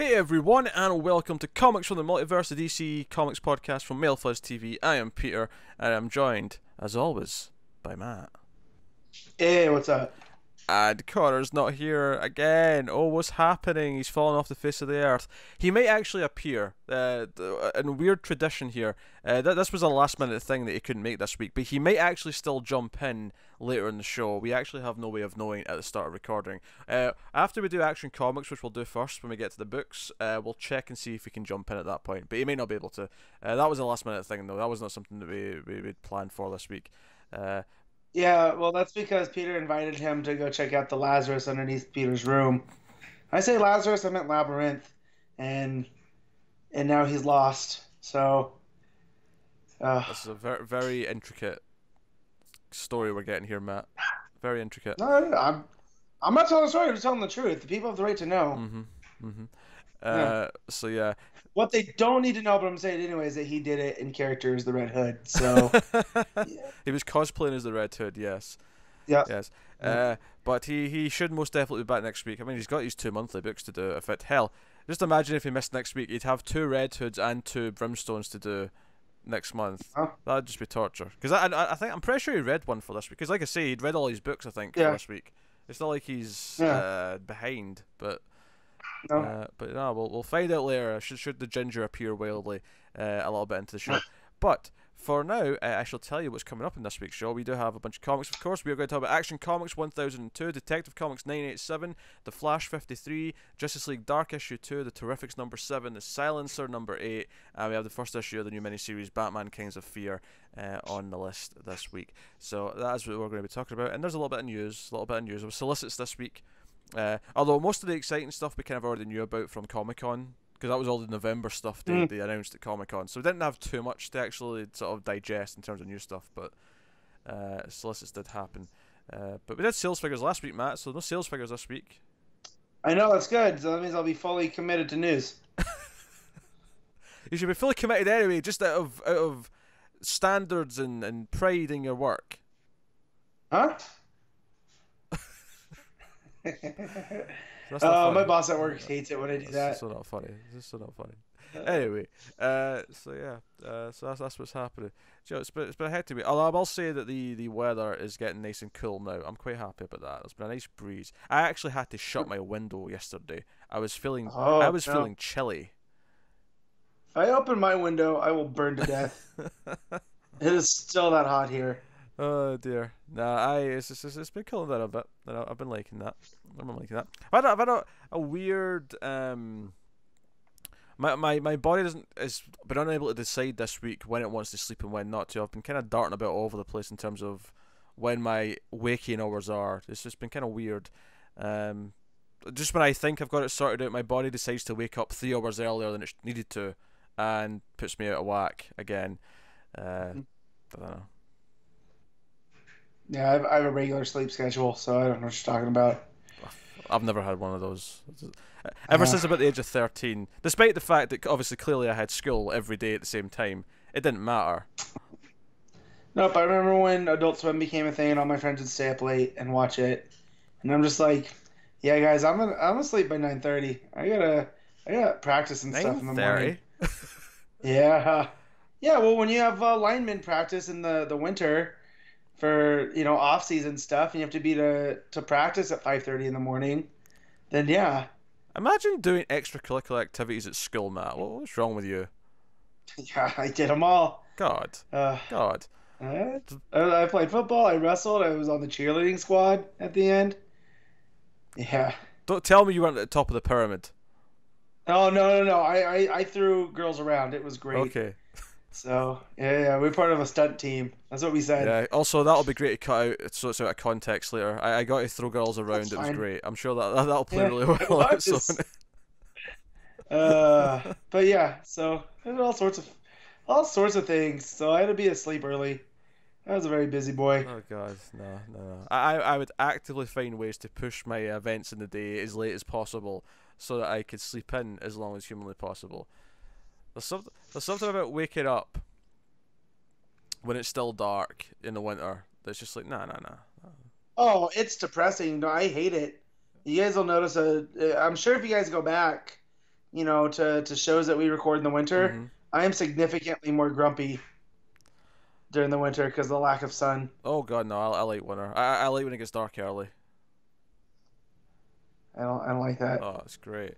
Hey everyone, and welcome to Comics from the Multiverse, the DC Comics podcast from MailFuzz TV. I am Peter, and I'm joined, as always, by Matt. Hey, what's up? And Connor's not here again. Oh, what's happening? He's fallen off the face of the earth. He might actually appear, in weird tradition here. This was a last minute thing that he couldn't make this week, but he might actually still jump in later in the show. We actually have no way of knowing at the start of recording. After we do Action Comics, which we'll do first when we get to the books, we'll check and see if we can jump in at that point. But he may not be able to. That was a last minute thing though. That was not something that we'd planned for this week. Yeah, well, that's because Peter invited him to go check out the Lazarus underneath Peter's room. I say Lazarus, I meant Labyrinth, and now he's lost. So, This is a very, very intricate story we're getting here, Matt. Very intricate. no, I'm not telling the story. I'm just telling the truth. The people have the right to know. Yeah. So yeah. What they don't need to know, but I'm saying it anyway, is that he did it in character as the Red Hood. So, yeah. He was cosplaying as the Red Hood, yes. Yeah. Yes. But he should most definitely be back next week. I mean, he's got these 2 monthly books to do. If it hell, just imagine if he missed next week, he'd have 2 Red Hoods and 2 Brimstones to do next month. Huh? That'd just be torture. Because I think I'm pretty sure he read one for this week. Because like I say, he'd read all his books. I think for this week. It's not like he's behind, but. No. But no, we'll find out later. Should the ginger appear wildly a little bit into the show. But for now, I shall tell you what's coming up in this week's show. We do have a bunch of comics, of course. We are going to talk about Action Comics 1002, Detective Comics 987, The Flash 53, Justice League Dark Issue 2, The Terrifics number 7, The Silencer number 8, and we have the first issue of the new miniseries Batman Kings of Fear on the list this week. So that is what we're going to be talking about. And there's a little bit of news, of solicits this week. Although most of the exciting stuff we kind of already knew about from Comic-Con, because that was all the November stuff they announced at Comic-Con, so we didn't have too much to actually sort of digest in terms of new stuff, but solicits did happen. But we did sales figures last week, Matt, so no sales figures this week. I know, that's good. So that means I'll be fully committed to news. You should be fully committed anyway, just out of standards and pride in your work. Huh? My boss at work hates it when I do that. It's so not funny. It's so not funny. Anyway, so that's what's happening. You know, it's been a hectic week. Although I will say that the weather is getting nice and cool now. I'm quite happy about that. There's been a nice breeze. I actually had to shut my window yesterday. I was feeling feeling chilly. If I open my window, I will burn to death. It is still that hot here. Oh dear. Nah, it's been cooling down a bit. I've been liking that. I've had a weird my body has been unable to decide this week when it wants to sleep and when not to. I've been kind of darting about all over the place in terms of when my waking hours are. It's just been kind of weird. Just when I think I've got it sorted out, my body decides to wake up 3 hours earlier than it needed to, and puts me out of whack again. I don't know. Yeah, I have a regular sleep schedule, so I don't know what you're talking about. I've never had one of those. Ever since about the age of 13, despite the fact that obviously clearly I had school every day at the same time, it didn't matter. Nope, I remember when Adult Swim became a thing and all my friends would stay up late and watch it. And I'm just like, yeah, guys, I'm asleep by 9:30. I gotta practice and stuff in the morning. 9:30? Yeah. Yeah, well, when you have lineman practice in the winter for, off-season stuff, and you have to be to practice at 5:30 in the morning, then yeah. Imagine doing extracurricular activities at school, Matt. What's wrong with you? Yeah, I did them all. God. God. I played football, I wrestled, I was on the cheerleading squad at the end. Yeah. Don't tell me you weren't at the top of the pyramid. Oh, no. I threw girls around. It was great. Okay. So, yeah, we're part of a stunt team. That's what we said. Yeah, also, that'll be great to cut out so it's out of context later. I got to throw girls around. That's it was fine. Great. I'm sure that'll play really well. It was. But yeah, so there's all sorts of things. So I had to be asleep early. I was a very busy boy. Oh god, no. I would actively find ways to push my events in the day as late as possible so that I could sleep in as long as humanly possible. There's something about waking up when it's still dark in the winter that's just like nah. Oh, it's depressing. No, I hate it. You guys will notice I'm sure if you guys go back to shows that we record in the winter, Mm-hmm. I am significantly more grumpy during the winter because of the lack of sun. Oh god, no, I like winter. I like when it gets dark early. I don't like that. Oh, it's great.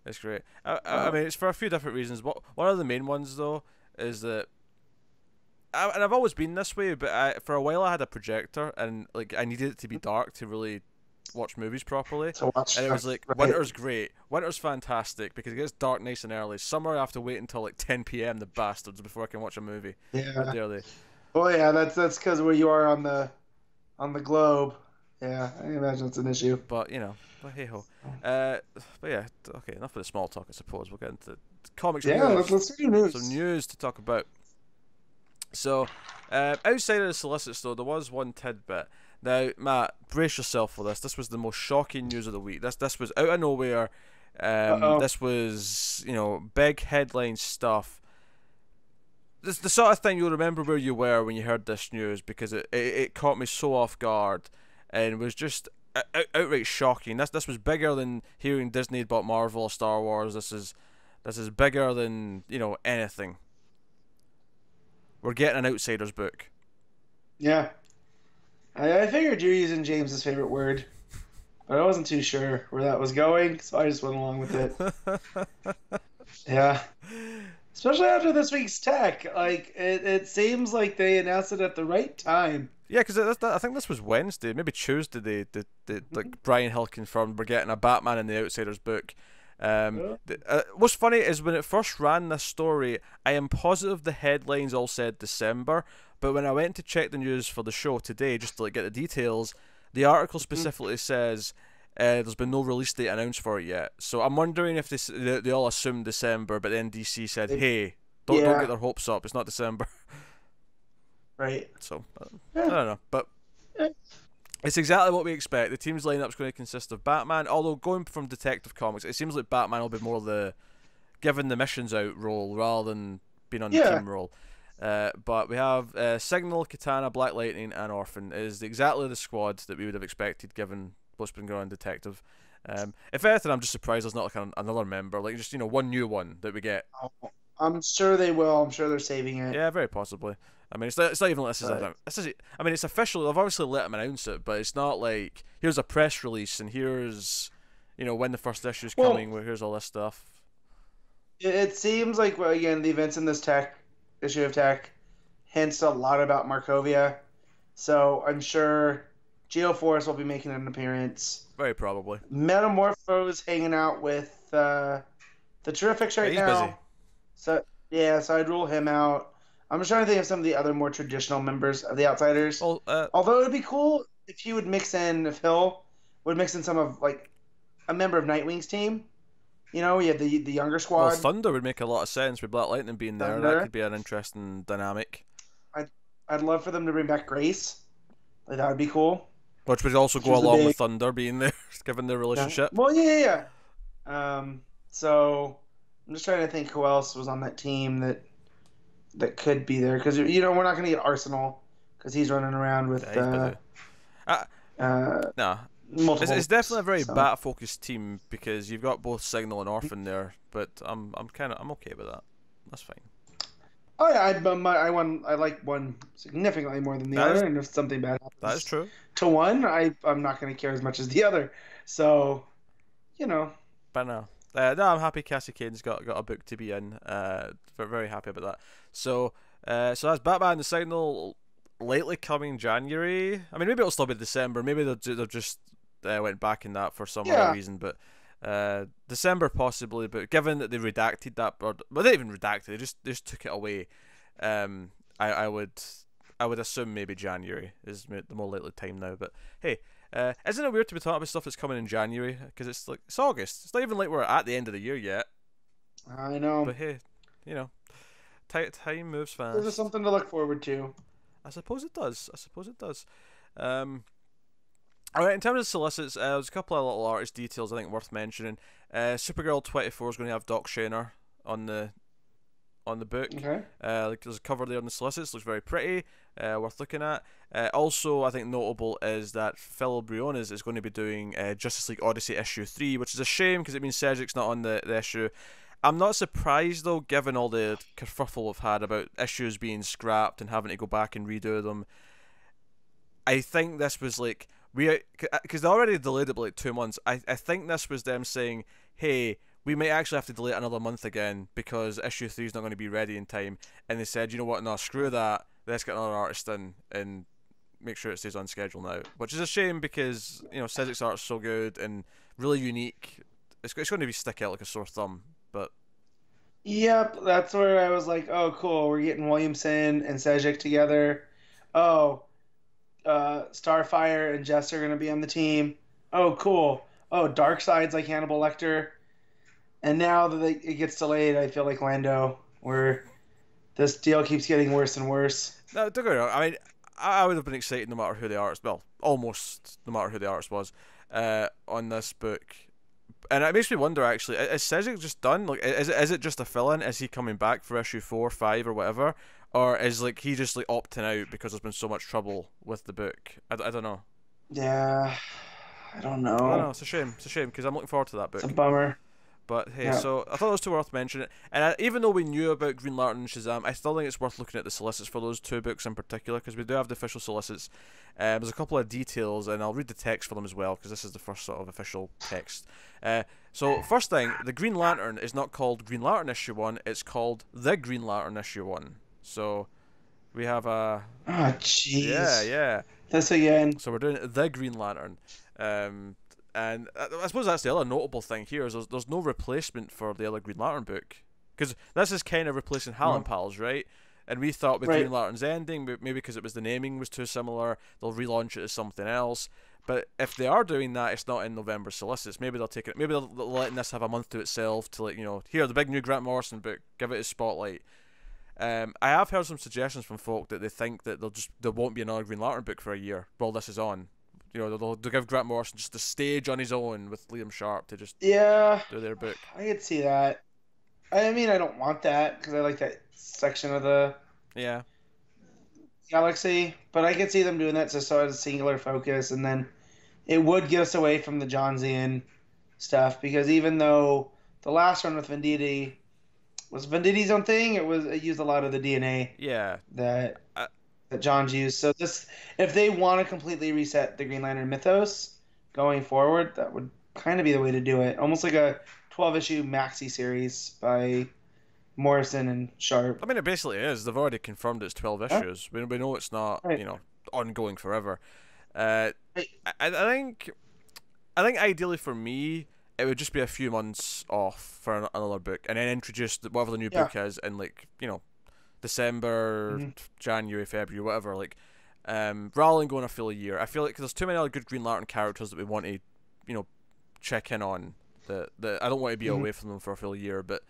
It's great. I Uh, mean, it's for a few different reasons. One of the main ones though is that, and I've always been this way, but for a while I had a projector and like I needed it to be dark to really watch movies properly. to watch, And it was like, right? winter's great. Winter's fantastic because it gets dark nice and early. Summer I have to wait until like 10 p.m. the bastards before I can watch a movie. How Yeah. dare they? Oh yeah, that's because where you are on the globe. Yeah, I can imagine it's an issue. But but hey ho. But yeah, okay, enough of the small talk. I suppose we'll get into comics Yeah, let's news. let's do news. Some news to talk about. So, outside of the solicits, though, there was one tidbit. Now, Matt, brace yourself for this. This was the most shocking news of the week. This was out of nowhere. Uh-oh. This was big headline stuff. This the sort of thing you'll remember where you were when you heard this news because it caught me so off guard and was just outright shocking. This was bigger than hearing Disney had bought Marvel or Star Wars. This is bigger than anything. We're getting an Outsiders book. Yeah, I figured you're using James's favorite word, but I wasn't too sure where that was going, so I just went along with it. Yeah, especially after this week's tech, like it seems like they announced it at the right time. Yeah, because I think this was Wednesday, maybe Tuesday. Like Bryan Hill confirmed we're getting a Batman in the Outsiders book. Yeah. What's funny is when it first ran this story, I am positive the headlines all said December, but when I went to check the news for the show today, just to get the details, the article specifically says there's been no release date announced for it yet. So I'm wondering if they all assumed December, but then DC said, "Hey, don't Yeah. get their hopes up. It's not December." Right. So I Yeah. don't know, but it's exactly what we expect. The team's lineup's going to consist of Batman, although going from Detective Comics, it seems like Batman will be more the giving the missions out role rather than being on the Yeah. team role. But we have Signal, Katana, Black Lightning, and Orphan is exactly the squad that we would have expected given what's been going on in Detective. If anything, I'm just surprised there's not like another member, like just one new one that we get. I'm sure they will. I'm sure they're saving it. Yeah, very possibly. I mean, it's not even like I mean, it's official. They've obviously let them announce it, but it's not like here's a press release and here's when the first issue's coming. Here's all this stuff. It seems like, well, again, the events in this issue of tech hints a lot about Markovia. So I'm sure Geoforce will be making an appearance. Very probably. Metamorpho's hanging out with the Terrifics right He's now. busy. So yeah, so I'd rule him out. I'm just trying to think of some of the other more traditional members of the Outsiders. Well, Although it would be cool if Hill would mix in some of like a member of Nightwing's team. We had the younger squad. well, Thunder would make a lot of sense with Black Lightning being there. Thunder. That could be an interesting dynamic. I'd love for them to bring back Grace. Like that would be cool. Which would also go She's a along big- with Thunder being there, given their relationship. Well, yeah. So I'm just trying to think who else was on that team that could be there because we're not going to get Arsenal because he's running around with Yeah, he's busy. Nah, multiple. it's definitely a very so. bat-focused team because you've got both Signal and Orphan there. But I'm okay with that. That's fine. Oh yeah, I like one significantly more than the That other, is- and if something bad happens That is true. to one, I'm not going to care as much as the other. So, But no, I'm happy Cassie Cade's got a book to be in. Very happy about that. So that's Batman the Signal lately coming January. I mean, maybe it'll still be December. Maybe they've just went back in that for some other reason. But December possibly. But given that they redacted that, well, they didn't even redacted. They just took it away. I would assume maybe January is the more likely time now. But hey. Isn't it weird to be talking about stuff that's coming in January? Because it's August. It's not even like we're at the end of the year yet. I know. But hey, time moves fast. There's something to look forward to. I suppose it does. Alright, in terms of solicits, there's a couple of little artist details I think worth mentioning. Supergirl 24 is going to have Doc Shaner on the book. Okay. There's a cover there on the solicits, looks very pretty, worth looking at. Also, I think notable is that Phil Briones is going to be doing Justice League Odyssey issue 3, which is a shame because it means Cedric's not on the issue. I'm not surprised though, given all the kerfuffle we've had about issues being scrapped and having to go back and redo them. I think this was like because they already delayed it by like 2 months. I think this was them saying, "Hey, we might actually have to delay it another month again because issue 3 is not going to be ready in time." And they said, "You know what? No, screw that. Let's get another artist in and make sure it stays on schedule now." Which is a shame because Cedric's art's so good and really unique. It's going to be stick out like a sore thumb, but. Yep, that's where I was like, oh, cool, we're getting Williamson and Sejic together. Oh, Starfire and Jess are going to be on the team. Oh, cool. Oh, Darkseid's like Hannibal Lecter. And now that it gets delayed, I feel like Lando, where this deal keeps getting worse and worse. No, don't get me wrong. I mean, I would have been excited no matter who the artist, well, almost no matter who the artist was, on this book. And it makes me wonder, actually, is Sejic just done? Like, is it just a fill-in? Is he coming back for issue 4, 5, or whatever? Or is like he just like opting out because there's been so much trouble with the book? I don't know. Yeah, I don't know. I don't know. It's a shame. It's a shame because I'm looking forward to that book. It's a bummer. But hey, Yeah. so I thought those two were worth mentioning. And even though we knew about Green Lantern and Shazam, I still think it's worth looking at the solicits for those two books in particular because we do have the official solicits. There's a couple of details, and I'll read the text for them as well because this is the first sort of official text. So first thing, the Green Lantern is not called Green Lantern issue 1; it's called the Green Lantern issue 1. So we have a. Oh, jeez. Yeah. This again. So we're doing the Green Lantern. And I suppose that's the other notable thing here is there's no replacement for the other Green Lantern book because this is kind of replacing Hal and Pals, right? And we thought with Green Lantern's ending, maybe because it was the naming was too similar, they'll relaunch it as something else. But if they are doing that, it's not in November solicits. Maybe they'll take it. Maybe they'll letting this have a month to itself to here the big new Grant Morrison book, give it a spotlight. I have heard some suggestions from folk that they think that there won't be another Green Lantern book for a year while this is on. They'll give Grant Morrison just a stage on his own with Liam Sharp to just do their book. I could see that. I mean, I don't want that because I like that section of the galaxy, but I could see them doing that just so as a singular focus, and then it would get us away from the Johnsian stuff because even though the last one with Venditti was Venditti's own thing, it used a lot of the DNA that John's used. So if they want to completely reset the Green Lantern mythos going forward, that would kind of be the way to do it. Almost like a 12-issue maxi series by Morrison and Sharp. I mean, it basically is. They've already confirmed it's 12 issues. We know it's not, ongoing forever. I think ideally for me, it would just be a few months off for another book, and then introduce whatever the new book is in December, January, February, whatever. Rather than going a full year, I feel like there's too many other good Green Lantern characters that we want to, check in on. I don't want to be away from them for a full year, but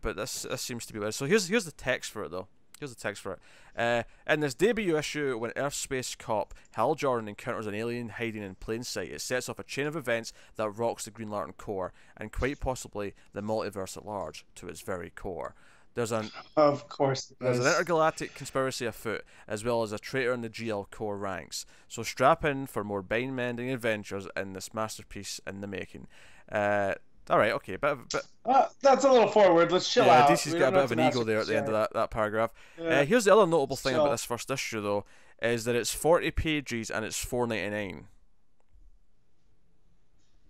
this seems to be weird. So here's the text for it though. Here's the text for it. In this debut issue, when Earth space cop Hal Jordan encounters an alien hiding in plain sight, it sets off a chain of events that rocks the Green Lantern Corps, and quite possibly the multiverse at large, to its very core. There's an intergalactic conspiracy afoot, as well as a traitor in the GL Corps ranks. So strap in for more bind-mending adventures in this masterpiece in the making. Alright, okay, but that's a little forward. Let's chill out. DC's got a bit of an ego there at the end of that paragraph. Here's the other notable thing about this first issue, though, is that it's 40 pages and it's $4.99.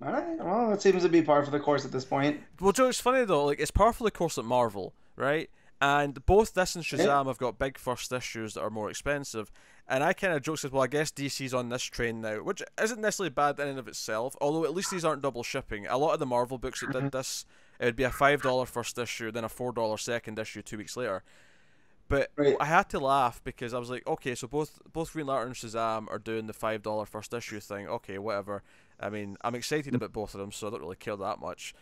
Alright, well, that seems to be par for the course at this point. Well, Joe, it's funny, though, it's par for the course at Marvel, right? And both this and Shazam have got big first issues that are more expensive. And I kind of joked, said, well, I guess DC's on this train now, which isn't necessarily bad in and of itself, although at least these aren't double shipping. A lot of the Marvel books that did this, it would be a $5 first issue, then a $4 second issue 2 weeks later. But I had to laugh because I was like, okay, so both Green Lantern and Shazam are doing the $5 first issue thing. Okay, whatever. I mean, I'm excited about both of them, so I don't really care that much.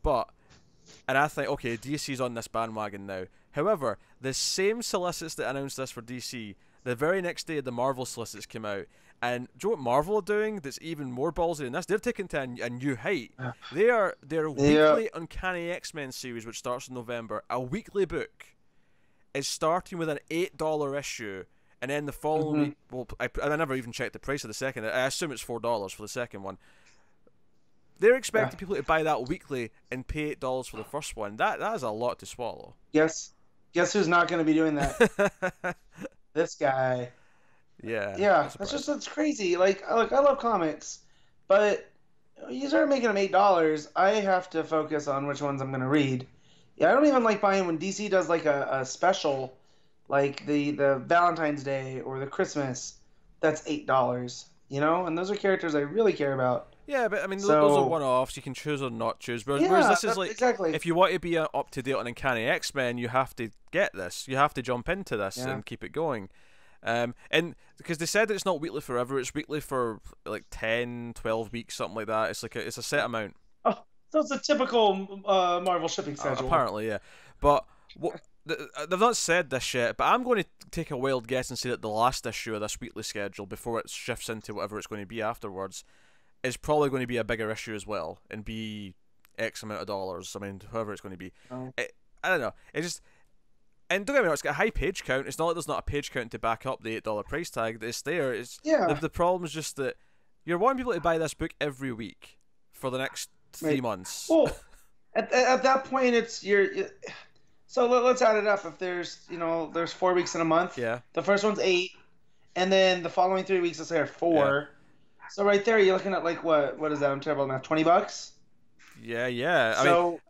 And I think, okay, DC's on this bandwagon now. However, the same solicits that announced this for DC, the very next day the Marvel solicits came out. And do you know what Marvel are doing that's even more ballsy than this? They're taking to a new height. Their weekly Uncanny X-Men series, which starts in November, a weekly book, is starting with an $8 issue. And then the following week, well, I never even checked the price of the second. I assume it's $4 for the second one. they're expecting people to buy that weekly and pay $8 for the first one. That is a lot to swallow. Guess who's not going to be doing that? This guy. Yeah. That's crazy. Like I love comics, but you start making them $8. I have to focus on which ones I'm going to read. Yeah, I don't even like buying when DC does like a special, like the Valentine's Day or the Christmas. That's $8. You know, and those are characters I really care about. Yeah, but I mean, those are one-offs. You can choose or not choose. Whereas this is like, exactly. If you want to be up to date on Uncanny X-Men, you have to get this. You have to jump into this and keep it going. And because they said that it's not weekly forever, it's weekly for like 10, 12 weeks, something like that. It's like it's a set amount. Oh, so it's a typical Marvel shipping schedule. Apparently, yeah. But they've not said this yet, but I'm going to take a wild guess and say that the last issue of this weekly schedule, before it shifts into whatever it's going to be afterwards, is probably going to be a bigger issue as well and be X amount of dollars. I mean, however it's going to be. Oh. I don't know. It just... And don't get me wrong, it's got a high page count. It's not like there's not a page count to back up the $8 price tag. It's there. The problem is just that you're wanting people to buy this book every week for the next 3 months. Well, at that point, so let's add it up. If there's 4 weeks in a month. Yeah. The first one's 8, and then the following 3 weeks, let's say, are 4. Yeah. So right there, you're looking at like what is that? I'm terrible at math. $20. Yeah.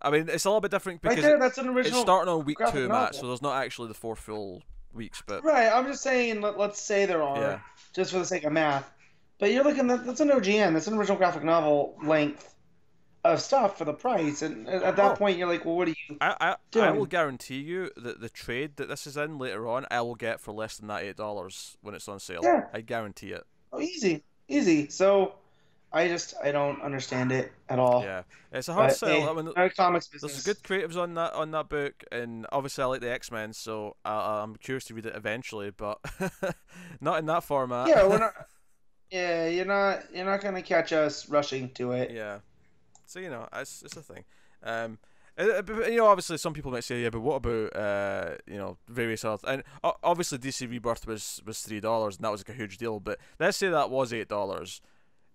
I mean, it's a little bit different because right there, that's an original. It's starting on week 2, novel. Matt. So there's not actually the 4 full weeks, but right. I'm just saying. Let's say there are, just for the sake of math. But you're looking at that's an OGN. That's an original graphic novel length of stuff for the price, and at that point, you're like, well, what are you doing? I will guarantee you that the trade that this is in later on, I will get for less than that $8 when it's on sale. Yeah. I guarantee it. Oh, easy. So. I don't understand it at all. Yeah, it's a hard sell. I mean, comics business. There's good creatives on that book, and obviously I like the X-Men, so I'm curious to read it eventually, but not in that format. Yeah, we're not. Yeah, you're not gonna catch us rushing to it. Yeah, so it's a thing. Obviously some people might say, yeah, but what about various other, and obviously DC Rebirth was $3, and that was like a huge deal. But let's say that was $8.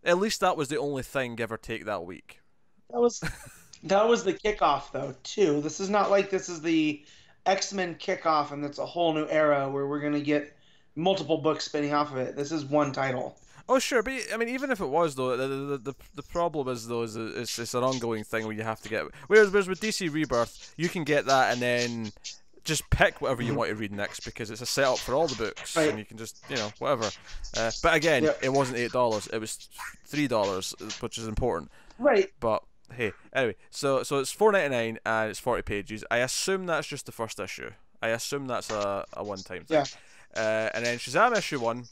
At least that was the only thing, give or take, that week. That was the kickoff, though, too. This is not like this is the X-Men kickoff and it's a whole new era where we're going to get multiple books spinning off of it. This is one title. Oh, sure. But, I mean, even if it was, though, the problem is, though, is it's an ongoing thing where you have to get... Whereas with DC Rebirth, you can get that and then... just pick whatever you want to read next because it's a setup for all the books, and you can just whatever. But again, it wasn't $8; it was $3, which is important. Right. But hey, anyway, so it's $4.99 and it's 40 pages. I assume that's just the first issue. I assume that's a one-time thing. Yeah. And then Shazam issue 1,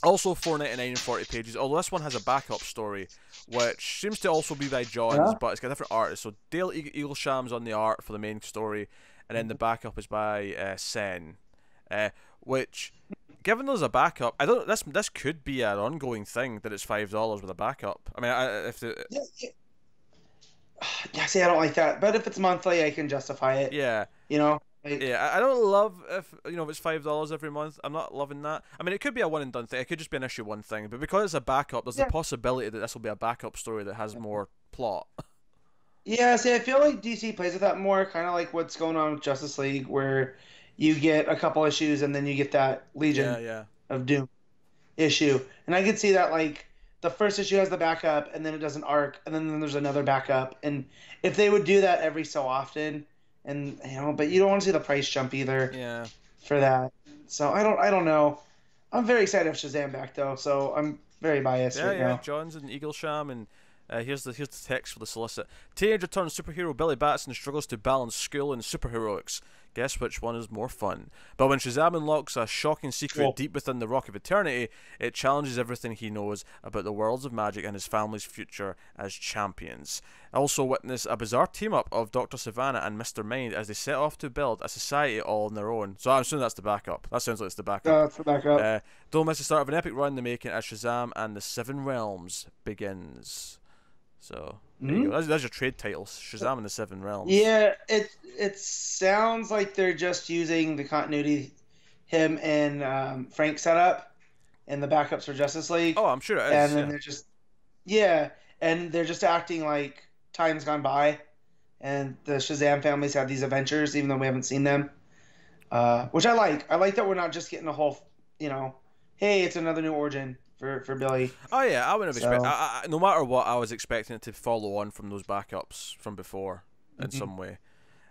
also $4.99 and 40 pages. Although this one has a backup story, which seems to also be by Johns, but it's got a different artist. So Dale Eaglesham's on the art for the main story. And then the backup is by Sen, which, given there's a backup, I don't. This could be an ongoing thing that it's $5 with a backup. I mean, see, I don't like that. But if it's monthly, I can justify it. Yeah. I don't love if it's $5 every month. I'm not loving that. I mean, it could be a one and done thing. It could just be an issue 1 thing. But because it's a backup, there's the possibility that this will be a backup story that has more plot. Yeah, see, I feel like DC plays with that more, kind of like what's going on with Justice League, where you get a couple issues and then you get that Legion of Doom issue. And I could see that, like, the first issue has the backup, and then it does an arc, and then there's another backup. And if they would do that every so often, and but you don't want to see the price jump either for that. So I don't know. I'm very excited for Shazam back, though, so I'm very biased right now. Johns and Eaglesham and... here's the text for the solicit. Teenager turned superhero Billy Batson struggles to balance school and superheroics. Guess which one is more fun? But when Shazam unlocks a shocking secret deep within the Rock of Eternity, it challenges everything he knows about the worlds of magic and his family's future as champions. Also witness a bizarre team-up of Dr. Savannah and Mr. Mind as they set off to build a society all on their own. So I'm assuming that's the backup. That sounds like it's the backup. That's the backup. Don't miss the start of an epic run in the making as Shazam and the Seven Realms begins. So there you go. That's your trade titles, Shazam and the Seven Realms. Yeah, it sounds like they're just using the continuity him and Frank set up and the backups for Justice League. Oh, I'm sure it is. And then they're just and they're just acting like time's gone by, and the Shazam families have these adventures, even though we haven't seen them. Which I like. I like that we're not just getting a whole, hey, it's another new origin for Billy. Oh yeah, I wouldn't have expected. No matter what, I was expecting it to follow on from those backups from before in some way.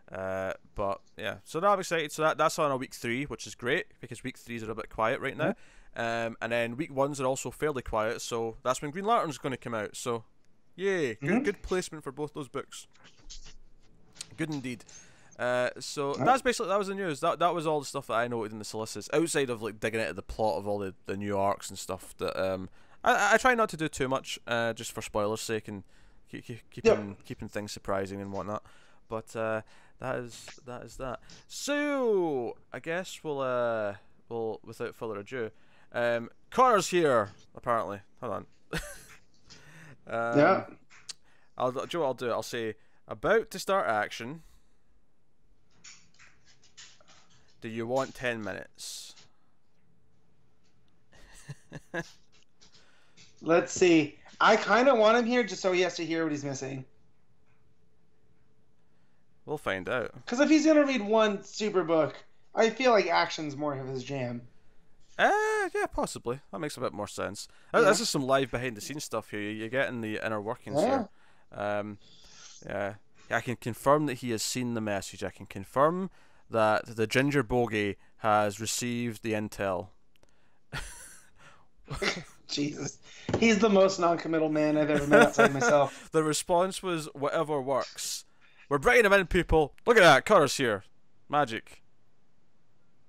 But yeah, so now I'm excited. So that's on a week 3, which is great because week 3s are a bit quiet right now. And then week 1s are also fairly quiet. So that's when Green Lantern's going to come out. So yay, good placement for both those books. Good indeed. So that was the news. That was all the stuff that I noted in the solicits, outside of like digging into the plot of all the new arcs and stuff. That I try not to do too much, just for spoilers' sake, and keeping things surprising and whatnot. But that is that. So I guess we'll without further ado, Connor's here apparently. Hold on. I'll do it. I'll say about to start action. Do you want 10 minutes? Let's see. I kind of want him here just so he has to hear what he's missing. We'll find out. Because if he's going to read one super book, I feel like action's more of his jam. Yeah, possibly. That makes a bit more sense. This is some live behind-the-scenes stuff here. You're getting the inner workings here. Yeah. I can confirm that he has seen the message. I can confirm that the Ginger Bogey has received the intel. Jesus. He's the most non-committal man I've ever met outside myself. The response was, whatever works. We're bringing him in, people. Look at that. Connor's here. Magic.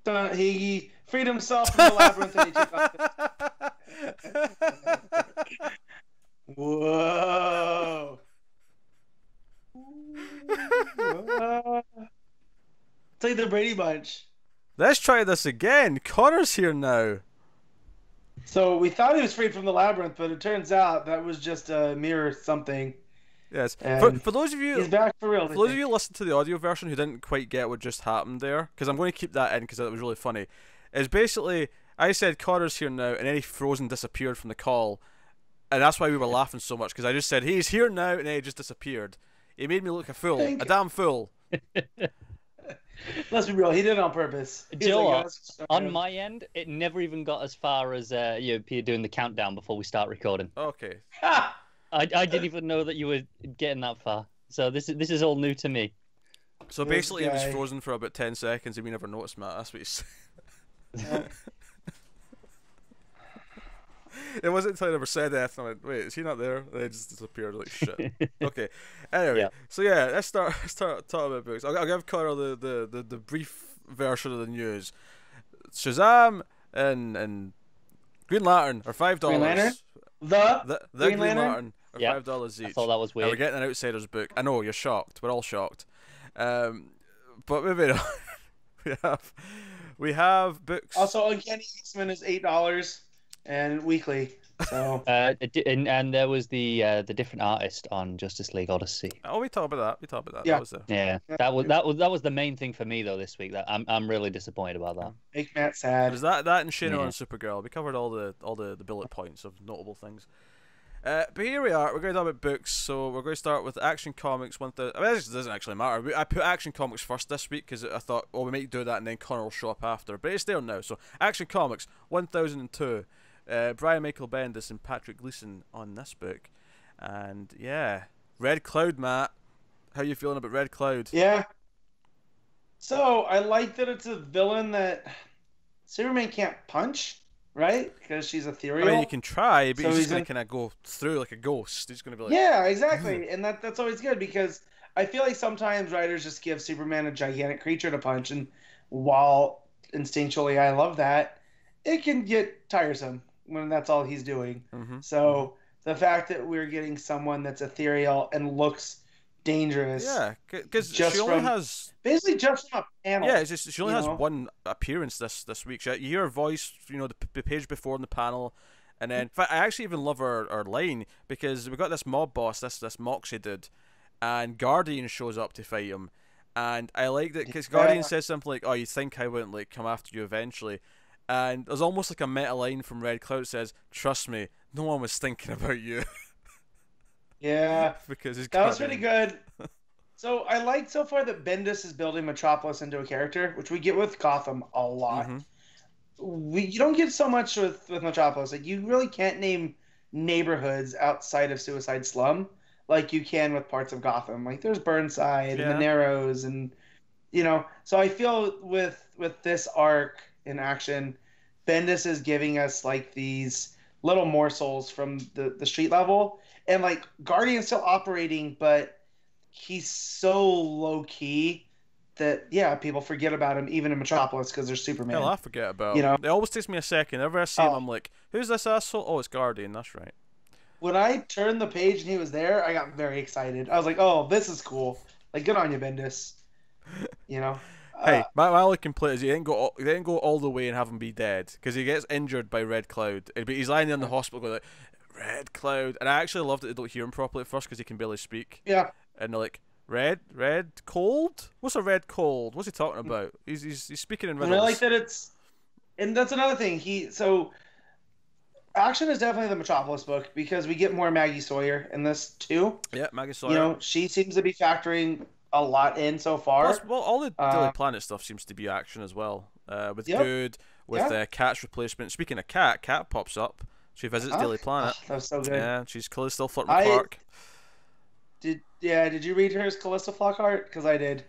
He freed himself from the labyrinth and he took off. Whoa. It's like the Brady Bunch. Let's try this again. Connor's here now. So we thought he was freed from the labyrinth, but it turns out that was just a mirror something. Yes. For those of you, he's back for real. For those of you who listened to the audio version who didn't quite get what just happened there, because I'm going to keep that in because that was really funny. Is basically I said Connor's here now, and then he froze and disappeared from the call, and that's why we were laughing so much because I just said he's here now, and then he just disappeared. He made me look a fool, a damn fool. Let's be real, he did it on purpose. Joe, on my end, it never even got as far as you doing the countdown before we start recording. Okay. I didn't even know that you were getting that far. So this is all new to me. So basically, he was frozen for about 10 seconds and we never noticed, Matt. That's what he's saying. It wasn't until I never said that. I went, wait, is he not there? And they just disappeared like shit. Okay. Anyway, so yeah, let's start talking about books. I'll give Connor the brief version of the news. Shazam and Green Lantern are $5. Green Lantern? The Green Lantern are $5 each. I thought that was weird. And we're getting an Outsider's book. I know you're shocked. We're all shocked. But moving on, we have books. Also, Uncanny X-Men is $8 and weekly. So and there was the different artist on Justice League Odyssey. Oh, we talked about that. Yeah. That was that was the main thing for me though this week. That I'm really disappointed about that. Make Matt sad. It was that and Shane and Supergirl. We covered all the bullet points of notable things. But here we are. We're going to talk about books. So we're going to start with Action Comics 1000. I mean, this doesn't actually matter. I put Action Comics first this week because I thought, well, we might do that and then Connor will show up after. But it's there now. So Action Comics 1002. Bryan Michael Bendis and Patrick Gleason on this book. And yeah, Red Cloud, Matt. How you feeling about Red Cloud? Yeah. So I like that it's a villain that Superman can't punch. Right? Because she's ethereal. I mean, you can try, but he's going to kind of go through like a ghost. He's going to be like... Yeah, exactly. And that's always good because I feel like sometimes writers just give Superman a gigantic creature to punch, and while instinctually I love that, it can get tiresome when that's all he's doing. So the fact that we're getting someone that's ethereal and looks dangerous. Yeah, because she only has... Basically just from a panel. Yeah, it's just, she only has one appearance this week. You hear her voice, the page before in the panel, and then... In fact, I actually even love her line, because we got this mob boss, this Moxie dude, and Guardian shows up to fight him. And I like that, because Guardian says something like, oh, you think I wouldn't come after you eventually. And there's almost like a meta line from Red Cloud that says, trust me, no one was thinking about you. Yeah, because he's that was pretty Guardian. good. So I like so far that Bendis is building Metropolis into a character, which we get with Gotham a lot. You don't get so much with Metropolis. Like, you really can't name neighborhoods outside of Suicide Slum like you can with parts of Gotham. Like, there's Burnside and the Narrows, and So I feel with this arc in action, Bendis is giving us like these little morsels from the street level, and like Guardian's still operating, but he's so low key that people forget about him even in Metropolis because there's Superman. Hell, I forget about him. It always takes me a second. Whenever I see him, I'm like, who's this asshole? Oh, it's Guardian. That's right. When I turned the page and he was there, I got very excited. I was like, oh, this is cool. Like, good on you, Bendis. Hey, my only complaint is he didn't go all the way and have him be dead, because he gets injured by Red Cloud. But he's lying there in the hospital going like, Red Cloud. And I actually love that they don't hear him properly at first because he can barely speak. Yeah. And they're like, Red cold? What's a red cold? What's he talking about? He's speaking in riddles. And I like that and that's another thing. Action is definitely the Metropolis book because we get more Maggie Sawyer in this too. Yeah, Maggie Sawyer. She seems to be factoring a lot in so far. Plus, well, all the Daily Planet stuff seems to be action as well. With Good, with Cat's replacement. Speaking of Cat pops up. She visits Daily Planet. That was so good. Yeah, she's clearly still flirting with Clark. Did you read her as Callista Flockhart? Because I did.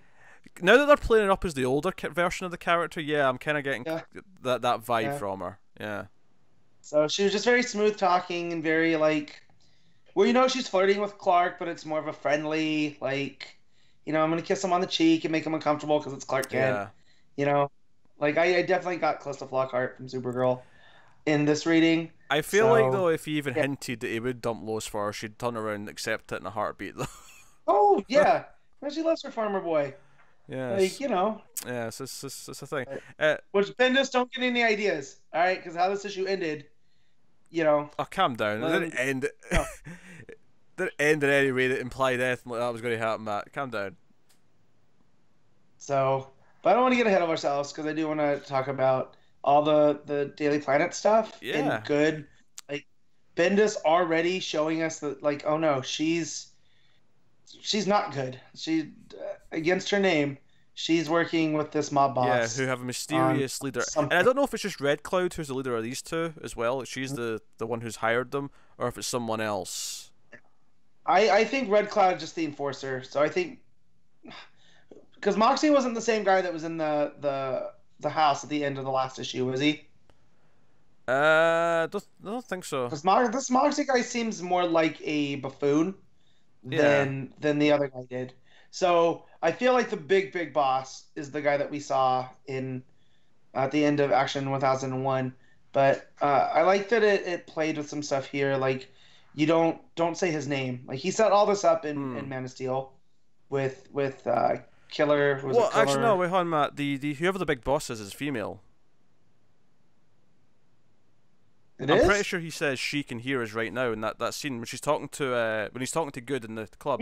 Now that they're playing it up as the older version of the character, I'm kind of getting that vibe from her. Yeah. So she was just very smooth talking and very like, well, she's flirting with Clark, but it's more of a friendly like, I'm gonna kiss him on the cheek and make him uncomfortable because it's Clark Kent. Yeah. Like I definitely got Callista Flockhart from Supergirl in this reading. I feel like though if he even hinted that he would dump Lois for her, she'd turn around and accept it in a heartbeat though. Oh yeah, she loves her farmer boy. Yeah. Like Yeah, it's a thing. Which Bendis don't get any ideas, all right? Because how this issue ended, Oh, calm down. It didn't end. No. It didn't end in any way that implied anything like that was going to happen, Matt. Calm down. So, but I don't want to get ahead of ourselves because I do want to talk about all the Daily Planet stuff. Yeah. And good. Like, Bendis already showing us that, like, oh no, she's not good. She, against her name, she's working with this mob boss. Yeah, who have a mysterious leader. Something. And I don't know if it's just Red Cloud who's the leader of these two as well. She's the one who's hired them, or if it's someone else. I think Red Cloud is just the enforcer. So I think because Moxie wasn't the same guy that was in the house at the end of the last issue, was he? I don't think so. Because this Moxie guy seems more like a buffoon than the other guy did. So I feel like the big boss is the guy that we saw at the end of Action 1001. But I like that it played with some stuff here. Like, you don't say his name. Like, he set all this up in Man of Steel with Killer. Well, actually, no. Wait, hold on, Matt. The whoever the big boss is female. I'm pretty sure he says she can hear us right now in that scene when she's talking to when he's talking to Good in the club.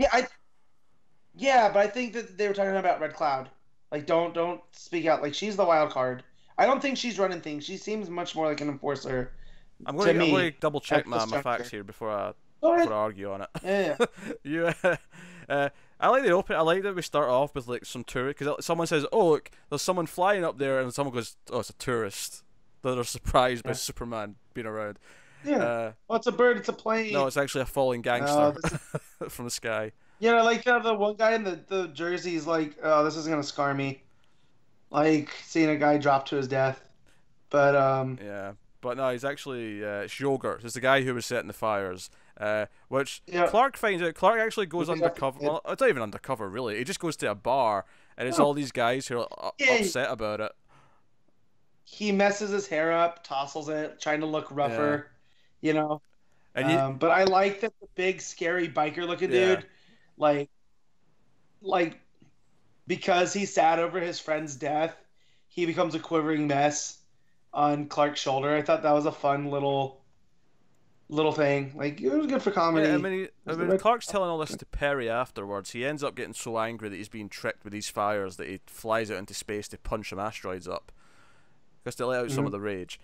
Yeah, but I think that they were talking about Red Cloud. Like, don't speak out. Like, she's the wild card. I don't think she's running things. She seems much more like an enforcer. I'm going to double check my facts here before I argue on it. Yeah. I like the open. I like that we start off with like some tourist because someone says, "Oh, look, there's someone flying up there," and someone goes, "Oh, it's a tourist." They're surprised by Superman being around. Yeah. It's a bird. It's a plane. No, it's actually a falling gangster from the sky. Yeah, like the one guy in the jersey is like, "Oh, this is gonna scar me," like seeing a guy drop to his death. But yeah, but no, he's actually it's Yogurt. It's the guy who was setting the fires. Which Clark finds out. Clark actually goes undercover. Well, it's not even undercover really. He just goes to a bar, and it's all these guys who are upset about it. He messes his hair up, tousles it, trying to look rougher, And but I like that the big, scary biker-looking dude, like, because he's sad over his friend's death, he becomes a quivering mess on Clark's shoulder. I thought that was a fun little thing. Like, it was good for comedy. Yeah, I mean, Clark's telling all this to Perry afterwards. He ends up getting so angry that he's being tricked with these fires that he flies out into space to punch some asteroids up. Because to let out some of the rage.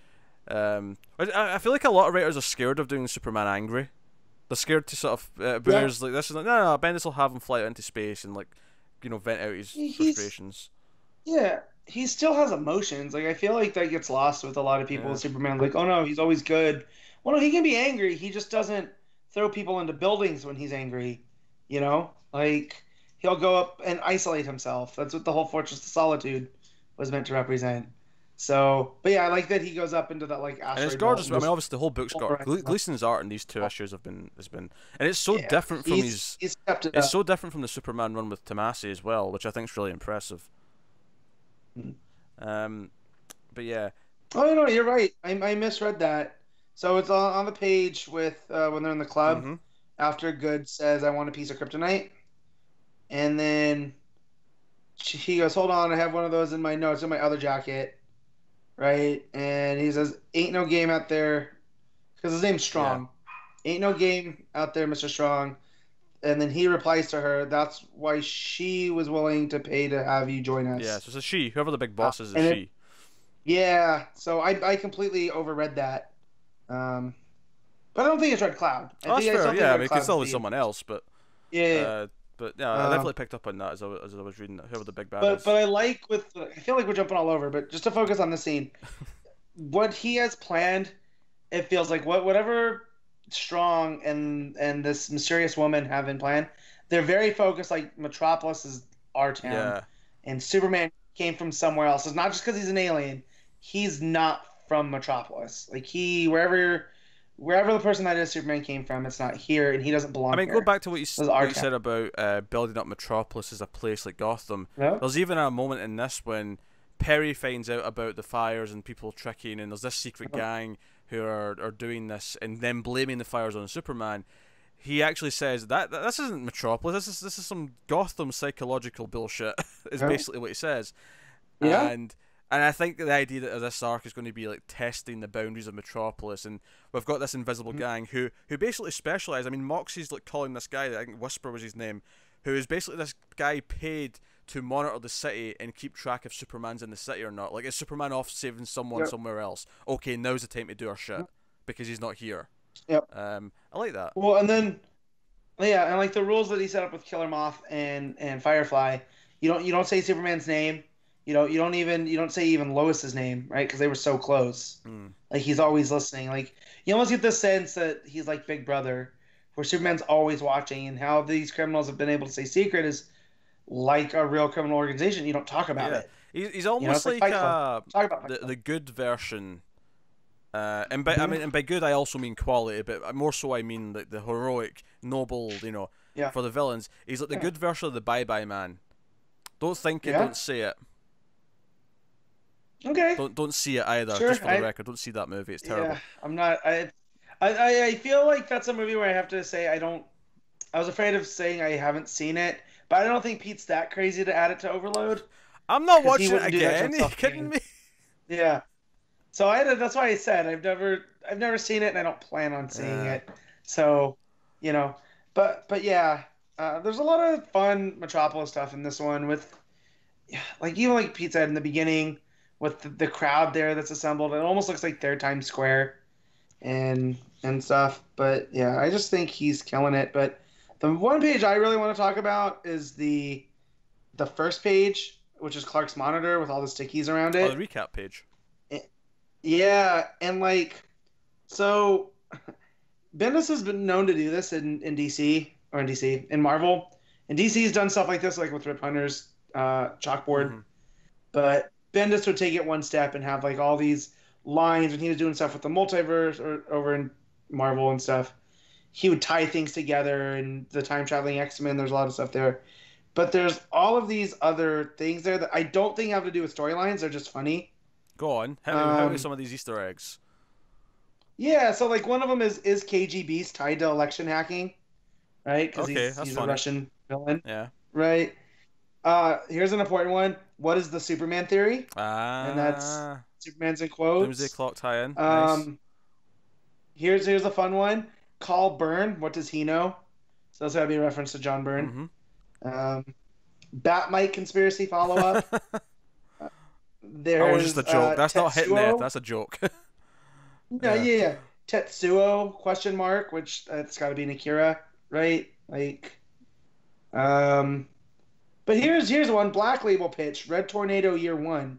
I feel like a lot of writers are scared of doing Superman angry. They're scared to sort of Booner's like this is like no, Bendis will have him fly out into space and like vent out his frustrations. Yeah, he still has emotions. Like I feel like that gets lost with a lot of people with Superman. Like, oh no, he's always good. Well, no, he can be angry. He just doesn't throw people into buildings when he's angry. You know, like he'll go up and isolate himself. That's what the whole Fortress of Solitude was meant to represent. So, but yeah, I like that he goes up into that like asteroid. And it's gorgeous. I mean, obviously the whole book's got Gleason's art in these 2 issues has been, and it's so different from it's so different from the Superman run with Tomasi as well, which I think is really impressive. But yeah. Oh no, you're right. I misread that. So it's on the page with when they're in the club after Good says, "I want a piece of kryptonite," and then he goes, "Hold on, I have one of those in my notes in my other jacket." Right, and he says, "Ain't no game out there," because his name's Strong. Yeah. "Ain't no game out there, Mr. Strong." And then he replies to her, "That's why she was willing to pay to have you join us." Yeah, so it's a she. Whoever the big boss is she. Yeah, so I completely overread that. But I don't think it's Red Cloud. That's fair. Yeah, I mean, it could still be someone else, but yeah. But yeah, I definitely picked up on that as I was reading whoever the big bad is. But I feel like we're jumping all over. But just to focus on the scene, what he has planned, it feels like whatever Strong and this mysterious woman have in plan, they're very focused. Like Metropolis is our town, and Superman came from somewhere else. It's not just because he's an alien. He's not from Metropolis. Like wherever the person that is Superman came from, it's not here, and he doesn't belong here. I mean, go back to what you said about building up Metropolis as a place like Gotham. Yeah. There's even a moment in this when Perry finds out about the fires and people tricking, and there's this secret gang who are doing this, and then blaming the fires on Superman. He actually says that this isn't Metropolis. This is some Gotham psychological bullshit. Is basically what he says. Yeah. And I think the idea that this arc is going to be like testing the boundaries of Metropolis, and we've got this invisible gang who basically specialize. I mean, Moxie's like calling this guy, I think Whisper was his name, who is basically this guy paid to monitor the city and keep track if Superman's in the city or not. Like, is Superman off saving someone somewhere else? Okay, now's the time to do our shit because he's not here. Yep. I like that. Well, and then and like the rules that he set up with Killer Moth and Firefly, you don't say Superman's name. You don't say even Lois's name, right? Because they were so close. Like he's always listening. Like you almost get the sense that he's like Big Brother, where Superman's always watching. And how these criminals have been able to stay secret is like a real criminal organization. You don't talk about it. He's almost like the good version. And by good I also mean quality, but more so I mean like the heroic, noble. For the villains, he's like the good version of the Bye Bye Man. Don't think it, don't say it. Okay. Don't see it either. Sure, just for the record, don't see that movie. It's terrible. Yeah, I'm not. I feel like that's a movie where I have to say I don't. I was afraid of saying I haven't seen it, but I don't think Pete's that crazy to add it to Overload. I'm not watching it again. Are you kidding me? Yeah. So that's why I said I've never seen it, and I don't plan on seeing it. So, but yeah, there's a lot of fun Metropolis stuff in this one with, even like Pete said in the beginning. With the crowd there that's assembled, it almost looks like their Times Square, and stuff. But yeah, I just think he's killing it. But the one page I really want to talk about is the first page, which is Clark's monitor with all the stickies around it. Oh, the recap page. Yeah, and so Bendis has been known to do this in Marvel. And DC's done stuff like this, like with Rip Hunter's chalkboard, but Bendis would take it one step and have all these lines when he was doing stuff with the multiverse or over in Marvel and stuff. He would tie things together, and the time traveling X-Men. There's a lot of stuff there, but there's all of these other things there that I don't think have to do with storylines. They're just funny. Go on. How are some of these Easter eggs? Yeah, so one of them is KGB's tied to election hacking, right? Because he's a Russian villain. Yeah. Right. Here's an important one. What is the Superman theory? And that's Superman's in quotes. Doomsday Clock tie-in. Nice. Here's a fun one. Call Byrne. What does he know? So that's gotta be a reference to John Byrne. Bat-Mite conspiracy follow-up. That was just a joke. That's not hitting there. That's a joke. Yeah. Tetsuo question mark, which it's got to be an Akira, right? Like, but here's one Black Label pitch, Red Tornado Year 1.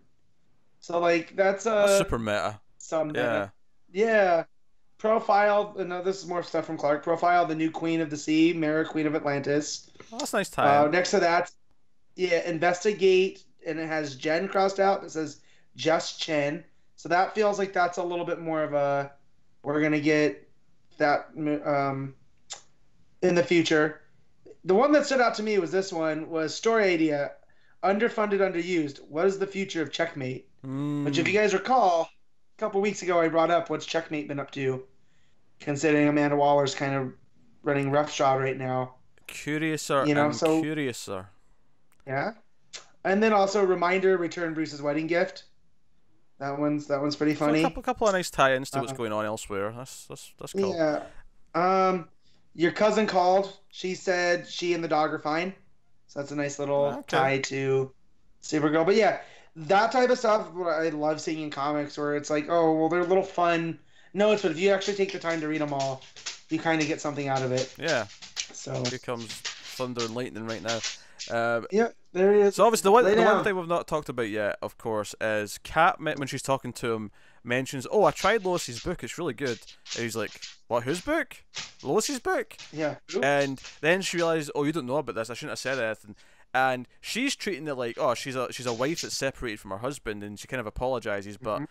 So like that's super meta. Some meta. Yeah. Profile. No, this is more stuff from Clark. Profile the new Queen of the Sea, Mara, Queen of Atlantis. Oh, that's nice time. Next to that, yeah, investigate, and it has Jen crossed out. It says just Chen. So that feels like that's a little bit more of a, we're going to get that in the future. The one that stood out to me was this one, was story idea, underfunded, underused. What is the future of Checkmate? Which, if you guys recall, a couple weeks ago I brought up what's Checkmate been up to, considering Amanda Waller's kind of running roughshod right now. Curiouser, curiouser. Yeah. And then also reminder, return Bruce's wedding gift. That one's pretty funny. So a couple of nice tie-ins to what's going on elsewhere. That's cool. Yeah. Your cousin called. She said she and the dog are fine. So that's a nice little tie to Supergirl. But yeah, that type of stuff what I love seeing in comics, where it's like, oh, well, they're a little fun notes, but if you actually take the time to read them all, you kind of get something out of it. Yeah. So here comes thunder and lightning right now. Yeah, there he is. So obviously the one thing we've not talked about yet, of course, is Kat, when she's talking to him, mentions, oh, I tried Lois's book, it's really good. And he's like, what, whose book? Lois's book? Yeah. And then she realizes, oh, you don't know about this, I shouldn't have said anything. And she's treating it like, oh, she's a wife that's separated from her husband, and she kind of apologizes. But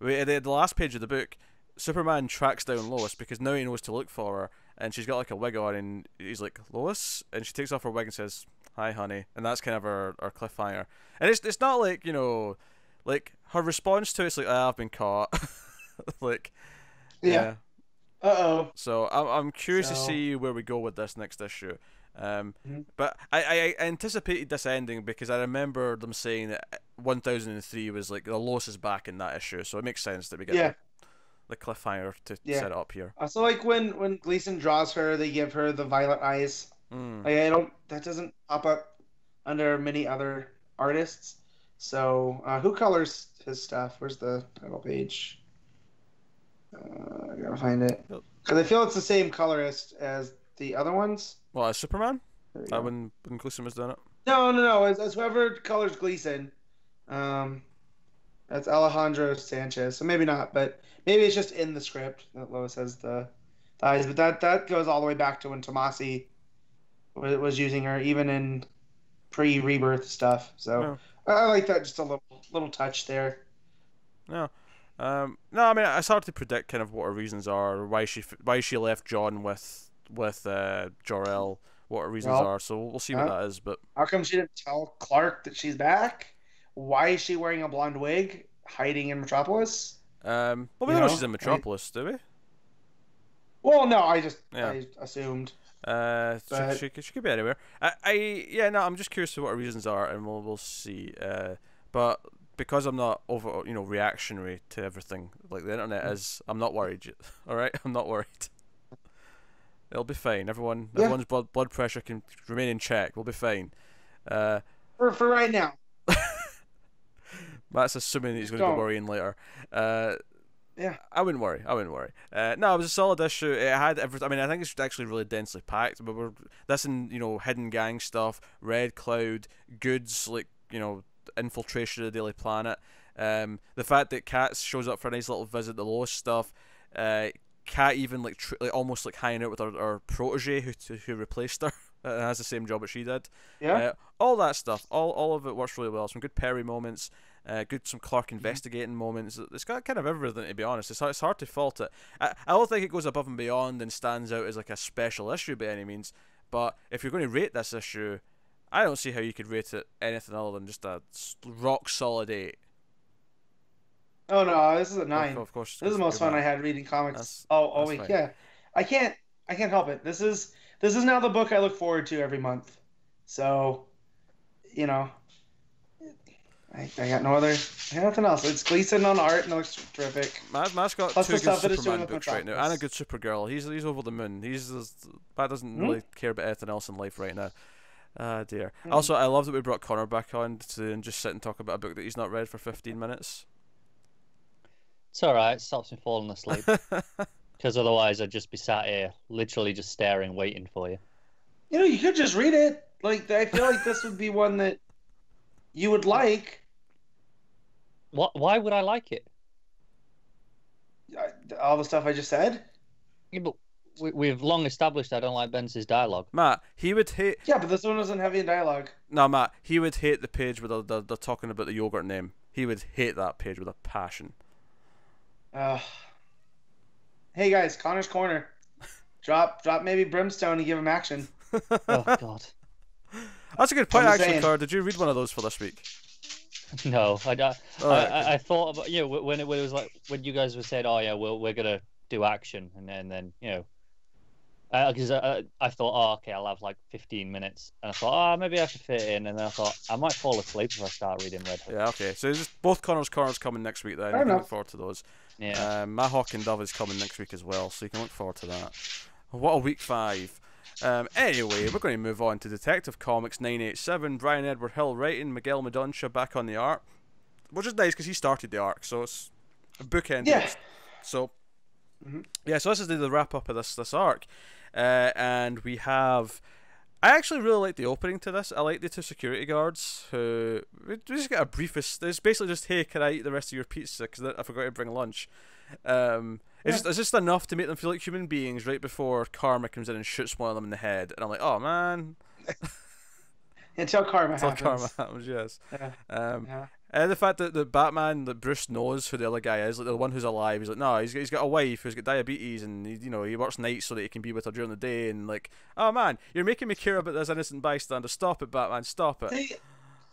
at the last page of the book, Superman tracks down Lois because now he knows to look for her, and she's got like a wig on, and he's like, Lois? And she takes off her wig and says, hi, honey. And that's kind of her cliffhanger. And it's not like, you know, like her response to it's like, I've been caught. Like, yeah. Uh-oh. So I'm curious to see where we go with this next issue. But I anticipated this ending because I remember them saying that 1003 was like the Lois is back in that issue, so it makes sense that we get the cliffhanger to set it up here. Also, like when Gleason draws her, they give her the violet eyes. Like that doesn't pop up under many other artists. So who colors his stuff? Where's the title page? I gotta find it because I feel it's the same colorist as the other ones. Well, as Superman? When Gleason was doing it? No. As whoever colors Gleason. That's Alejandro Sanchez. So maybe not, but maybe it's just in the script that Lois has the eyes. But that goes all the way back to when Tomasi was using her, even in pre-Rebirth stuff. So I like that, just a little touch there. No. No, I mean, it's hard to predict kind of what her reasons are, why she left John with Jor-El, what her reasons are. So we'll see what that is. But how come she didn't tell Clark that she's back? Why is she wearing a blonde wig, hiding in Metropolis? Well, we know she's in Metropolis, do we? Well, no, I assumed. She could be anywhere. I'm just curious to what her reasons are, and we'll see. But because I'm not over, reactionary to everything like the internet is, I'm not worried. All right, I'm not worried. It'll be fine. Everyone's blood pressure can remain in check. We'll be fine. For right now. That's assuming that he's going to be worrying later. I wouldn't worry. No, it was a solid issue. It had everything. I mean, I think it's actually really densely packed. But this and hidden gang stuff, Red Cloud, goods like infiltration of the Daily Planet. The fact that Kat shows up for a nice little visit, the Lois stuff. Kat even like almost like hanging out with her protege who replaced her. Has the same job that she did. Yeah. All that stuff. All of it works really well. Some good Perry moments. Some Clark investigating moments. It's got kind of everything, to be honest. It's hard to fault it. I don't think it goes above and beyond and stands out as like a special issue by any means. But if you're going to rate this issue, I don't see how you could rate it anything other than just a rock solid 8. Oh no, this is a 9. Of course, this is the most fun I had reading comics. Yeah, I can't help it. This is now the book I look forward to every month. So, I got nothing else. It's Gleason on art and it looks terrific. Matt's got plus 2 good that Superman books right now and a good Supergirl. He's over the moon. Matt doesn't really care about anything else in life right now. Ah, dear. Also, I love that we brought Connor back on to just sit and talk about a book that he's not read for 15 minutes. It's alright, it stops me falling asleep. Because otherwise I'd just be sat here, literally just staring, waiting for you. You know, you could just read it. Like, I feel like this would be one that you would like. What? Why would I like it? All the stuff I just said? Yeah, but we've long established I don't like Bendis' dialogue. Matt, he would hate... Yeah, but this one doesn't have any dialogue. No, Matt, he would hate the page where they're talking about the yogurt name. He would hate that page with a passion. Hey guys, Connor's Corner. Drop maybe Brimstone and give him action. Oh, God. That's a good point, actually, saying. Car. Did you read one of those for this week? No, I Alright. thought about, you know, when it was like, when you guys were saying, oh yeah, we're gonna do action, and then you know, because I thought, oh, okay, I'll have like 15 minutes, and I thought, oh, maybe I should fit it in, and then I thought I might fall asleep if I start reading Red Hood. Yeah, okay. So just both Connor's Corners coming next week then. Fair You can enough. look forward to those. Yeah. My Hawk and Dove is coming next week as well, so you can look forward to that. What a week 5. Anyway, we're going to move on to Detective Comics 987. Bryan Edward Hill writing, Miguel Mendonca back on the art, which is nice because he started the arc, so it's a bookend. Yeah. So, yeah, so this is the wrap up of this arc, and we have. I actually really like the opening to this. I like the 2 security guards who we just get a briefest. It's basically just, hey, can I eat the rest of your pizza because I forgot to bring lunch. It's just enough to make them feel like human beings right before Karma comes in and shoots one of them in the head, and I'm like, oh man. Until Karma Until happens. Karma happens, yes. Yeah. Yeah. Yeah. The fact that the Batman, that Bruce knows who the other guy is, like the one who's alive, he's like, no, he's got a wife who's got diabetes, and he works nights so that he can be with her during the day, and like, oh man, you're making me care about this innocent bystander. Stop it, Batman, stop it. See,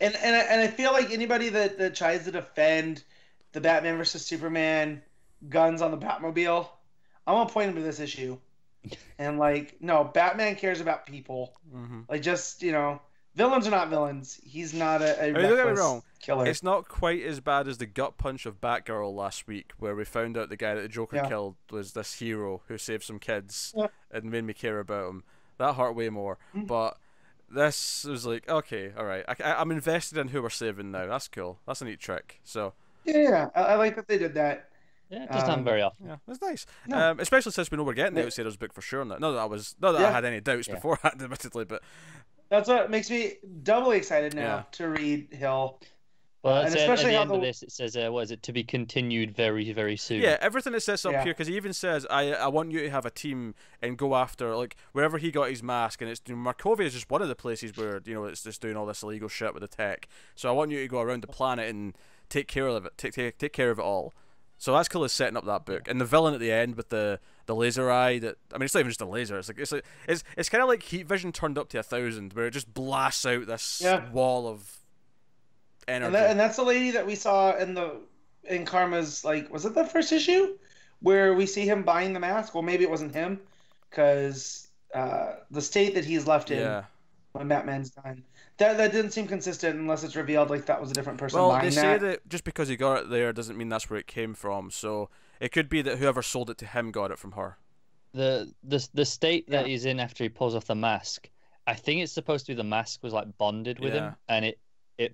and I feel like anybody that tries to defend the Batman versus Superman guns on the Batmobile, I'm gonna point him to this issue, and like, no, Batman cares about people. Like, just villains are not villains. He's not a I mean, don't get me reckless wrong. killer. It's not quite as bad as the gut punch of Batgirl last week, where we found out the guy that the Joker killed was this hero who saved some kids and made me care about him. That hurt way more. But this was like, okay, all right, I'm invested in who we're saving now. That's cool. That's a neat trick. So Yeah, I like that they did that. Yeah, it doesn't happen very often. yeah, that's nice. No. Especially since we know we're getting the Outsiders book for sure. Not that I had any doubts beforehand, admittedly, but That's what makes me doubly excited now to read Hill. Well, and at especially the how end of this, it says, what is it, to be continued very, very soon. yeah, everything that sets up Yeah. here, because he even says, I want you to have a team and go after, like, wherever he got his mask, and it's, Markovia is just one of the places where, it's just doing all this illegal shit with the tech. So I want you to go around the planet and take care of it, take care of it all. So that's cool as setting up that book. And the villain at the end with the laser eye, it's not even just a laser, it's kind of like Heat Vision turned up to 1,000, where it just blasts out this wall of energy. And that's the lady that we saw in Karma's, like, was it the first issue where we see him buying the mask? Well, maybe it wasn't him, because the state that he's left in when Batman's done, that didn't seem consistent unless it's revealed like that was a different person buying that. Well, they say that just because he got it there doesn't mean that's where it came from. So it could be that whoever sold it to him got it from her. The state that he's in after he pulls off the mask, I think it's supposed to be the mask was like bonded with him, and it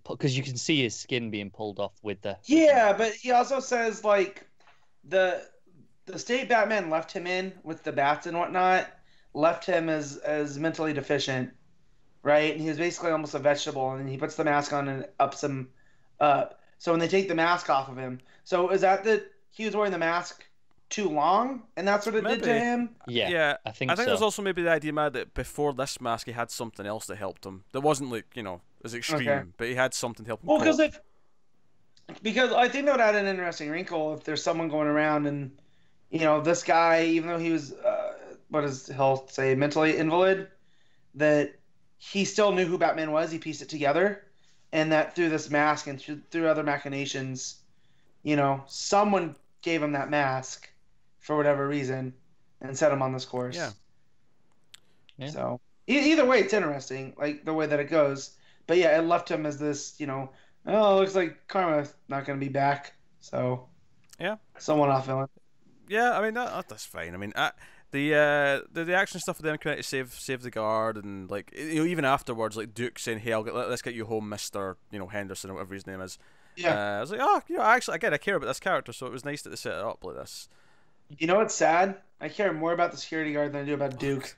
because you can see his skin being pulled off with the. Yeah, but he also says like the state Batman left him in with the bats and whatnot left him as mentally deficient, right? And he was basically almost a vegetable, and he puts the mask on and ups him up. So when they take the mask off of him, so is that he was wearing the mask too long, and that's what it did to him? Yeah, I think so. there's also maybe the idea, Matt, that before this mask he had something else that helped him. That wasn't like as extreme, but he had something to help him. Well, because I think that would add an interesting wrinkle if there's someone going around and this guy, even though he was what does Hill say, mentally invalid, that he still knew who Batman was. He pieced it together, and that through this mask and through other machinations, someone gave him that mask for whatever reason and set him on this course. Yeah. So either way, it's interesting, like the way that it goes. But yeah, it left him as this, it looks like Karma's not going to be back. So yeah, someone off villain. Yeah, I mean that's fine. I mean, the action stuff with them coming out to save the guard, and like even afterwards, like Duke saying, "Hey, let's get you home, Mister Henderson or whatever his name is." Yeah, I was like, oh, actually, again, I care about this character, so it was nice that they set it up like this. You know what's sad? I care more about the security guard than I do about Duke.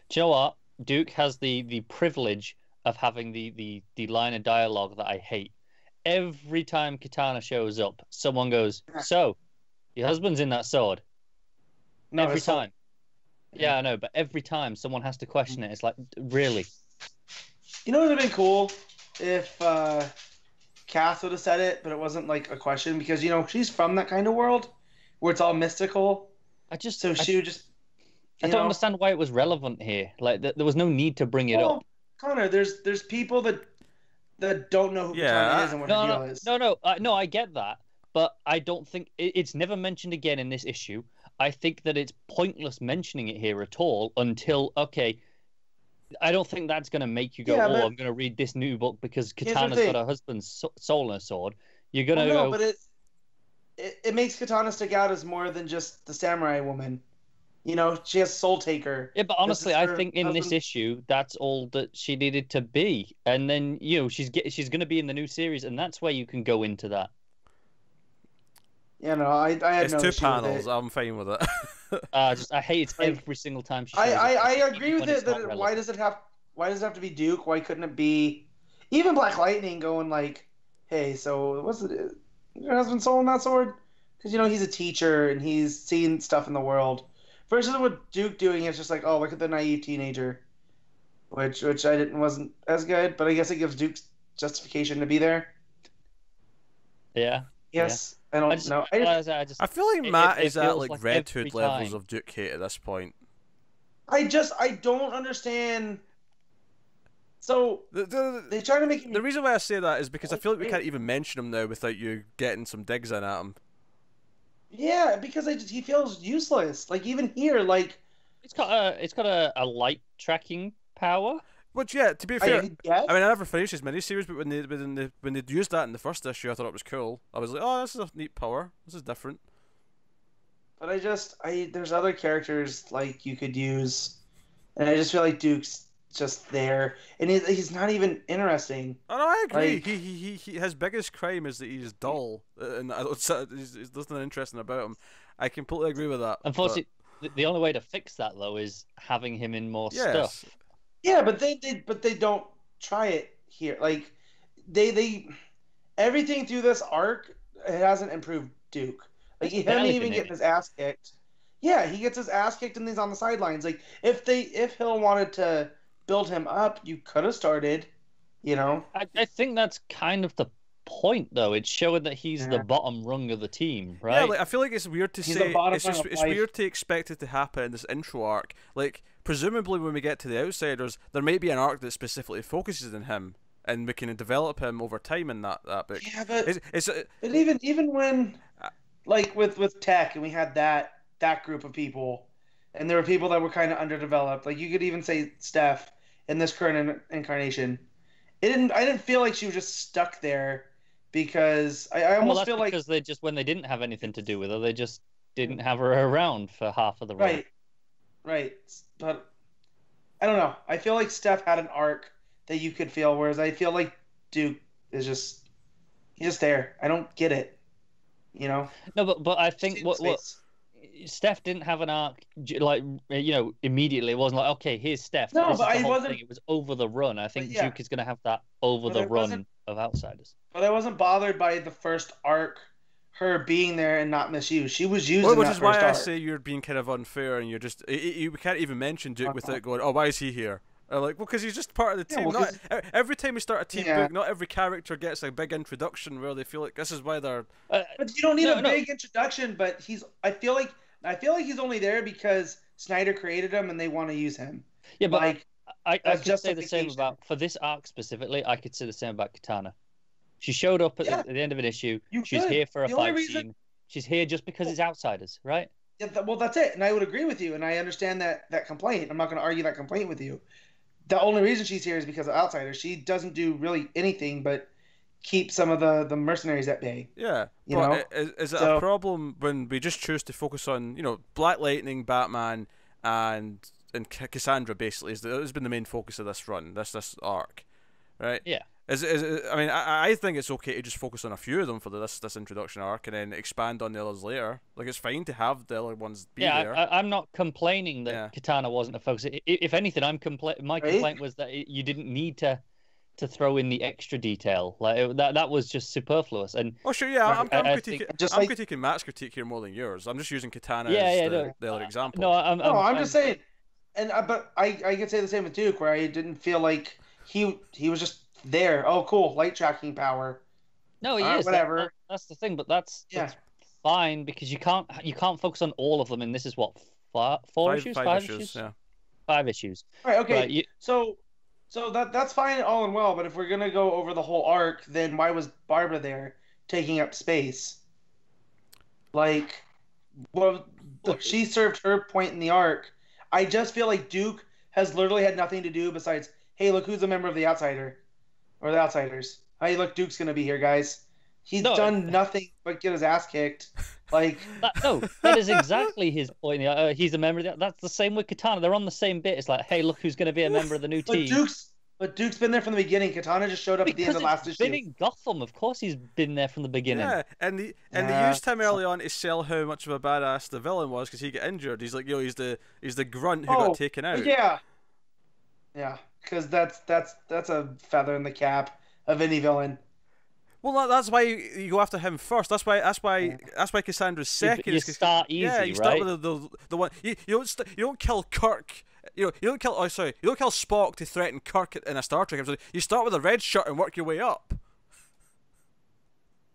Do you know what? Duke has the privilege of having the line of dialogue that I hate. Every time Katana shows up, someone goes, "So, your husband's in that sword." No, Every it's so- time. Yeah, I know, but every time someone has to question it. It's like, really? You know what would have been cool if Cass would have said it, but it wasn't like a question because she's from that kind of world where it's all mystical. So she would just. I don't understand why it was relevant here. Like, there was no need to bring it up. Connor, there's people that don't know who Katana is and what her deal is. No, I get that, but I don't think it's never mentioned again in this issue. I think that it's pointless mentioning it here at all until, okay, I don't think that's going to make you go, I'm going to read this new book because Katana's got her husband's soul in a sword. You're going to go... but it makes Katana stick out as more than just the samurai woman. She has Soul Taker. Yeah, but honestly, I think in this issue, that's all that she needed to be. And then, she's going to be in the new series, and that's where you can go into that. Yeah, no, I had it's no two issue panels. with it. I'm fine with it. I hate it every single time she shows up. I agree with it. That why does it have to be Duke? Why couldn't it be even Black Lightning going like, hey, so what's it? Your husband sold that sword? Because he's a teacher and he's seen stuff in the world. Versus what Duke doing is just like, oh, look at the naive teenager, which wasn't as good, but I guess it gives Duke justification to be there. Yeah. Yes. Yeah. I don't know. I feel like Matt is at like Red every Hood levels time. of Duke hate at this point. I don't understand. So they try to make him... The reason why I say that is because I feel like we can't even mention him now without you getting some digs in at him. Yeah, because he feels useless. Like even here, like it's got a light tracking power. Which, yeah, to be fair, I guess. mean, I never finished his miniseries, but when they used that in the first issue, I thought it was cool. I was like, oh, this is a neat power. This is different. But there's other characters like you could use, and I just feel like Duke's just there, and he's not even interesting. Oh no, I agree. Like, He his biggest crime is that he's dull, and there's nothing interesting about him. I completely agree with that. Unfortunately, the only way to fix that though is having him in more stuff. Yeah, but they don't try it here. Like they everything through this arc, it hasn't improved Duke. Like him even getting his ass kicked. Yeah, he gets his ass kicked and he's on the sidelines. Like if Hill wanted to build him up, you could have started. I think that's kind of the point, though. It's showing that he's the bottom rung of the team, right? Yeah, like, I feel like it's weird to say. It's weird to expect it to happen in this intro arc. Like, presumably when we get to the Outsiders, there might be an arc that specifically focuses on him, and we can develop him over time in that book. Yeah, but even when, like with Tech, and we had that group of people, and there were people that were kind of underdeveloped. Like you could even say Steph in this current incarnation. I didn't feel like she was just stuck there. Because I almost feel like... because they just, when they didn't have anything to do with her, they just didn't have her around for half of the run. Right. But, I don't know. I feel like Steph had an arc that you could feel, whereas I feel like Duke is just... He's just there. I don't get it. No, but I think what Steph didn't have an arc, like, immediately. It wasn't like, okay, here's Steph. No, but I wasn't... It was over the run. I think Duke is going to have that over the run of Outsiders. But I wasn't bothered by the first arc, her being there and not misused. She was used in that first arc. Which is why I say you're being kind of unfair, and you're just... You can't even mention Duke without going, oh, why is he here? Well, because he's just part of the team. Every time we start a team book, not every character gets a big introduction where they feel like this is why they're... But you don't need a big introduction, but I feel like he's only there because Snyder created him and they want to use him. Yeah, but I could say the same about... For this arc specifically, I could say the same about Katana. She showed up at the end of an issue. She's here for a fight scene. She's here just because it's Outsiders, right? Yeah, well, that's it. And I would agree with you. And I understand that complaint. I'm not going to argue that complaint with you. The only reason she's here is because of Outsiders. She doesn't do really anything but keep some of the mercenaries at bay. Yeah. Is it a problem when we just choose to focus on, Black Lightning, Batman, and Cassandra, basically? Has been the main focus of this run, this arc, right? Yeah. I mean, I think it's okay to just focus on a few of them for this introduction arc and then expand on the others later. Like, it's fine to have the other ones be there. I'm not complaining that Katana wasn't a focus. If anything, my complaint was that you didn't need to throw in the extra detail. Like that was just superfluous. And oh sure, yeah, I'm critiquing Matt's critique here more than yours. I'm just using Katana as the other example. I'm just saying, and but I could say the same with Duke, where I didn't feel like he was just there. Oh, cool, light tracking power. No, he is. Whatever. That's the thing, but that's fine because you can't focus on all of them. And this is what five issues. Yeah. 5 issues. All right. Okay. Right, so that's fine all and well, but if we're gonna go over the whole arc, then why was Barbara there taking up space? Like, well, she served her point in the arc. I just feel like Duke has literally had nothing to do besides, hey, look who's a member of the Outsider. Or the Outsiders. Hey, look, Duke's going to be here, guys. He's done nothing but get his ass kicked. Like that is exactly his point. He's a member of the... That's the same with Katana. They're on the same bit. It's like, hey, look who's going to be a member of the new team. Duke's been there from the beginning. Katana just showed up at the end of the last issue. Been in Gotham, of course he's been there from the beginning. Yeah, and they used him early on to sell how much of a badass the villain was because he got injured. He's like, he's the grunt who got taken out. Yeah, because that's a feather in the cap of any villain. Well, that's why you go after him first. That's why Cassandra's second. You start easy, yeah, you start with the one. You don't kill Kirk. You don't kill Spock to threaten Kirk in a Star Trek episode. You start with a red shirt and work your way up.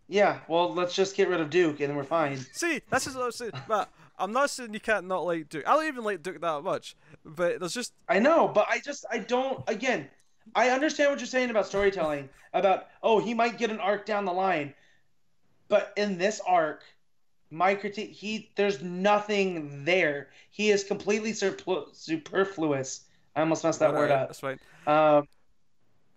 Yeah, well, let's just get rid of Duke and then we're fine. See, this is what I'm saying, Matt. I'm not saying you can't not like Duke. I don't even like Duke that much, but there's just... I know, but I don't... Again, I understand what you're saying about storytelling, about, oh, he might get an arc down the line, but in this arc, my critique, there's nothing there. He is completely superfluous. I almost messed that word up. That's fine.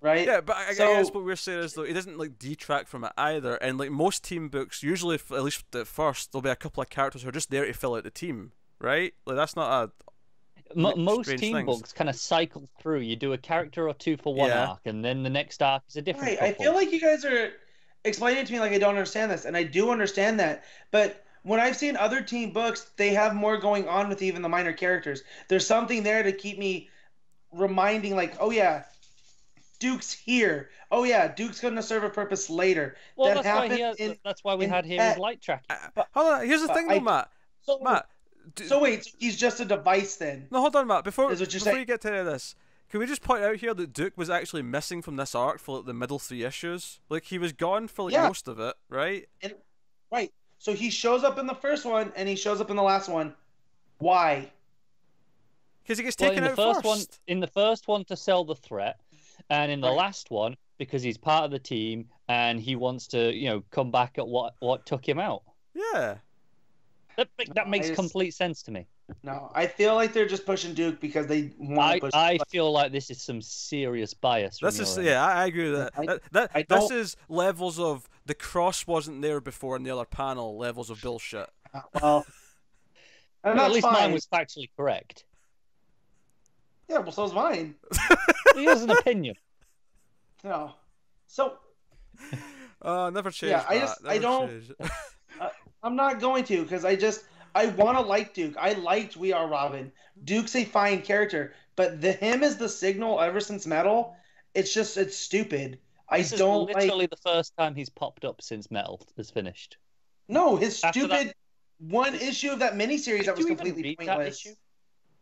Right? Yeah, but I guess what we're saying is, though, he doesn't like detract from it either. And like most team books, usually at least at first, there'll be a couple of characters who are just there to fill out the team, right? Like that's not a most team books kind of cycle through. You do a character or two for one arc, and then the next arc is a different. Right. I feel like you guys are explaining it to me like I don't understand this, and I do understand that, but. When I've seen other team books, they have more going on with even the minor characters. There's something there to keep me reminding, like, oh yeah, Duke's here. Oh yeah, Duke's going to serve a purpose later. Well, that's why we had him as light tracking. Hold on, here's the thing though, Matt. So wait, he's just a device then? No, hold on, Matt. Before you get to this, can we just point out here that Duke was actually missing from this arc for like, the middle 3 issues? Like, he was gone for like most of it, right? Right. So he shows up in the first one, and he shows up in the last one. Why? Because he gets taken out first. In the first one to sell the threat, and in the last one because he's part of the team and he wants to, come back at what took him out. Yeah. That makes complete sense to me. No, I feel like they're just pushing Duke because they want to push. I feel like this is some serious bias. I agree with that. This is levels of the cross wasn't there before in the other panel. Levels of bullshit. Well, at least mine was factually correct. Yeah, well, so's mine. He has an opinion. No, so. Never change. Yeah, I don't. I'm not going to because I want to like Duke. I liked We Are Robin. Duke's a fine character, but him as the Signal ever since Metal, it's stupid. This is literally the first time he's popped up since Metal is finished. No, his stupid one issue of that miniseries that was completely pointless.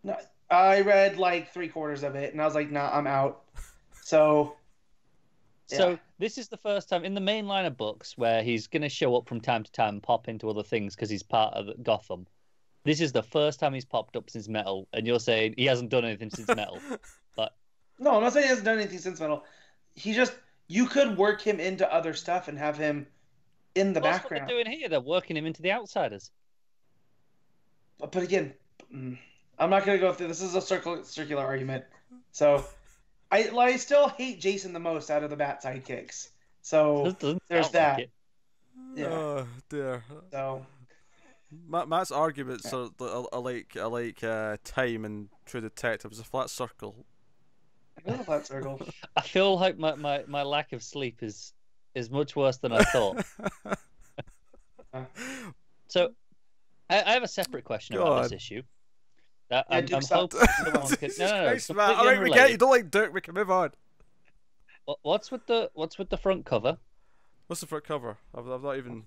No, I read like 3/4 of it, and I was like, nah, I'm out. So this is the first time in the main line of books where he's going to show up from time to time and pop into other things because he's part of Gotham. This is the first time he's popped up since Metal, and you're saying he hasn't done anything since Metal. But no, I'm not saying he hasn't done anything since Metal. You could work him into other stuff and have him in the background. That's what they're doing here. They're working him into the Outsiders. But again, I'm not going to go through. This is a circular argument. So I still hate Jason the most out of the Bat sidekicks. So there's that. Like yeah. Oh dear. So Matt's arguments are like time and True Detective is a flat circle. Little flat circle. I feel like my lack of sleep is much worse than I thought. So, I have a separate question about this issue. I'm hoping someone could... No. Christ, man. All right, we get you. Don't like Duke. We can move on. What's with the front cover? What's the front cover? I've not even.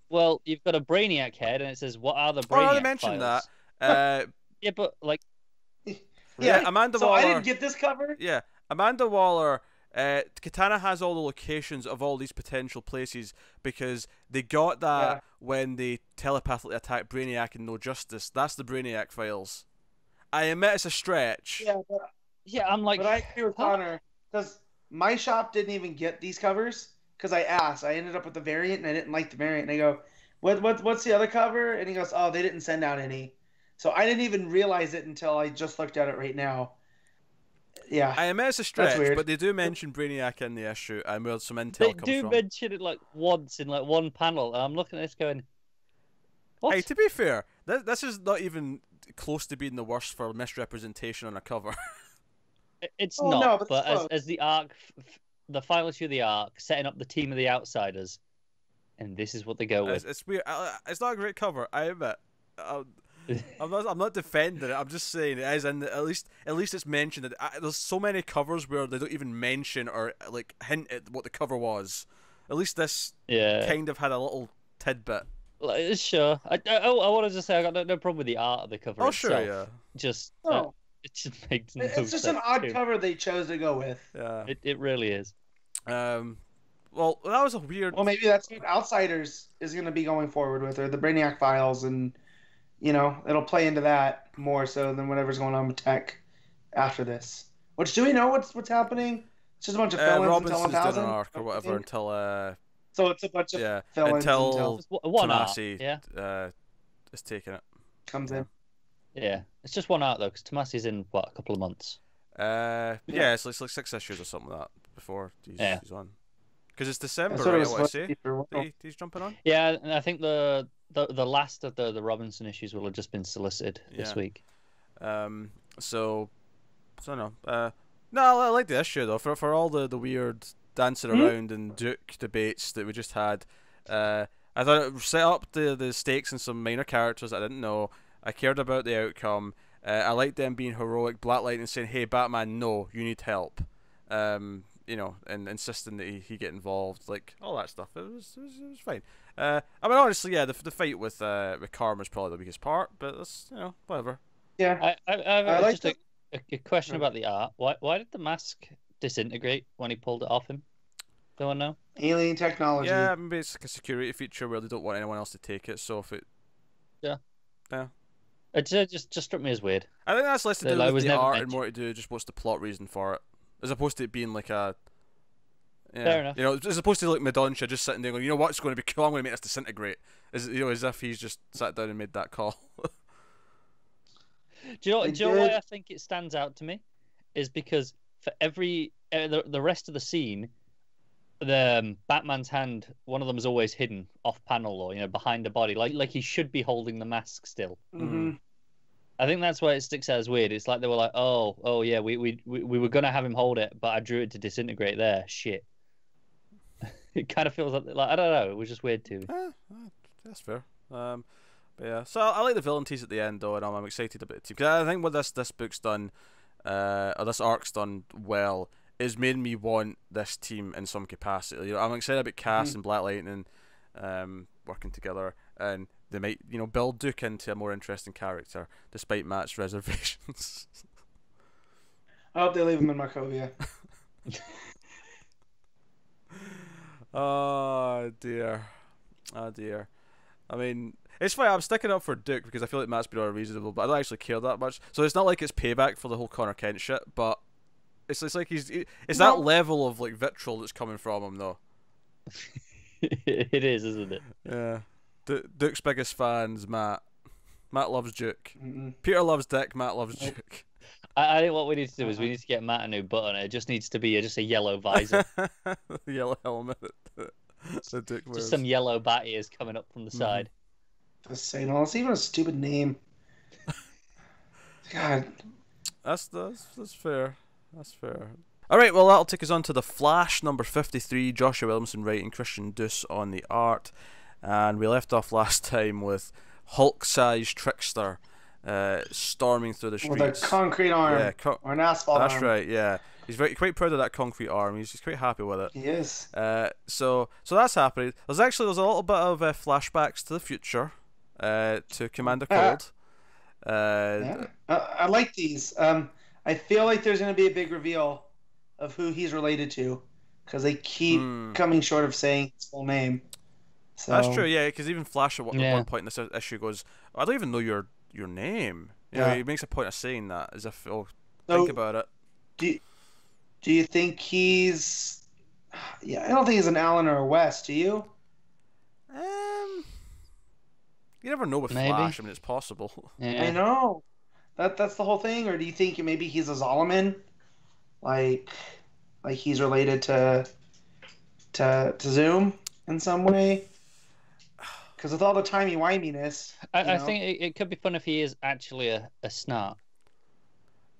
Well, you've got a Brainiac head, and it says, "What are the Brainiac I mentioned files?" that. Yeah, but like. Yeah, Amanda so Waller. I didn't get this cover? Yeah, Amanda Waller. Katana has all the locations of all these potential places because they got that when they telepathically attacked Brainiac in No Justice. That's the Brainiac files. I admit it's a stretch. Yeah, I'm like. But I agree with Connor because my shop didn't even get these covers because I asked. I ended up with the variant and I didn't like the variant. And I go, what's the other cover? And he goes, oh, they didn't send out any. So I didn't even realize it until I just looked at it right now. Yeah, I admit it's a stretch, but they do mention Brainiac in the issue, and where some intel they comes do from. mention it like once in like one panel, and I'm looking at this going, what? Hey, to be fair, this is not even close to being the worst for misrepresentation on a cover. It's not, but as the arc, the final issue of the arc, setting up the team of the Outsiders, and this is what they go with. It's weird. It's not a great cover, I admit. I'm not defending it. I'm just saying it is, and at least it's mentioned that there's so many covers where they don't even mention or like hint at what the cover was. At least this kind of had a little tidbit. Like, sure. I wanted to say I got no problem with the art of the cover. Oh, itself. sure, yeah. Just it just makes no It's just an odd cover they chose to go with. Yeah, it really is. Well, that was a weird. Well, maybe that's what Outsiders is going to be going forward with, or the Brainiac files, and it'll play into that more so than whatever's going on with tech after this. Which, do we know what's happening? It's just a bunch of fill-ins Robinson's until 1000? doing an arc or whatever until So it's a bunch of fill-ins until one Tomasi art, is taking it. Comes in. Yeah, it's just one art though, because Tomasi's in a couple of months. It's like 6 issues or something like that before he's on. Because it's December, right? I want to say he's jumping on. Yeah, and I think the last of the Robinson issues will have just been solicited this week. So I don't know. No, I like the issue though. For all the weird dancing around and Duke debates that we just had, I thought it set up the stakes in some minor characters I didn't know. I cared about the outcome. I liked them being heroic. Black Lightning saying, "Hey, Batman, no, you need help." And insisting that he get involved, like all that stuff. It was fine. I mean, honestly, the fight with Karma is probably the weakest part, but that's whatever. Yeah, I like just a question about the art. Why did the mask disintegrate when he pulled it off him? Do I know? Alien technology. Yeah, maybe it's like a security feature where they don't want anyone else to take it. So if it, it just struck me as weird. I think that's less to do with the art mentioned. and more to do just what's the plot reason for it, as opposed to it being like a. Fair enough. As opposed to like Mendonca just sitting there going, what's going to be cool? I'm going to make this disintegrate. As if he's just sat down and made that call. Do you know why I think it stands out to me? Is because for every the rest of the scene, the Batman's hand, one of them is always hidden off panel or behind the body, like he should be holding the mask still. Mm-hmm. I think that's why it sticks out as weird. It's like they were like, oh yeah, we were gonna have him hold it, but I drew it to disintegrate there. Shit. It kind of feels like I don't know. It was just weird too. That's fair. But yeah, so I like the villain tease at the end though, and I'm excited about it too. Because I think what this book's done, or this arc's done well, is made me want this team in some capacity. I'm excited about Cass and Black Lightning working together, and they might build Duke into a more interesting character despite Matt's reservations. I hope they leave him in Markovia. Oh dear. I mean, it's funny, I'm sticking up for Duke because I feel like Matt's been unreasonable, but I don't actually care that much. So it's not like it's payback for the whole Connor Kent shit, but it's like it's that level of like vitriol that's coming from him though. It is, isn't it? Yeah. Duke's biggest fans, Matt. Matt loves Duke. Mm-mm. Peter loves Dick. Matt loves Duke. I think what we need to do is we need to get Matt a new button. It just needs to be just a yellow visor. The yellow helmet. The Duke wears. Just some yellow bat ears coming up from the side. Just saying, it's even a stupid name. God. That's fair. That's fair. All right, well, that'll take us on to The Flash, number 53, Joshua Williamson writing, Christian Duce on the art. And we left off last time with Hulk-sized Trickster storming through the streets. With a concrete arm, or an asphalt arm. That's right, yeah. He's quite proud of that concrete arm. He's quite happy with it. He is. So that's happening. There's a little bit of flashbacks to the future, to Commander Cold. I like these. I feel like there's going to be a big reveal of who he's related to, because they keep coming short of saying his full name. So. That's true, yeah, because even Flash at one point in this issue goes, I don't even know your name. You know, he makes a point of saying that, as if, think about it. Do you think he's... Yeah, I don't think he's an Allen or a West, do you? You never know with Flash. I mean, it's possible. Yeah. I know. That's the whole thing. Or do you think maybe he's a Zolomon? Like he's related to Zoom in some way? Because with all the timey-wiminess... I think it could be fun if he is actually a Snart.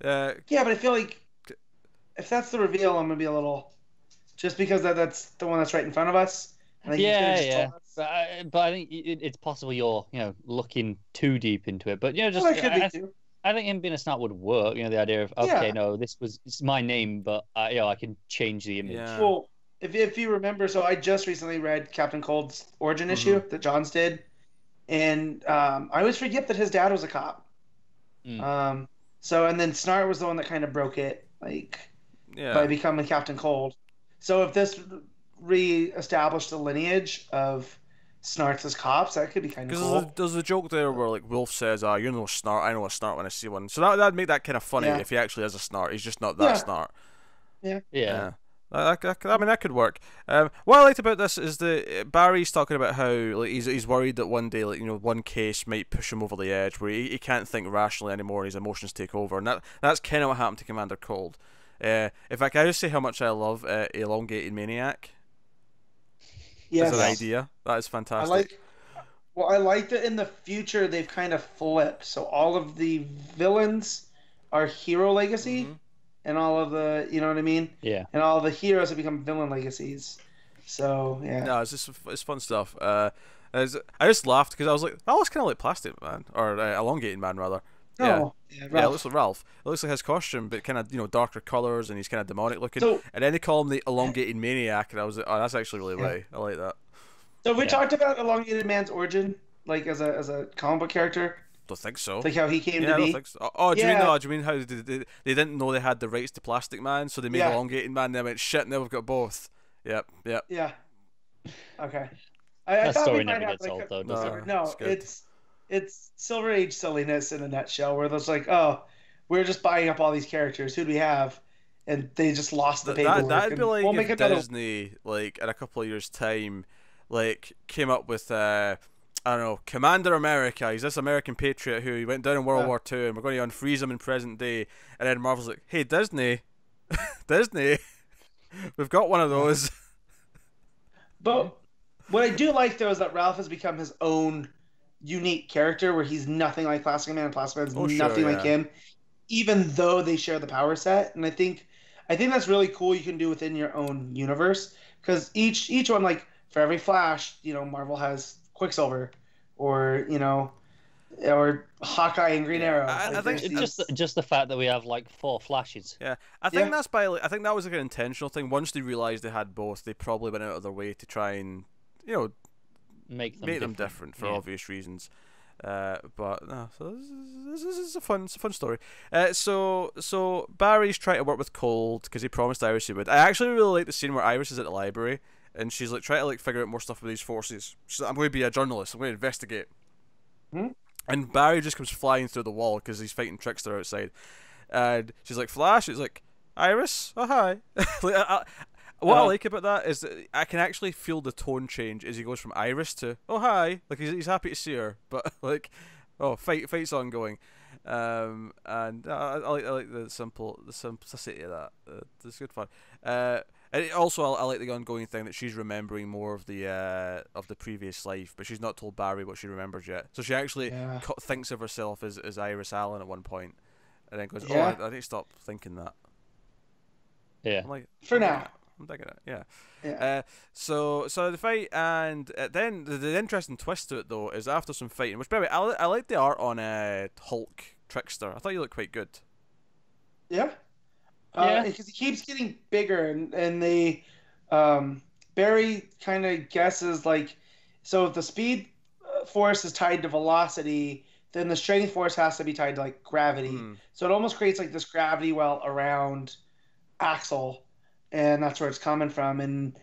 Yeah, but I feel like if that's the reveal, I'm going to be a little... Just because that's the one that's right in front of us. Yeah. But I think it's possible you're, looking too deep into it. But, just... I think him being a Snart would work. The idea of, no, it's my name, but, I can change the image. Yeah. Well... If you remember, so I just recently read Captain Cold's origin issue that Johns did, and I always forget that his dad was a cop. And then Snart was the one that kind of broke it, by becoming Captain Cold. So if this re-established the lineage of Snarts as cops, that could be kind of cool. There's a joke there where Wolf says, "You know Snart, I know a Snart when I see one." So that'd make that kind of funny if he actually is a Snart. He's just not that Snart. Yeah. I mean, that could work. What I liked about this is that Barry's talking about how he's worried that one day, one case might push him over the edge where he can't think rationally anymore and his emotions take over, and that's kind of what happened to Commander Cold. In fact, I just say how much I love Elongated Maniac. Yes. As an idea, that is fantastic. I like that in the future they've kind of flipped, so all of the villains are hero legacy. And all of the, you know what I mean? Yeah. And all the heroes have become villain legacies. So, yeah. No, it's fun stuff. I just laughed because I was like, that looks kind of like Plastic Man, or Elongated Man, rather. Oh, yeah, it looks like Ralph. It looks like his costume, but kind of, darker colours, and he's kind of demonic looking. And then they call him the Elongated Maniac, and I was like, oh, that's actually really way. I like that. So we talked about Elongated Man's origin, as a comic book character. Don't think so. Like how he came to be. I don't think so. Oh, do you mean how they didn't know they had the rights to Plastic Man, so they made Elongated Man, and they went, shit, now we've got both. Yep. Yeah. Okay. That story never gets old, though, does it? No, it's Silver Age silliness in a nutshell, where there's we're just buying up all these characters. Who do we have? And they just lost the paperwork. That'd be like if Disney, in a couple of years' time, came up with... I don't know, Commander America. He's this American patriot who went down in World War II, and we're going to unfreeze him in present day. And then Marvel's like, hey, Disney, we've got one of those. But what I do like, though, is that Ralph has become his own unique character, where he's nothing like Plastic Man, and Plastic Man's nothing like him, even though they share the power set. And I think that's really cool you can do within your own universe, because each one, for every Flash, Marvel has Quicksilver, or or Hawkeye and Green Arrow. I think it's just the fact that we have 4 Flashes. Yeah, I think that's I think that was an intentional thing. Once they realized they had both, they probably went out of their way to try and make them different for obvious reasons. But no, so this is a fun story. So Barry's trying to work with Cold because he promised Iris he would. I actually really like the scene where Iris is at the library. And she's trying to figure out more stuff with these forces. She's like, I'm going to be a journalist. I'm going to investigate. And Barry just comes flying through the wall because he's fighting Trickster outside. And she's like, Flash? She's like, Iris? Oh, hi. What I like about that is that I can actually feel the tone change as he goes from Iris to, oh, hi. He's happy to see her. But, fight's ongoing. And I like the simplicity of that. It's good fun. And also, I like the ongoing thing that she's remembering more of the previous life, but she's not told Barry what she remembers yet. So she actually thinks of herself as Iris Allen at one point, and then goes, "Oh, I need to stop thinking that." Yeah. I'm like, For now. I'm digging it. Yeah. Yeah. So the fight, and then the interesting twist to it though is after some fighting, which by the way, I like the art on Hulk Trickster. I thought you looked quite good. Yeah. Yeah. Because he keeps getting bigger, and they Barry kind of guesses like, so if the speed force is tied to velocity, then the strength force has to be tied to like gravity. So it almost creates like this gravity well around Axel, and that's where it's coming from. And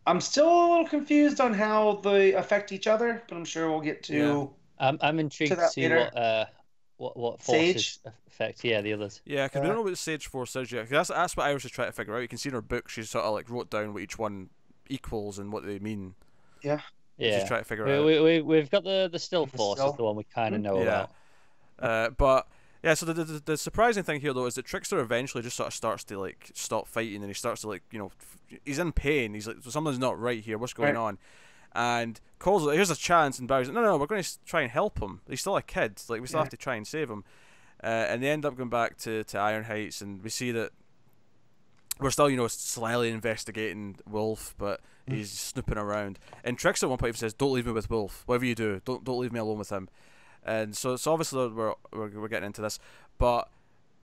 I'm still a little confused on how they affect each other, but I'm sure we'll get to. Yeah. I'm intrigued to see what forces affect the others. Yeah, because we don't know what the Sage Force is yet. That's what I was just trying to figure out. You can see in her book, she's sort of like wrote down what each one equals and what they mean. Yeah. Yeah. Just trying to figure it out. We've got the still force is the one we kind of know about. But yeah, so the surprising thing here though is that Trickster eventually just sort of starts to like stop fighting, and he starts to like, you know, he's in pain. He's like, something's not right here. What's going on? And calls it. Here's a chance, and Barry's like, no, we're going to try and help him. He's still a kid. Like we still have to try and save him. And they end up going back to Iron Heights, and we see that we're still, you know, slyly investigating Wolf, but he's snooping around. And Trickster at one point even says, "Don't leave me with Wolf. Whatever you do, don't leave me alone with him." And so obviously we're getting into this, but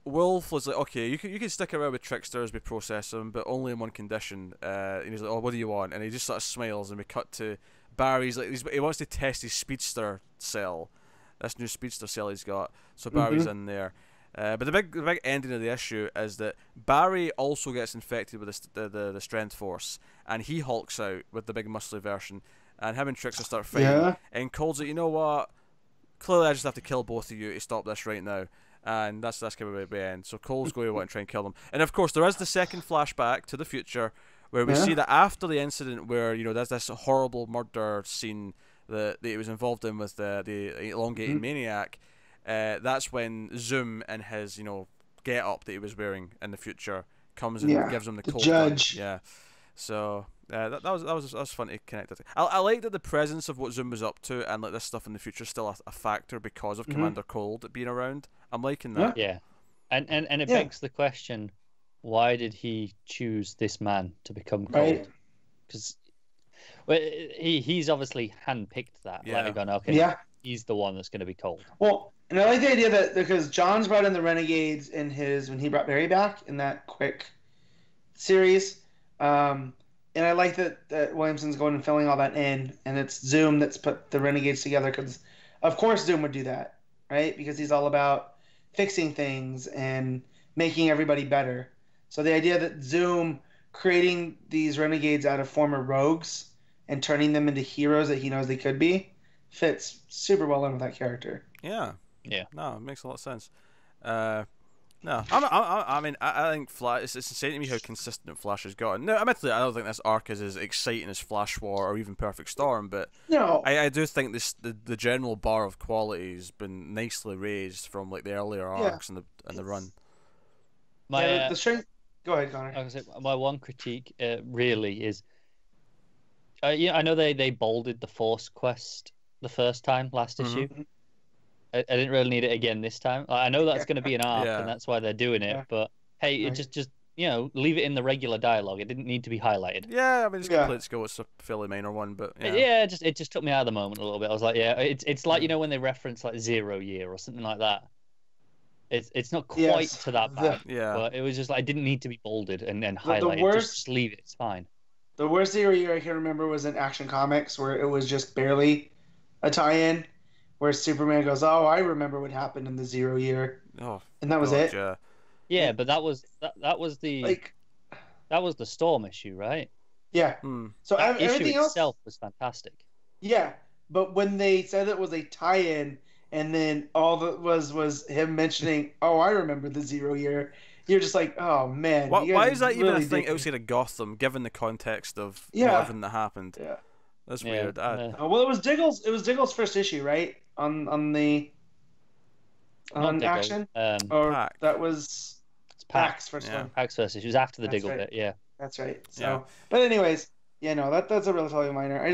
Wolf was like, "Okay, you can stick around with Trickster as we process him, but only on one condition." And he's like, "Oh, what do you want?" And he just sort of smiles, and we cut to Barry's like he wants to test his speedster cell, this new speedster cell he's got. So Barry's in there. But the big ending of the issue is that Barry also gets infected with the strength force, and he hulks out with the big muscly version, and him and Trickster start fighting, and calls it, "You know what? Clearly I just have to kill both of you to stop this right now." And that's kind of the end. So Cole's going to want to try and kill them. And of course there is the second flashback to the future where we see that after the incident where, you know, there's this horrible murder scene that he was involved in with the elongated maniac. That's when Zoom and his, you know, get up that he was wearing in the future comes and gives him the cold judge. gun. Yeah. So that was fun to connect it. I like that the presence of what Zoom was up to and like this stuff in the future is still a factor because of Commander Cold being around. I'm liking that. Yeah. And it begs the question, why did he choose this man to become Cold? Because he's obviously handpicked that. Yeah. Like, gone, okay, he's the one that's going to be Cold. Well, and I like the idea that because John's brought in the Renegades in when he brought Barry back in that quick series. And I like that Williamson's going and filling all that in, and it's Zoom that's put the Renegades together because, of course, Zoom would do that, right? Because he's all about fixing things and making everybody better. So the idea that Zoom creating these Renegades out of former rogues and turning them into heroes that he knows they could be fits super well in with that character. Yeah. Yeah. No, it makes a lot of sense. No, I mean, I think Flash. It's insane to me how consistent Flash has gotten. No, admittedly, I don't think this arc is as exciting as Flash War or even Perfect Storm, but I do think the general bar of quality has been nicely raised from like the earlier arcs and the run. The strength. Go ahead, Connor. I was gonna say, my one critique really is, I know they bolded the Force quest the first time last issue. I didn't really need it again this time. I know that's going to be an arc, and that's why they're doing it. But hey, it just leave it in the regular dialogue. It didn't need to be highlighted. Yeah, I mean, it's complete skill. It's a fairly minor one, but it just took me out of the moment a little bit. I was like, it's like when they reference like 0 year or something like that. It's not quite to that bad. But it was just like it didn't need to be bolded and highlighted. Just leave it. It's fine. The worst 0 year I can remember was in Action Comics where it was just barely a tie-in. Where Superman goes, "Oh, I remember what happened in the 0 year," and that was it. Yeah, but that was the that was the Storm issue, right? Yeah. So that everything issue else itself was fantastic. Yeah, but when they said it was a tie-in, and then all that was him mentioning, "Oh, I remember the 0 year," you're just like, "Oh man." Why is that even a thing outside of Gotham, given the context of everything that happened? Yeah. That's weird. Well, it was Diggle's. It was Diggle's first issue, right? On Action, or Pack. that was Pack's first one. Pack's first issue. It was after the Diggle bit. Yeah. That's right. So, but anyways, that's a relatively minor.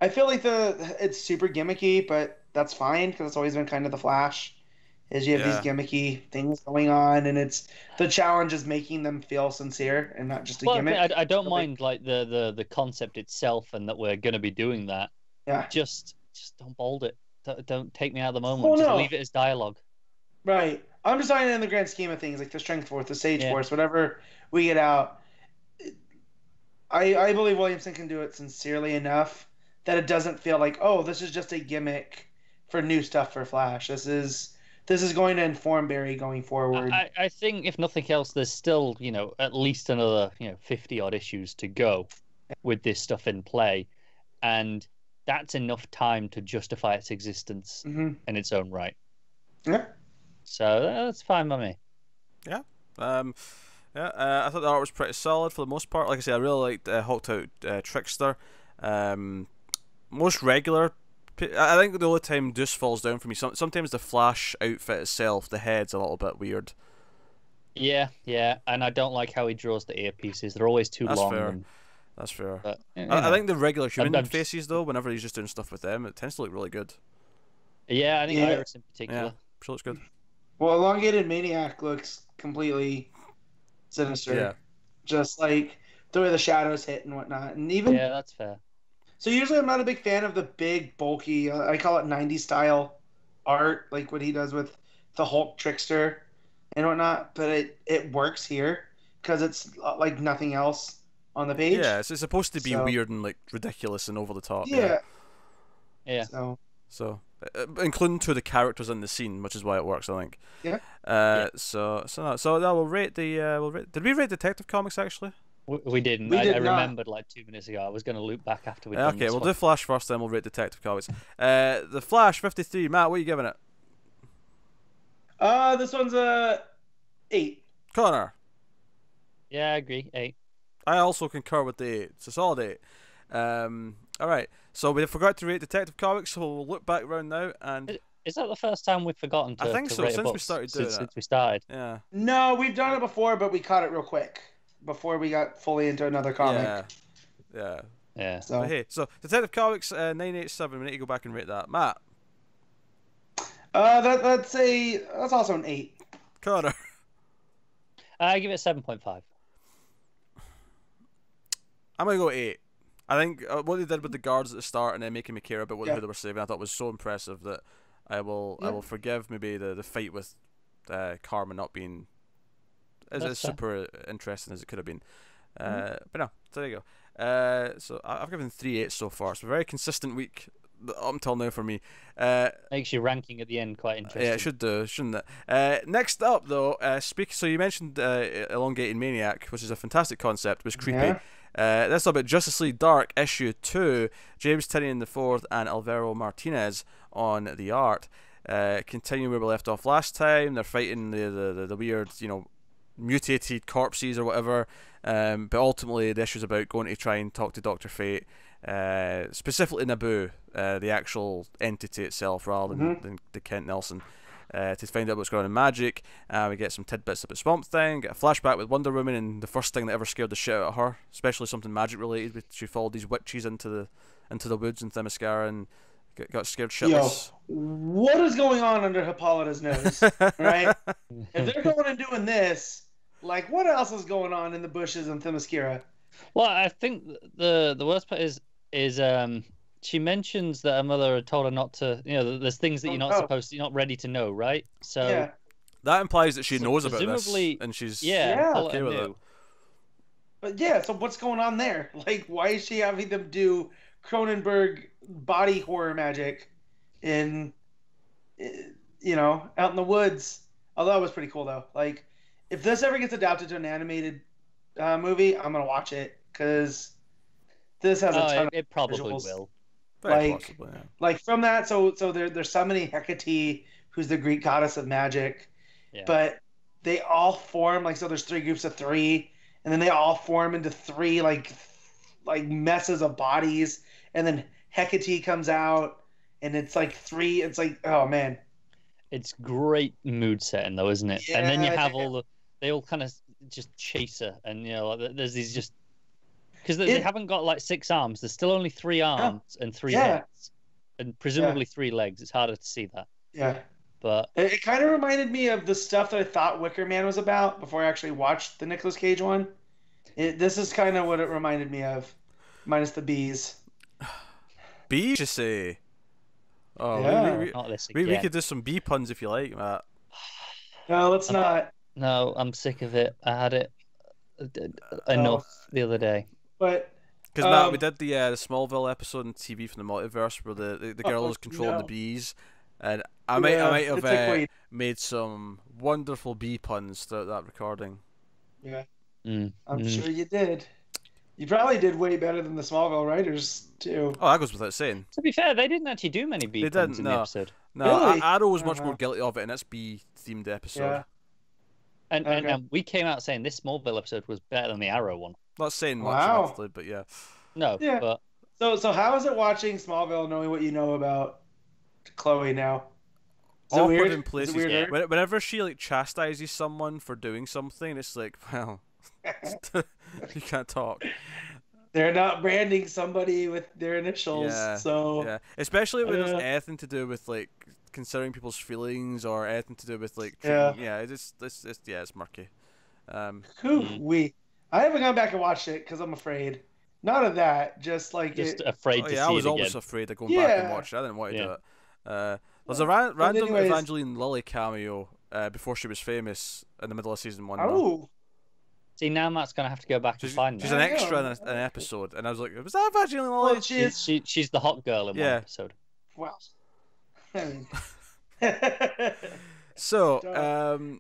I feel like it's super gimmicky, but that's fine because it's always been kind of the Flash, is you have these Yeah. gimmicky things going on, and it's the challenge is making them feel sincere and not just a Well, gimmick. I don't So, mind like the concept itself and that we're going to be doing that. yeah. Just don't bold it. Don't take me out of the moment. Well, Just no. leave it as dialogue. Right. I'm just talking in the grand scheme of things, like the Strength Force, the Sage Yeah. Force, whatever we get out. I believe Williamson can do it sincerely enough that it doesn't feel like, oh, this is just a gimmick for new stuff for Flash. This is going to inform Barry going forward. I think if nothing else, there's still at least another 50 odd issues to go with this stuff in play, and that's enough time to justify its existence in its own right. Yeah. So that's fine by me. Yeah. I thought the art was pretty solid for the most part. Like I said, I really liked Hulked Out Trickster. Most regular. I think the only time Duce falls down for me, sometimes the Flash outfit itself, the head's a little bit weird. Yeah, and I don't like how he draws the earpieces. They're always too long. Fair. That's fair. But, I think the regular human I'm faces, though, whenever he's just doing stuff with them, it tends to look really good. Yeah, I think Iris in particular. Yeah, she looks good. Well, Elongated Maniac looks completely sinister. Yeah. Just like the way the shadows hit and whatnot. And even Yeah, that's fair. So usually I'm not a big fan of the big, bulky, I call it 90s style art, like what he does with the Hulk Trickster and whatnot, but it works here because it's like nothing else on the page. Yeah, it's supposed to be weird and like ridiculous and over the top. Yeah. So including to the characters in the scene, which is why it works, I think. Yeah. So we'll rate the Did we rate Detective Comics actually? We didn't. We did I not. remembered like 2 minutes ago. I was going to loop back after we. Okay, we'll do Flash first, then we'll rate Detective Comics. The Flash 53. Matt, what are you giving it? This one's a 8. Connor. Yeah, I agree. 8. I also concur with the 8. It's a solid 8. All right. So we forgot to rate Detective Comics, so we'll look back around now and. Is that the first time we've forgotten to? I think to so. rate a Since book? we started doing Since we started. Yeah. No, we've done it before, but we caught it real quick before we got fully into another comic. Yeah. So But hey, so Detective Comics 987. We need to go back and rate that. Matt. that's also an 8. Connor. I give it 7.5. I'm gonna go 8. I think what they did with the guards at the start and then making me care about who they were saving, I thought was so impressive that I will forgive maybe the fight with Karma not being as super interesting as it could have been. But no, so there you go. So I've given 3 8s so far. So a very consistent week up until now for me. Makes your ranking at the end quite interesting. Yeah, it should do, shouldn't it? Next up though, so you mentioned Elongated Maniac, which is a fantastic concept. It was creepy. Yeah. This is about Justice League Dark issue 2. James Tynion IV and Alvaro Martinez on the art. Continuing where we left off last time, they're fighting the weird, mutated corpses or whatever. But ultimately, the issue's about going to try and talk to Dr. Fate, specifically Naboo, the actual entity itself, rather than the Kent Nelson. To find out what's going on in magic. We get some tidbits about Swamp Thing, get a flashback with Wonder Woman and the first thing that ever scared the shit out of her, especially something magic related. She followed these witches into the woods in Themyscira and got scared shitless. Yo, what is going on under Hippolyta's nose? Right? If they're going and doing this, like what else is going on in the bushes in Themyscira? Well, I think the worst part is she mentions that her mother had told her not to, there's things that you're not supposed to, you're not ready to know, right? So that implies that she knows about this, presumably- and she's okay with it. But so what's going on there? Like, why is she having them do Cronenberg body horror magic out in the woods? Although it was pretty cool though. Like, if this ever gets adapted to an animated movie, I'm gonna watch it because this has a ton of it probably visuals. will. Very possibly, yeah. Like from that, so they're summoning Hecate, who's the Greek goddess of magic, but they all form so there's 3 groups of 3, and then they all form into 3 like messes of bodies, and then Hecate comes out, and it's like 3. It's like, oh man, it's great mood setting though, isn't it? Yeah, and then you have they all kind of just chase her, and there's these just. Because they haven't got 6 arms. There's still only 3 arms and 3 heads. And presumably 3 legs. It's harder to see that. Yeah. But It kind of reminded me of the stuff that I thought Wicker Man was about before I actually watched the Nicolas Cage one. This is kind of what it reminded me of, minus the bees. Bees, you say? Oh, Yeah. not this we again. could do some bee puns if you like, Matt. No, let's not. No, I'm sick of it. I had it enough the other day. But Because Matt, we did the Smallville episode on TV from the Multiverse where the girl was controlling the no. bees, and I might it's have made some wonderful bee puns throughout that recording. Yeah, I'm I'm sure you did. You probably did way better than the Smallville writers too. Oh, that goes without saying. To be fair, they didn't actually do many bee They puns didn't, in no. the episode. No, Really? Arrow was much Uh-huh. more guilty of it in its bee-themed episode. Yeah. And, Okay. and we came out saying this Smallville episode was better than the Arrow one. Not saying much, Wow. honestly, but yeah. No, Yeah. but So how is it watching Smallville, knowing what you know about Chloe now? Is it Awkward weird? in Is it places. weird? Yeah. Whenever she like chastises someone for doing something, it's like, well, you can't talk. They're not branding somebody with their initials, Yeah, so Yeah, especially when there's Uh, anything to do with like considering people's feelings or anything to do with like Yeah. treating, it's murky. I haven't gone back and watched it because I'm afraid. Not of that, just like just it. afraid Oh to yeah, see I was it always again. afraid of going back and Yeah. watching it. I didn't want to do Yeah. it. There's a random anyways- Evangeline Lilly cameo before she was famous in the middle of season 1. though. Oh, See, now Matt's gonna have to go back and She's find an that. Yeah. extra in an episode, and I was like, was that Evangeline Lilly? well, she is. She's the hot girl in one Yeah. episode. Wow. I mean- So,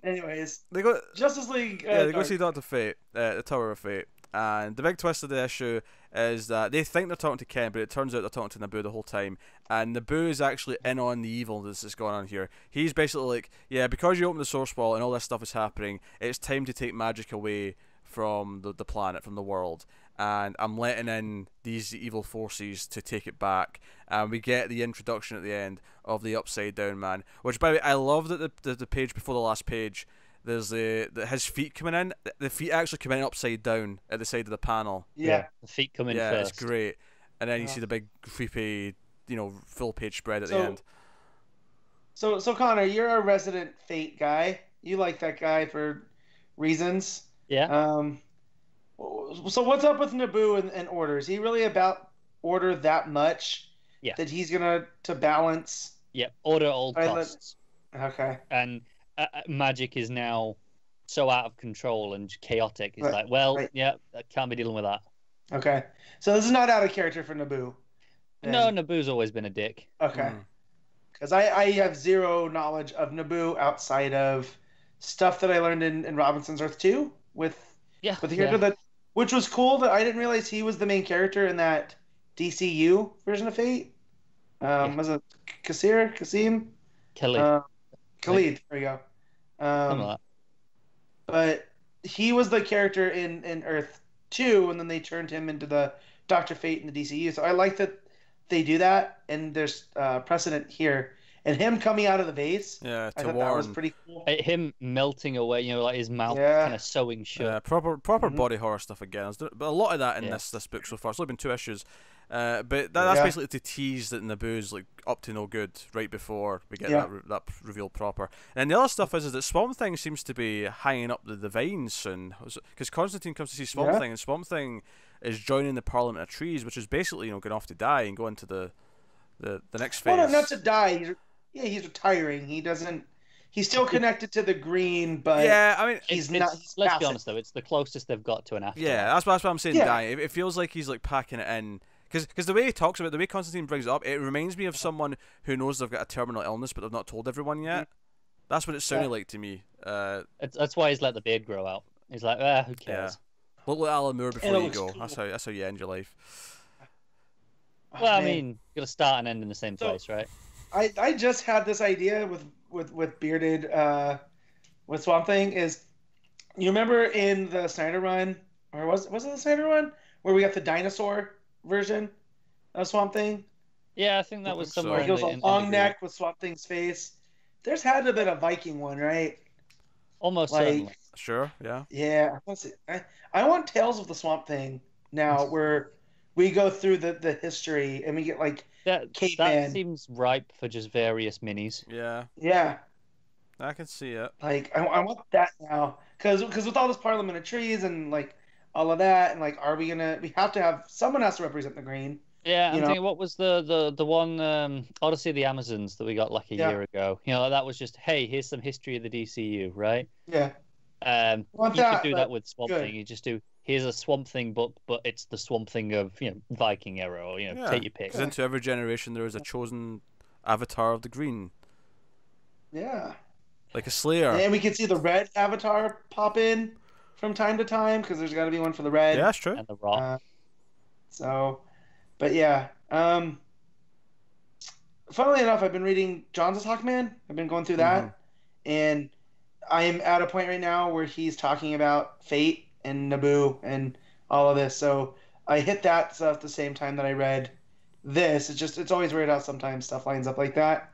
Anyways, they go. Justice League. Yeah, they go Dark. see Dr. Fate, the Tower of Fate, and the big twist of the issue is that they think they're talking to Ken, but it turns out they're talking to Naboo the whole time, and Naboo is actually in on the evil that's going on here. He's basically like, yeah, because you opened the source wall and all this stuff is happening, it's time to take magic away from the planet, from the world, and I'm letting in these evil forces to take it back. And we get the introduction at the end of the Upside Down Man, which, by the way, I love that the page before the last page, there's his feet coming in. The feet actually come in upside down at the side of the panel. Yeah. The feet come in Yeah, first. it's great. And then you Yeah. see the big creepy, full page spread at the So- end. So Connor, you're a resident Fate guy. You like that guy for reasons. Yeah. So what's up with Naboo and Order? Is he really about Order that much? Yeah. That he's gonna balance. Yeah. Order at all I let- costs. Okay. And magic is now so out of control and chaotic. It's Right, like, well, right. yeah, I can't be dealing with that. Okay. So this is not out of character for Naboo. No, then. Naboo's always been a dick. Okay. Mm. Because I have zero knowledge of Naboo outside of stuff that I learned in Robinson's Earth 2 with Yeah. the character that, which was cool that I didn't realize he was the main character in that DCU version of Fate. Was it Kasim? Kelley. Khalid. There you go. Something like But he was the character in Earth 2, and then they turned him into the Dr. Fate in the DCU. So I like that they do that, and there's precedent here. And him coming out of the vase, Yeah, I to thought that was warn. pretty cool. that. Him melting away, like his mouth Yeah. kind of sewing shut. Yeah, proper Mhm. body horror stuff again. But a lot of that in Yeah. this book so far. It's only been 2 issues. But that's Yeah. basically to tease that Naboo's like up to no good right before we get Yeah. that reveal proper. And the other stuff is that Swamp Thing seems to be hanging up the vines soon, because Constantine comes to see Swamp Yeah. Thing, and Swamp Thing is joining the Parliament of Trees, which is basically going off to die and go into the next phase. Well, no, not to die. He's retiring. He doesn't. He's still connected to the green, but Yeah, I mean, he's It's- not. let's He's be passive. honest though, it's the closest they've got to an afterlife. yeah, that's what I'm saying. Yeah. Die. It feels like he's like packing it in. Because the way he talks about it, the way Constantine brings it up, it reminds me of someone who knows they've got a terminal illness but they've not told everyone yet. That's what it sounded Yeah. like to me. That's why he's let the beard grow out. He's like, who cares? Look like Alan Moore before it you looks go. cool. That's how you end your life. Oh, Well, I man. mean, you gotta start and end in the same So- place, right? I just had this idea with bearded with Swamp Thing is, you remember in the Snyder run, or was it the Snyder run where we got the dinosaur version of Swamp Thing? Yeah, I think that was think so. somewhere Where he in goes the, a in the long group. neck with Swamp Thing's face. There's had to have been a Viking one, right? Almost Like- certainly. Sure, yeah. Yeah, I want Tales of the Swamp Thing now, where we go through the history and we get like That Caveman. seems ripe for just various minis. Yeah. yeah, I can see it. Like, I want that now. Because with all this Parliament of Trees and, like, all of that, and, like, we have to have, someone has to represent the green. Yeah, You I'm know? thinking, what was the one Odyssey of the Amazons that we got like a year ago? You know, that was just, hey, here's some history of the DCU, right? Yeah. You Want could that, do but that with Swamp good. Thing. You just do, here's a Swamp Thing book, but it's the Swamp Thing of, you know, Viking era, or, you know, take your pick. Because into every generation there is a chosen avatar of the green. Yeah. Like a Slayer. And we can see the red avatar pop in from time to time, because there's got to be one for the red. Yeah, that's true. And the Rock. But yeah. Funnily enough, I've been reading John's Hawkman. I've been going through that. And I'm at a point right now where he's talking about Fate and Naboo and all of this. So I hit that stuff the same time that I read this. It's always weird how sometimes stuff lines up like that.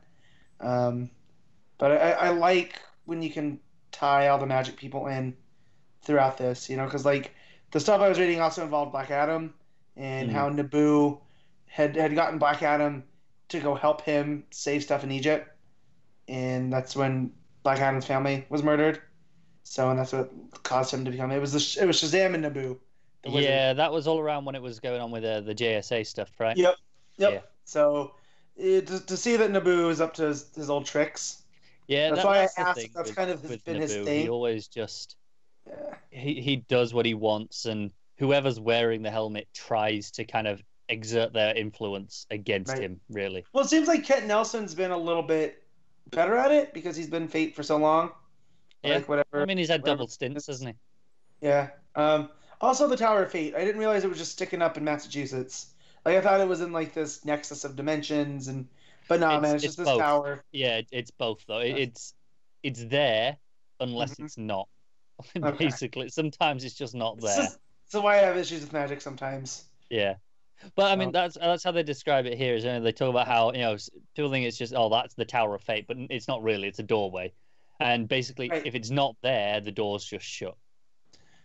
But I like when you can tie all the magic people in throughout this, you know, because like the stuff I was reading also involved Black Adam and how Naboo had gotten Black Adam to go help him save stuff in Egypt, and that's when Black Adam's family was murdered. So, and that's what caused him to become. It was Shazam and Naboo. Yeah, that was all around when it was going on with the JSA stuff, right? Yep. Yeah. So to see that Naboo is up to his old tricks. Yeah, that's why I asked. That's kind of been his thing. He always just he does what he wants, and whoever's wearing the helmet tries to kind of exert their influence against him. Really. Well, it seems like Kent Nelson's been a little bit better at it because he's been Fate for so long. Yeah, like whatever. I mean, he's had double stints, hasn't he? Yeah. Also, the Tower of Fate. I didn't realize it was just sticking up in Massachusetts. Like I thought it was in like this nexus of dimensions, but no, man, it's just this both. tower. Yeah, it's both though. It's there unless it's not. Basically, sometimes it's just not there. So why I have issues with magic sometimes. Yeah. But I mean, that's how they describe it here. Is they talk about how people think it's just that's the Tower of Fate, but it's not really. It's a doorway, and basically, if it's not there, the door's just shut.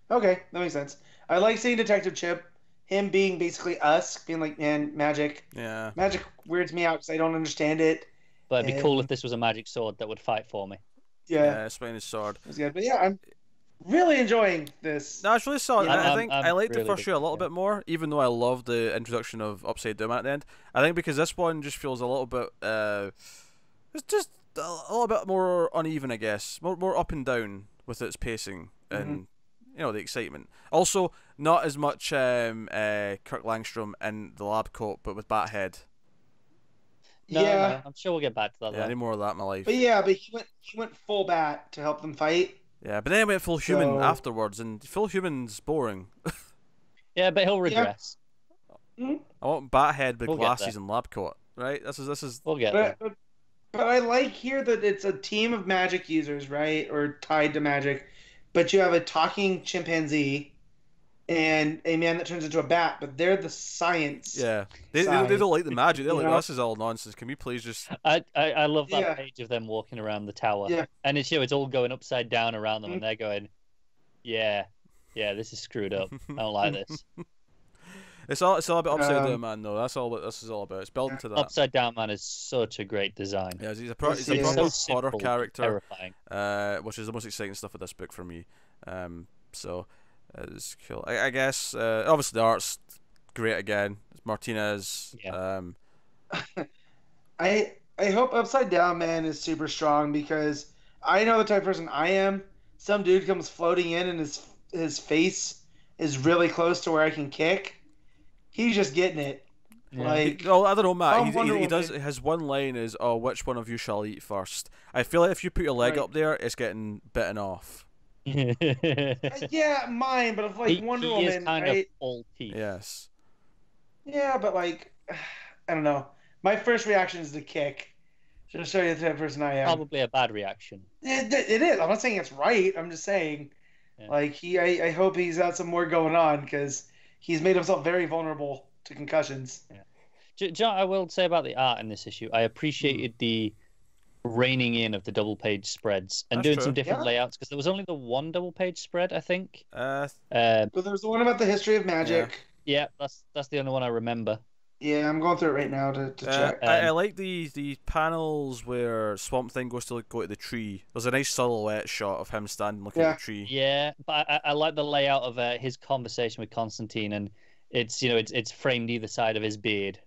Okay, that makes sense. I like seeing Detective Chip, him being basically us, being like, man, magic. Yeah. Magic weirds me out because I don't understand it. But it'd be cool if this was a magic sword that would fight for me. Yeah, explain his sword. But yeah, I'm really enjoying this. No, it's really solid. Yeah, I think I liked really the first show a little bit more, even though I love the introduction of Upside Down at the end. I think because this one just feels a little bit, it's just a little bit more uneven, I guess, more up and down with its pacing and the excitement. Also, not as much Kirk Langstrom in the lab coat, but with Bathead. No, I'm sure we'll get back to that. Yeah, I need more of that in my life. But he went full bat to help them fight. Yeah, but then he went full human afterwards, and full human's boring. Yeah, but he'll regress. Yeah. I want Bathead with glasses and lab coat, right? This is. We'll get there. But I like here that it's a team of magic users, right, or tied to magic. But you have a talking chimpanzee and a man that turns into a bat, but they're the science. Yeah, they don't like the magic. They're like, this is all nonsense. Can we please just? I love that page of them walking around the tower. Yeah. And it's all going upside down around them, and they're going, yeah, this is screwed up. I don't like this. It's all about Upside Down Man, though. That's all this is all about. It's building to that. Upside Down Man is such a great design. Yeah, he's a proper horror character, which is the most exciting stuff of this book for me. So it's cool. I guess obviously the art's great again. It's Martinez. Yeah. I hope Upside Down Man is super strong because I know the type of person I am. Some dude comes floating in and his face is really close to where I can kick. He's just getting it. Yeah. Like, I don't know, Matt. He does. His one line is, "Oh, which one of you shall eat first?" I feel like if you put your leg up there, it's getting bitten off. Yeah, mine. But if like Wonder Woman, is kind of all teeth. Yes. Yeah, but like, I don't know. My first reaction is to kick. Just to show you the type of person I am. Probably a bad reaction. It is. I'm not saying it's right. I'm just saying, like I hope he's got some more going on because he's made himself very vulnerable to concussions. Yeah. John, I will say about the art in this issue, I appreciated the reining in of the double-page spreads and doing some different layouts because there was only the one double-page spread, I think. So there was the one about the history of magic. Yeah, that's the only one I remember. Yeah, I'm going through it right now to check. I like the panels where Swamp Thing goes to go to the tree. There's a nice silhouette shot of him standing looking at the tree. Yeah, but I like the layout of his conversation with Constantine, and it's it's framed either side of his beard.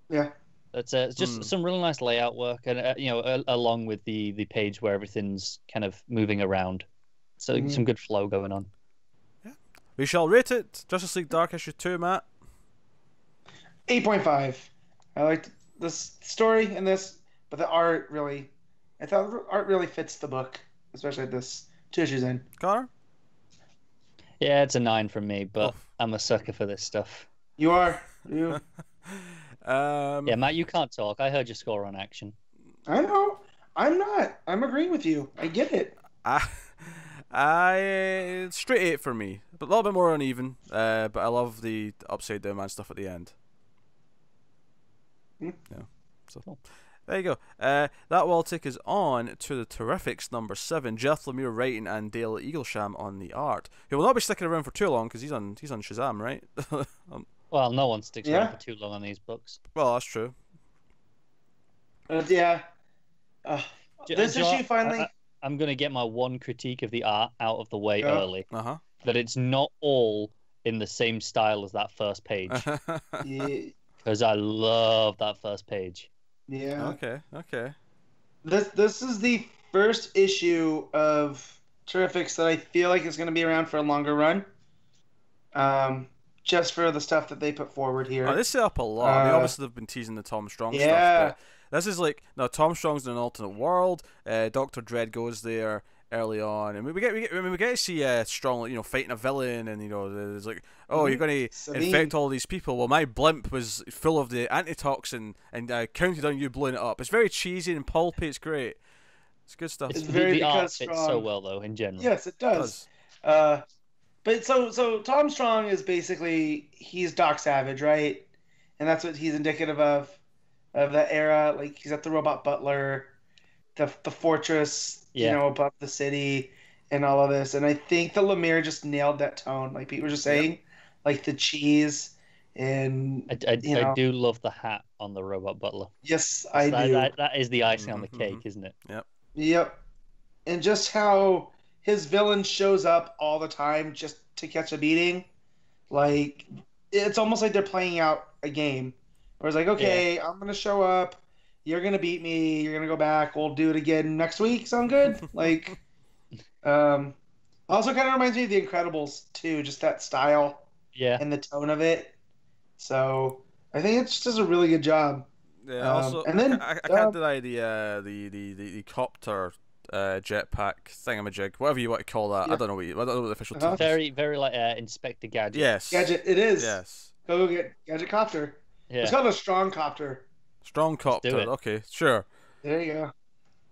Yeah. That's it's just some really nice layout work, and along with the page where everything's kind of moving around, so some good flow going on. Yeah, we shall rate it. Justice League Dark issue 2, Matt. 8.5. I liked this story in this, but the art really, I thought the art really fits the book, especially this 2 issues in. Connor? Yeah, it's a 9 from me, but I'm a sucker for this stuff. You are. You. Yeah, Matt, you can't talk. I heard your score on Action. I know. I'm not. I'm agreeing with you. I get it. I straight 8 for me, but a little bit more uneven. But I love the upside down man stuff at the end. Yeah. So Cool. There you go. That will take us on to the Terrifics number 7. Jeff Lemire writing and Dale Eaglesham on the art. He will not be sticking around for too long because he's on Shazam, right? Well, no one sticks around for too long on these books. Well, that's true. Yeah. This issue finally. I'm going to get my one critique of the art out of the way early. That it's not all in the same style as that first page. Because I love that first page. Yeah. Okay. This is the first issue of Terrifics that I feel like is going to be around for a longer run. Just for the stuff that they put forward here. Oh, they set up a lot. I mean, obviously they've been teasing the Tom Strong stuff. But this is like, no, Tom Strong's in an alternate world. Dr. Dredd goes there early on, and we get to see Strong, fighting a villain, and there's like, you're going to infect all these people. Well, my blimp was full of the antitoxin, and I counted on you blowing it up. It's very cheesy and pulpy. It's great. It's good stuff. The art fits so well, though, in general. Yes, it does. But so Tom Strong is basically, he's Doc Savage, right? And that's what he's indicative of that era. Like, he's at the Robot Butler, the fortress, above the city, and all of this. And I think the Lemire just nailed that tone. Like Pete was just saying, like the cheese, and I do love the hat on the Robot Butler. Yes, I do. That is the icing on the cake, isn't it? Yep. And just how his villain shows up all the time just to catch a beating. Like, it's almost like they're playing out a game. Where it's like, okay, I'm going to show up. You're going to beat me. You're going to go back. We'll do it again next week. Sound good? Like, also kind of reminds me of The Incredibles, too. Just that style and the tone of it. So, I think it just does a really good job. Yeah, also, and then, I can't deny the copter jetpack thingamajig, whatever you want to call that. I don't know what the official term is. Very, very like Inspector Gadget. Yes. Gadget, it is. Yes. Go get Gadget Copter. Yeah. It's called a Strong Copter. Strong Copter. Okay, sure. There you go.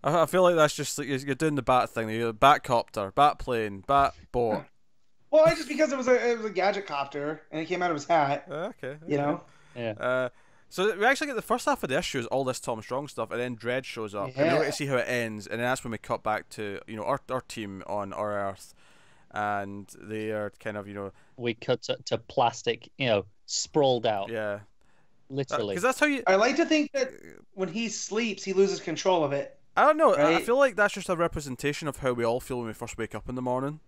I feel like that's just like you're doing the bat thing. You're bat copter, bat plane, bat boat. Well, just because it was a Gadget Copter and it came out of his hat. Okay. Yeah. So we actually get the first half of the issue is all this Tom Strong stuff, and then Dredd shows up, and we get to see how it ends, and then that's when we cut back to our team on our Earth, and they are kind of we cut to plastic, sprawled out. Yeah. Literally. Because that's how you. I like to think that when he sleeps, he loses control of it. I don't know. Right? I feel like that's just a representation of how we all feel when we first wake up in the morning.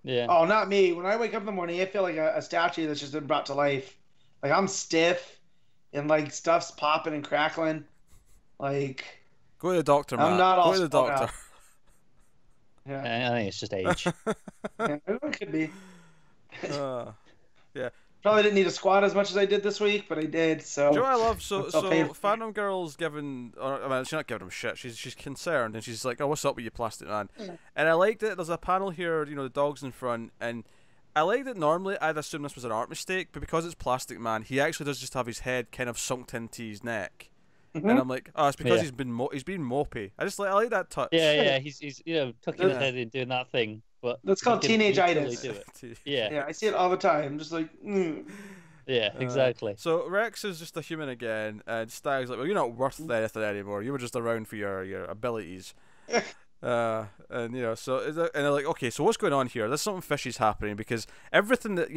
Yeah. Oh, not me. When I wake up in the morning, I feel like a statue that's just been brought to life. Like, I'm stiff, and like stuff's popping and crackling. Like, go to the doctor, man. I'm not all go to the doctor. Out. Yeah, I think it's just age. It could be. Yeah. Probably didn't need to squat as much as I did this week, but I did. So. Do you know what I love? So Phantom Girl's giving, she's not giving him shit. She's concerned, and she's like, "Oh, what's up with you, plastic man?" And I like that there's a panel here. The dog's in front, and I like that normally I'd assume this was an art mistake, but because it's Plastic Man, he actually does just have his head kind of sunk into his neck, and I'm like, oh, it's because he's been mopey. I like that touch. Yeah, he's tucking his head in doing that thing, but that's called teenage-itis. Totally do it. Yeah, I see it all the time. Just like, Yeah, exactly. So Rex is just a human again, and Stag's like, well, you're not worth anything anymore. You were just around for your abilities. And so and they're like, okay, so what's going on here? There's something fishy's happening because everything that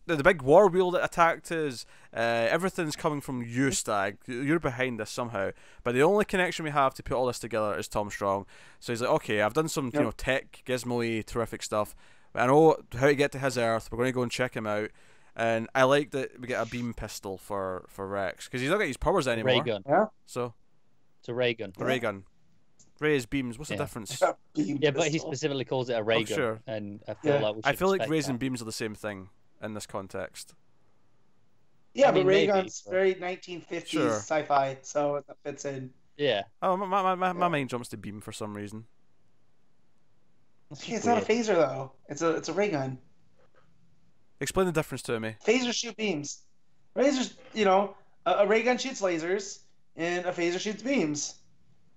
the big war wheel that attacked us, everything's coming from you, Stag. You're behind this somehow. But the only connection we have to put all this together is Tom Strong. So he's like, okay, I've done some you know, tech, gizmo-y, terrific stuff. I know how to get to his Earth. We're going to go and check him out. And I like that we get a beam pistol for Rex, because he's not got his powers anymore. Ray gun. Yeah. So It's a ray gun. a ray gun. Ray is beams. What's the difference? Yeah, but he specifically calls it a ray gun. Sure. And I feel like we should I feel like respect rays and that. beams are the same thing in this context. Yeah, I but mean, ray maybe, gun's but- very 1950s Sure. sci-fi, so that fits in. Yeah. Oh, my mind jumps to beam for some reason. That's Hey, it's just not a weird. phaser though. It's a ray gun. Explain the difference to me. Phasers shoot beams. Lasers, you know, a ray gun shoots lasers, and a phaser shoots beams.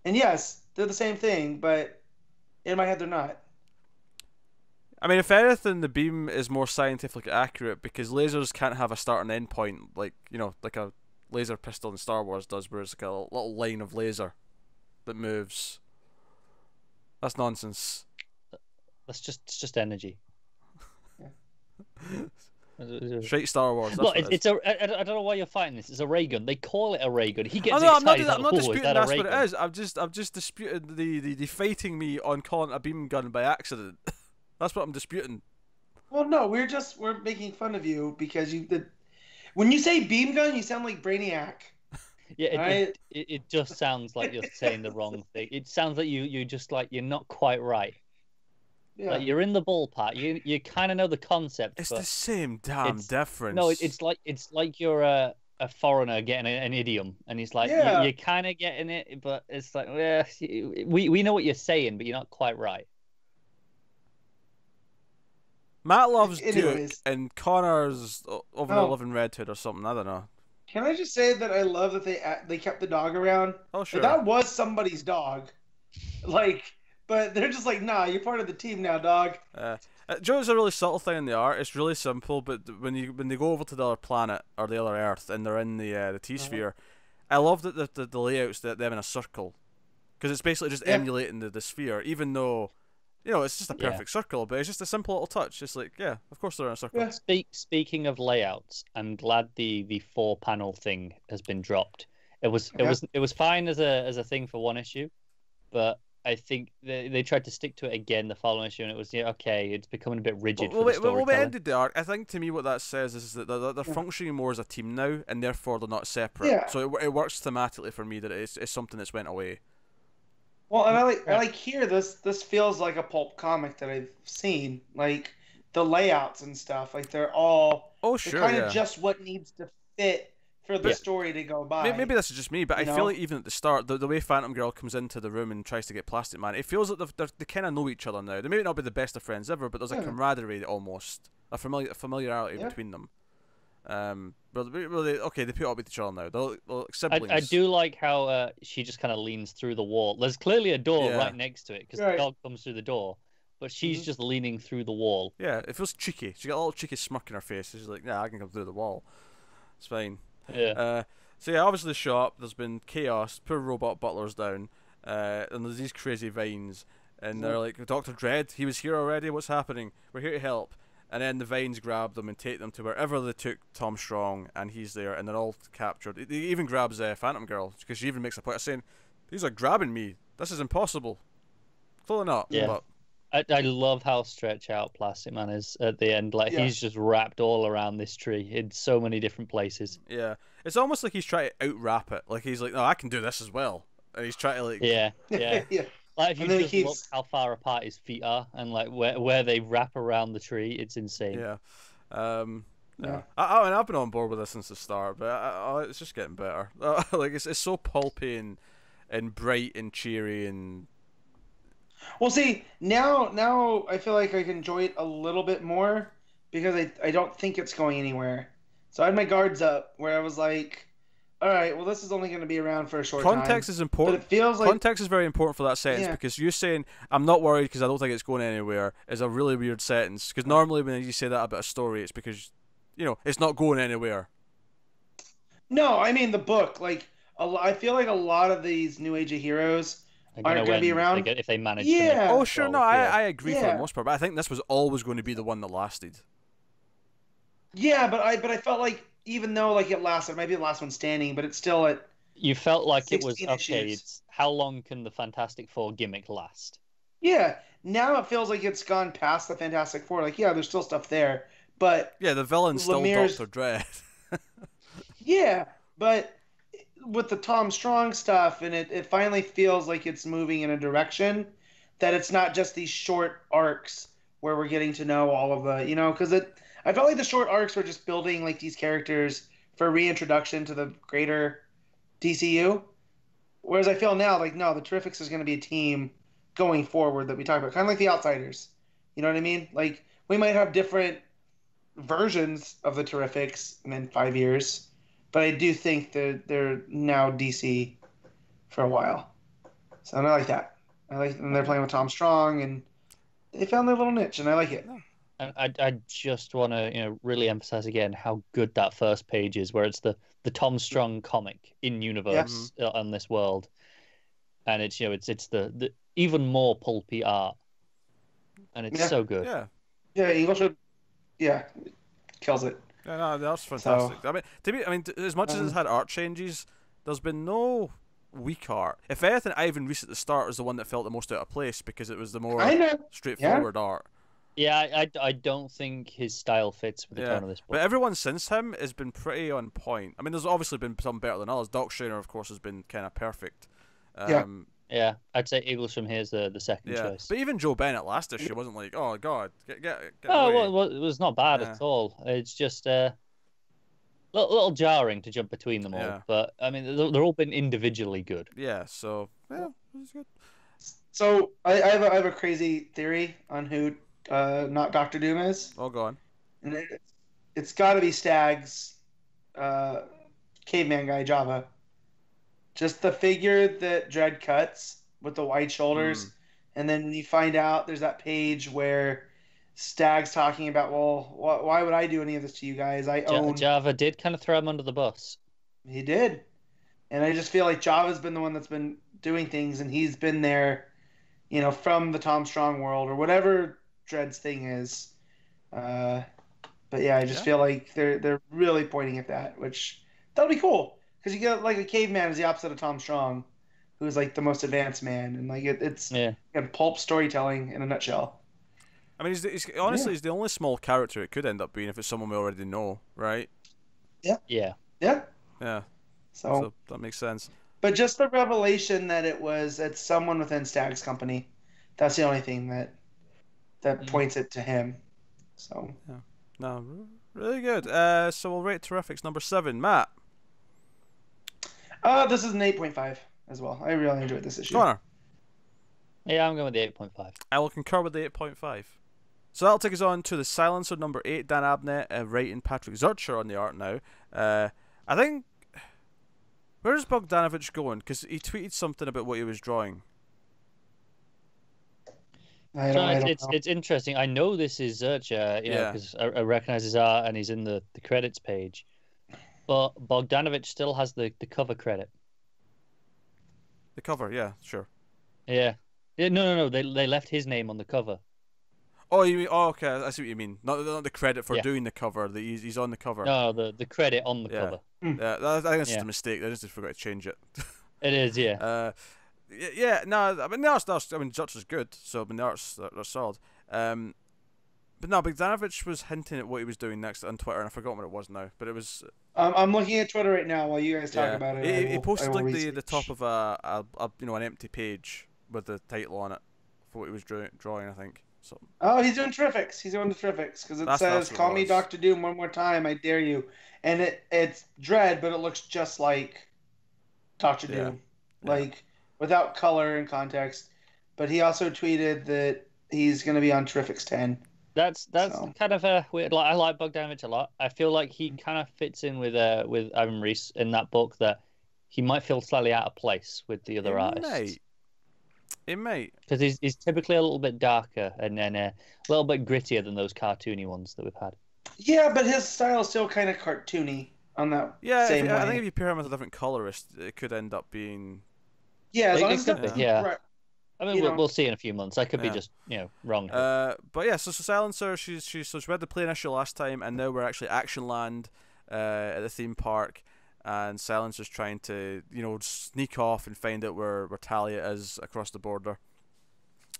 And yes, they're the same thing, but in my head they're not. I mean, if anything, the beam is more scientifically accurate because lasers can't have a start and end point, like, you know, like a laser pistol in Star Wars does, where it's like a little line of laser that moves. That's nonsense. It's just energy. Straight Star Wars. That's Look, what it is. it's a. I don't know why you're fighting this. It's a ray gun. They call it a ray gun. He gets Oh, no, excited. I'm not "Oh, is disputing that a that's ray what gun?" it is. I'm just disputing the fighting me on calling it a beam gun by accident. That's what I'm disputing. Well, no, we're making fun of you because you did. When you say beam gun, you sound like Brainiac. Yeah, Right? it just sounds like you're saying the wrong thing. It sounds like you just like you're not quite right. Yeah. Like you're in the ballpark. You kind of know the concept. It's but the same damn it's- difference. No, it's like you're a foreigner getting an idiom, and he's like Yeah. you're kind of getting it, but it's like we know what you're saying, but you're not quite right. Matt loves Duke Anyways. and Connor's over Oh. 11 Red Hood or something. I don't know. Can I just say that I love that they kept the dog around? Oh, Like, sure. that was somebody's dog. Like, but they're just like, nah, you're part of the team now, dog. Joe's a really subtle thing in the art. It's really simple, but when they go over to the other planet or the other Earth and they're in the T sphere, I love that the layouts that them in a circle, because it's basically just emulating the sphere, even though, you know, it's just a perfect circle, but it's just a simple little touch. It's like, yeah, of course they're in a circle. Yeah. Speaking of layouts, I'm glad the 4-panel thing has been dropped. It was fine as a thing for one issue, but I think they tried to stick to it again the following issue, and it was okay. It's becoming a bit rigid for the Well, we storytelling. ended the arc. I think to me what that says is that they're functioning more as a team now, and therefore they're not separate. Yeah. So it works thematically for me that it's something that's went away. Well, and I like here this feels like a pulp comic that I've seen. Like the layouts and stuff, like they're Sure, kind yeah. of just what needs to fit for the story to go by. Maybe this is just me, but I You feel know? like even at the start, the way Phantom Girl comes into the room and tries to get Plastic Man, it feels like they kind of know each other now. They may not be the best of friends ever, but there's a camaraderie almost, a familiarity between them. But they put up with each other now. They're like siblings. I do like how she just kind of leans through the wall. There's clearly a door right next to it because the dog comes through the door, but she's just leaning through the wall. Yeah, it feels cheeky. She got a little cheeky smirk in her face. She's like, "Yeah, I can come through the wall. It's fine." Yeah. So yeah, obviously the shop. There's been chaos. Poor robot butler's down, and there's these crazy vines, and they're like, "Dr. Dredd, he was here already. What's happening? We're here to help." And then the vines grab them and take them to wherever they took Tom Strong, and he's there, and they're all captured. He even grabs Phantom Girl, because she even makes a point of saying, "These are grabbing me. This is impossible." Clearly not. Yeah. But I love how stretched out Plastic Man is at the end. Like he's just wrapped all around this tree in so many different places. yeah, it's almost like he's trying to out-wrap it. Like he's like, "No, I can do this as well," and he's trying to like. Yeah. yeah. Like if you And then just he look keeps- how far apart his feet are and like where they wrap around the tree, it's insane. Yeah. Yeah. I've been on board with this since the start, but it's just getting better. Like it's so pulpy and bright and cheery and. Well, see, now I feel like I can enjoy it a little bit more because I don't think it's going anywhere. So I had my guards up where I was like, all right, well, this is only going to be around for a short time. Context is But important. it feels like Context is very important for that sentence because you saying "I'm not worried because I don't think it's going anywhere" is a really weird sentence. Because normally when you say that about a story, it's because it's not going anywhere. no, I mean the book. Like I feel like a lot of these New Age of heroes aren't going to be around. If they manage. Yeah. To make Oh sure, no, I agree for the Yeah. most part, but I think this was always going to be the one that lasted. Yeah, but I felt like even though like it lasted, maybe the last one standing, but it's still at You felt like it was 16 okay. issues. It's how long can the Fantastic Four gimmick last? Yeah, now it feels like it's gone past the Fantastic Four. Like, yeah, there's still stuff there, but Yeah, the villain's still Lemire's Doctor Dread. yeah, but with the Tom Strong stuff, and it finally feels like it's moving in a direction that it's not just these short arcs where we're getting to know all of the, because I felt like the short arcs were just building like these characters for reintroduction to the greater DCU. Whereas I feel now, like, no, the Terrifics is going to be a team going forward that we talk about, kind of like the Outsiders. You know what I mean? Like, we might have different versions of the Terrifics in 5 years, but I do think that they're now DC for a while. So I like that. And they're playing with Tom Strong, and they found their little niche, and I like it. I just want to really emphasize again how good that first page is, where it's the Tom Strong comic in universe on this world, and it's it's the even more pulpy art, and it's so good. Yeah, Eaglesham, kills it. Yeah, no, that's fantastic. So, I mean, as much as it's had art changes, there's been no weak art. If anything, Ivan Reese at the start was the one that felt the most out of place because it was the more straightforward art. Yeah, I don't think his style fits with the tone of this book. But everyone since him has been pretty on point. I mean, there's obviously been some better than others. Doc Shaner, of course, has been kind of perfect. Yeah, I'd say Eaglesham here's the second choice. But even Joe Bennett last issue wasn't like, oh god, get oh, away. Well, it was not bad at all. It's just a little jarring to jump between them all. Yeah. But I mean, they're all been individually good. Yeah, so it was good. So I have a crazy theory on who not Doctor Doom is. Oh, go on. And it's got to be Stag's caveman guy, Java. Just the figure that Dredd cuts with the wide shoulders. And then when you find out, there's that page where Stag's talking about, well, why would I do any of this to you guys? I own... Java did kind of throw him under the bus. He did. And I just feel like Java's been the one that's been doing things, and he's been there, from the Tom Strong world or whatever Dredd's thing is. But yeah, I just feel like they're really pointing at that, which that'll be cool. Because you get like a caveman is the opposite of Tom Strong, who's like the most advanced man, and like it's pulp storytelling in a nutshell. I mean, he's honestly he's the only small character it could end up being if it's someone we already know, right? Yeah. So that makes sense. But just the revelation that it's someone within Stag's company, that's the only thing that points it to him. So no, really good. So we'll rate Terrifics number 7, Matt. This is an 8.5 as well. I really enjoyed this issue. Connor. Yeah, I'm going with the 8.5. I will concur with the 8.5. So that'll take us on to the Silencer number 8, Dan Abnett, writing Patrick Zircher on the art now. I think... Where's Bogdanovich going? Because he tweeted something about what he was drawing. It's interesting. I know this is Zircher, because I recognize his art and he's in the credits page. But Bogdanovich still has the cover credit. The cover, yeah, sure. Yeah. No. They left his name on the cover. Oh, you mean? Oh, okay. I see what you mean. Not the credit for doing the cover. He's on the cover. No, the credit on the cover. Yeah, I think that's just a mistake. I just forgot to change it. It is, yeah. No. I mean, the art's Zircher's good. So I mean, the art's solid. But no, Bogdanovich was hinting at what he was doing next on Twitter, and I forgot what it was now. But it was. I'm looking at Twitter right now while you guys talk about it. He posted like the top of an empty page with the title on it for what he was drawing. I think. So. Oh, he's doing Terrifics. He's doing the Terrifics because it says, "Call me Dr. Doom one more time, I dare you," and it's Dredd, but it looks just like Dr. Doom, without color and context. But he also tweeted that he's going to be on Terrifics 10. That's kind of a weird. I like Bogdanovich a lot. I feel like he kind of fits in with Ivan Reese in that book, that he might feel slightly out of place with the other artists. It might. Because he's typically a little bit darker and then a little bit grittier than those cartoony ones that we've had. Yeah, but his style is still kind of cartoony on that same way. I think if you pair him with a different colorist, it could end up being... Yeah, as long as it's I mean, we'll see in a few months. I could be just wrong. But yeah, so Silencer, she had the plane issue last time, and now we're actually Action Land at the theme park, and Silencer's trying to sneak off and find out where Talia is across the border,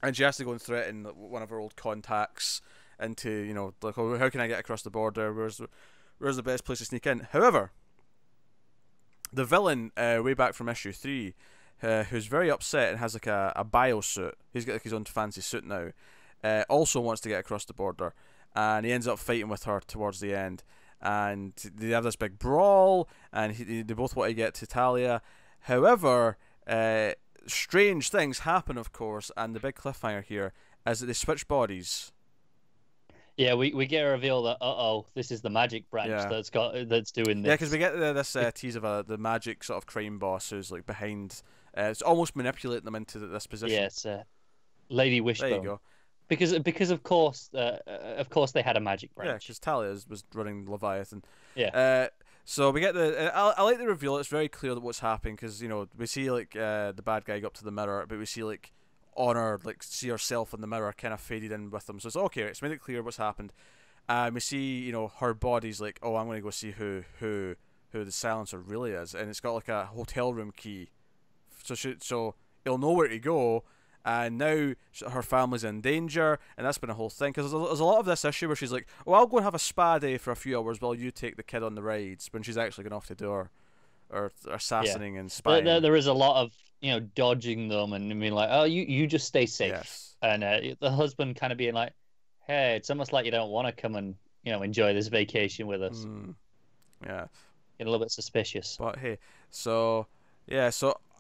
and she has to go and threaten one of her old contacts into like, oh, how can I get across the border? Where's the best place to sneak in? However, the villain way back from issue 3. Who's very upset and has like a biosuit. He's got like his own fancy suit now. Also wants to get across the border, and he ends up fighting with her towards the end. And they have this big brawl, and they both want to get to Talia. However, strange things happen, of course, and the big cliffhanger here is that they switch bodies. Yeah, we get a reveal that this is the magic branch that's doing this. Yeah, because we get this tease of the magic sort of crime boss who's like behind. It's almost manipulating them into this position. Yeah, it's Lady Wishbone. There you go. Because of course they had a magic branch. Yeah, because Talia was running Leviathan. Yeah. So we get I like the reveal. It's very clear that what's happening, because we see like the bad guy go up to the mirror, but we see like Honor see herself in the mirror kind of faded in with them. So it's okay. It's made it clear what's happened. We see her body's like, oh, I'm gonna go see who the Silencer really is, and it's got like a hotel room key. So he'll know where to go, and now her family's in danger, and that's been a whole thing. Because there's a lot of this issue where she's like, "Oh, I'll go and have a spa day for a few hours while you take the kid on the rides," when she's actually going off to do her assassinating and spying. There is a lot of dodging them and being like, "Oh, you just stay safe." Yes. And the husband kind of being like, "Hey, it's almost like you don't want to come and enjoy this vacation with us." Yeah. Get a little bit suspicious. But hey, so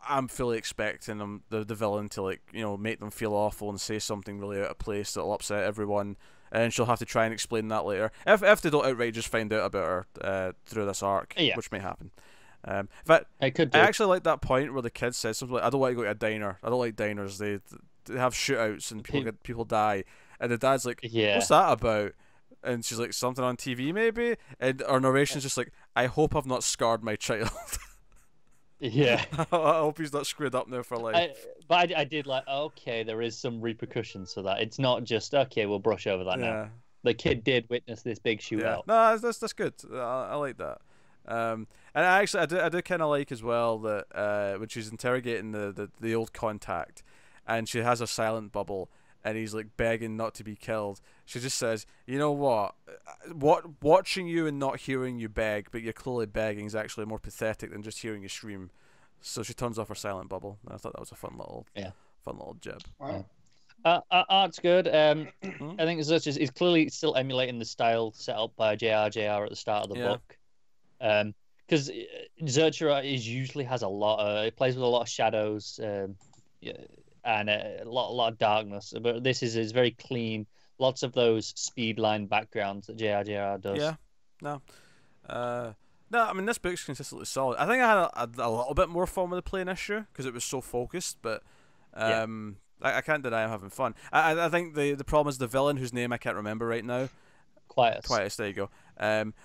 I'm fully expecting the villain to make them feel awful and say something really out of place that'll upset everyone, and she'll have to try and explain that later. If they don't outright just find out about her through this arc, which may happen. But I actually like that point where the kid says something like, "I don't want to go to a diner. I don't like diners. They have shootouts and people die." And the dad's like, "What's that about?" And she's like, "Something on TV maybe." And our narration's just like, "I hope I've not scarred my child." Yeah. I hope he's not screwed up now for life. But I did like, okay, there is some repercussions for that. It's not just, okay, we'll brush over that now. The kid did witness this big shootout. No, that's good. I like that. And I do kind of like as well that when she's interrogating the old contact, and she has a silent bubble, and he's like begging not to be killed, she just says, "You know what? Watching you and not hearing you beg, but you're clearly begging, is actually more pathetic than just hearing you scream." So she turns off her silent bubble. I thought that was a fun little jib. Wow. Art's good. I think Zircher is clearly still emulating the style set up by JR at the start of the book. Because Zircher usually has it plays with a lot of shadows, and a lot of darkness. But this is very clean. Lots of those speed line backgrounds that JR does. Yeah. No. No, I mean, this book's consistently solid. I think I had a little bit more fun with the plane issue because it was so focused, but I can't deny I'm having fun. I think the problem is the villain, whose name I can't remember right now. Quietus, there you go.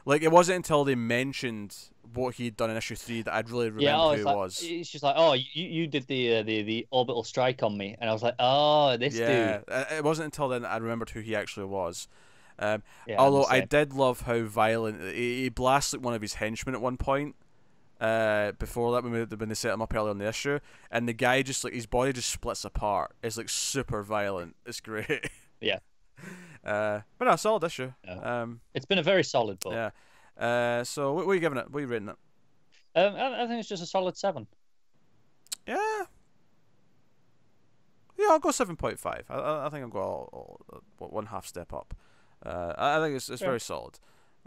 Like, it wasn't until they mentioned what he'd done in issue 3 that I'd really remember who he was. It's just like, oh, you did the orbital strike on me, and I was like, oh, this dude. It wasn't until then that I remembered who he actually was. Although I did love how violent he blasts like one of his henchmen at one point. Before that, when they set him up earlier in the issue, and the guy just like his body just splits apart. It's like super violent. It's great. Yeah. But no, solid issue. Yeah. It's been a very solid book. Yeah. So what are you giving it? What are you rating it? I think it's just a solid 7. Yeah. Yeah, I'll go 7.5. I think I'll go one half step up. I think it's very solid.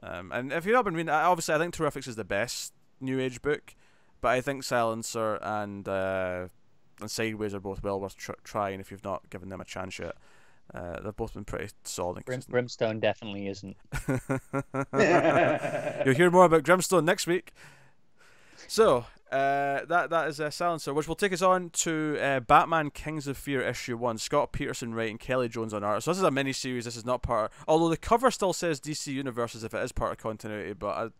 And if you've not been reading, obviously I think Terrifics is the best New Age book, but I think Silencer and Sideways are both well worth trying if you've not given them a chance yet. They've both been pretty solid. Brimstone definitely isn't. You'll hear more about Grimstone next week. So that is Silencer, which will take us on to Batman Kings of Fear issue 1. Scott Peterson writing, Kelley Jones on art. So this is a mini series. This is not part. Although the cover still says DC Universe as if it is part of continuity, but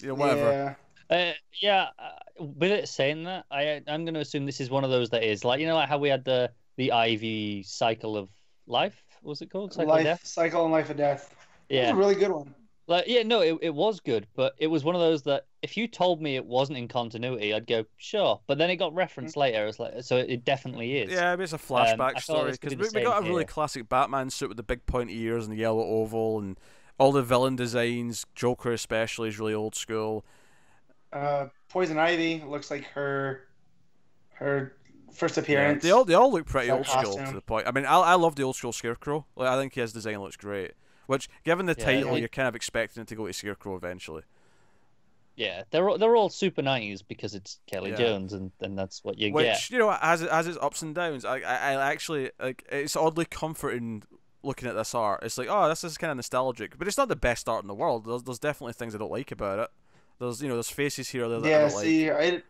whatever. With it saying that, I'm going to assume this is one of those that is like, like how we had the the Ivy Cycle of Life. What was it called? Cycle of Life Death? Cycle and Life of Death. That was Yeah. a really good one. Like, yeah, no, it was good, but it was one of those that if you told me it wasn't in continuity, I'd go, sure. But then it got referenced later. It's like, so it definitely is. Yeah, it's a flashback I thought story this could because be we the got a same really here. classic Batman suit with the big pointy ears and the yellow oval and all the villain designs. Joker especially is really old school. Poison Ivy looks like her first Yeah, appearance. they all look pretty That old school costume. to the point. I mean, I love the old school Scarecrow. Like, I think his design looks great. Which, given the Yeah, title, yeah. you're kind of expecting it to go to Scarecrow eventually. Yeah, they're all super 90s because it's Kelly Yeah. Jones, and that's what you Which, get. you know, has its ups and downs. I actually, like, it's oddly comforting looking at this art. It's like, oh, this is kind of nostalgic. But it's not the best art in the world. There's definitely things I don't like about it. There's faces here or there that I Yeah, don't see, like.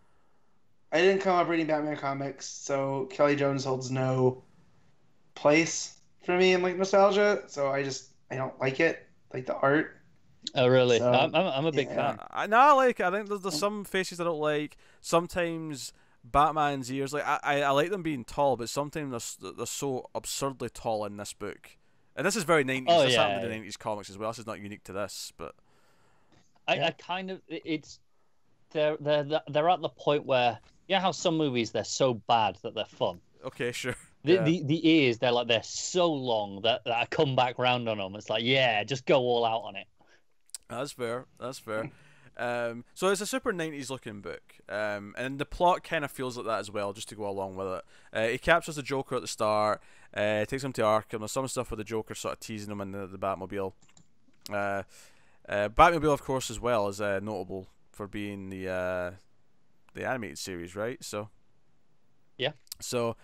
I didn't come up reading Batman comics, so Kelly Jones holds no place for me in like nostalgia. So I don't like it, like the art. Oh, really? So, I'm a big yeah. fan. I like it. I think there's some faces I don't like. Sometimes Batman's ears, like I like them being tall, but sometimes they're so absurdly tall in this book. And this is very 90s. Oh, this yeah. happened in the 90s comics as well. This is not unique to this, but I kind of they're at the point where, you know how some movies they're so bad that they're fun. okay, sure. The ears, they're so long that I come back round on them. It's like, yeah, just go all out on it. That's fair. So it's a super 90s looking book, and the plot kind of feels like that as well, just to go along with it. He captures the Joker at the start, takes him to Arkham. There's some stuff with the Joker sort of teasing him in the Batmobile. Batmobile, of course, as well is notable for being the animated series, right? So Yeah. So,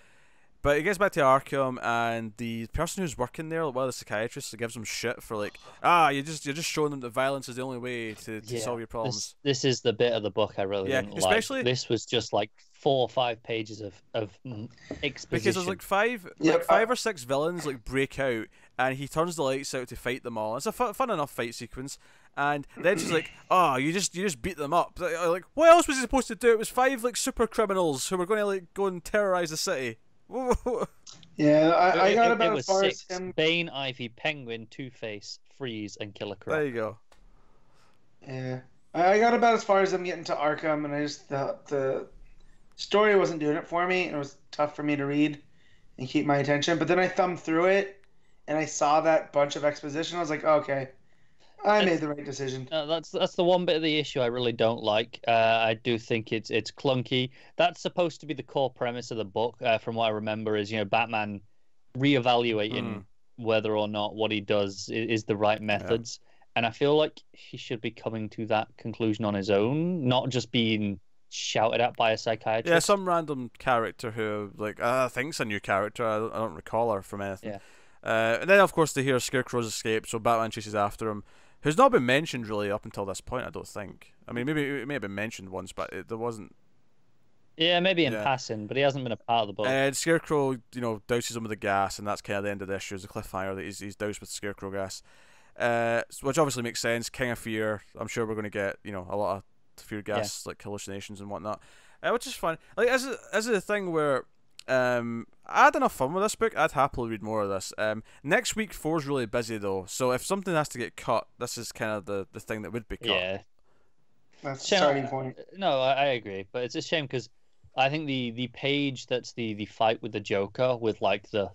but he gets back to Arkham, and the person who's working there, one of the psychiatrists, gives him shit for like, you're just showing them that violence is the only way to solve your problems. This is the bit of the book I really didn't especially like. This was just like 4 or 5 pages of exposition. Because there's like five or six villains like break out, and he turns the lights out to fight them all. It's a fun enough fight sequence, and then she's like, "Oh, you just beat them up." Like, what else was he supposed to do? It was 5 like super criminals who were going to like go and terrorize the city. Yeah, I got it about was as far 6. as him. Bane, Ivy, Penguin, Two-Face, Freeze, and Killer Croc. There you go. Yeah, I got about as far as them getting to Arkham, and I just the story wasn't doing it for me, and it was tough for me to read and keep my attention. But then I thumbed through it, and I saw that bunch of exposition. I was like, okay, I made the right decision. That's the one bit of the issue I really don't like. I do think it's clunky. That's supposed to be the core premise of the book, from what I remember, is Batman reevaluating whether or not what he does is the right methods. Yeah. And I feel like he should be coming to that conclusion on his own, not just being shouted at by a psychiatrist. Yeah, some random character who like thinks a new character. I don't recall her from anything. Yeah. And then of course they hear Scarecrow's escape, so Batman chases after him. Who's not been mentioned really up until this point, I don't think. I mean, maybe it may have been mentioned once, but there wasn't. Yeah, maybe in passing, but he hasn't been a part of the book. And Scarecrow, douses him with the gas, and that's kind of the end of the issue. It's a cliffhanger that he's doused with Scarecrow gas, which obviously makes sense. King of Fear. I'm sure we're going to get a lot of fear gas like hallucinations and whatnot, which is fun. Like as a thing where I had enough fun with this book. I'd happily read more of this. Next week 4's really busy though, so if something has to get cut, this is kind of the thing that would be cut. Yeah, that's the starting point. No, I agree, but it's a shame because I think the page that's the fight with the Joker with like the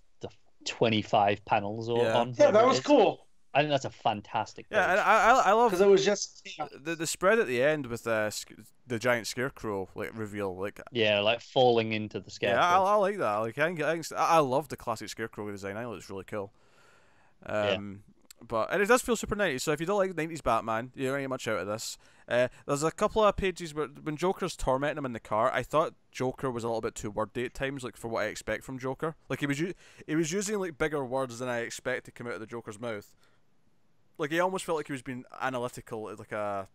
25 panels on. Yeah, that was cool. I think that's a fantastic page. Yeah, and I love because it was just the spread at the end with the giant Scarecrow like reveal, like like falling into the Scarecrow. Yeah, I like that. Like I love the classic Scarecrow design. I think it's really cool. But and it does feel super 90s. So if you don't like 90s Batman, you don't get much out of this. There's a couple of pages where when Joker's tormenting him in the car, I thought Joker was a little bit too wordy at times, like for what I expect from Joker. Like he was using like bigger words than I expect to come out of the Joker's mouth. Like he almost felt like he was being analytical, like a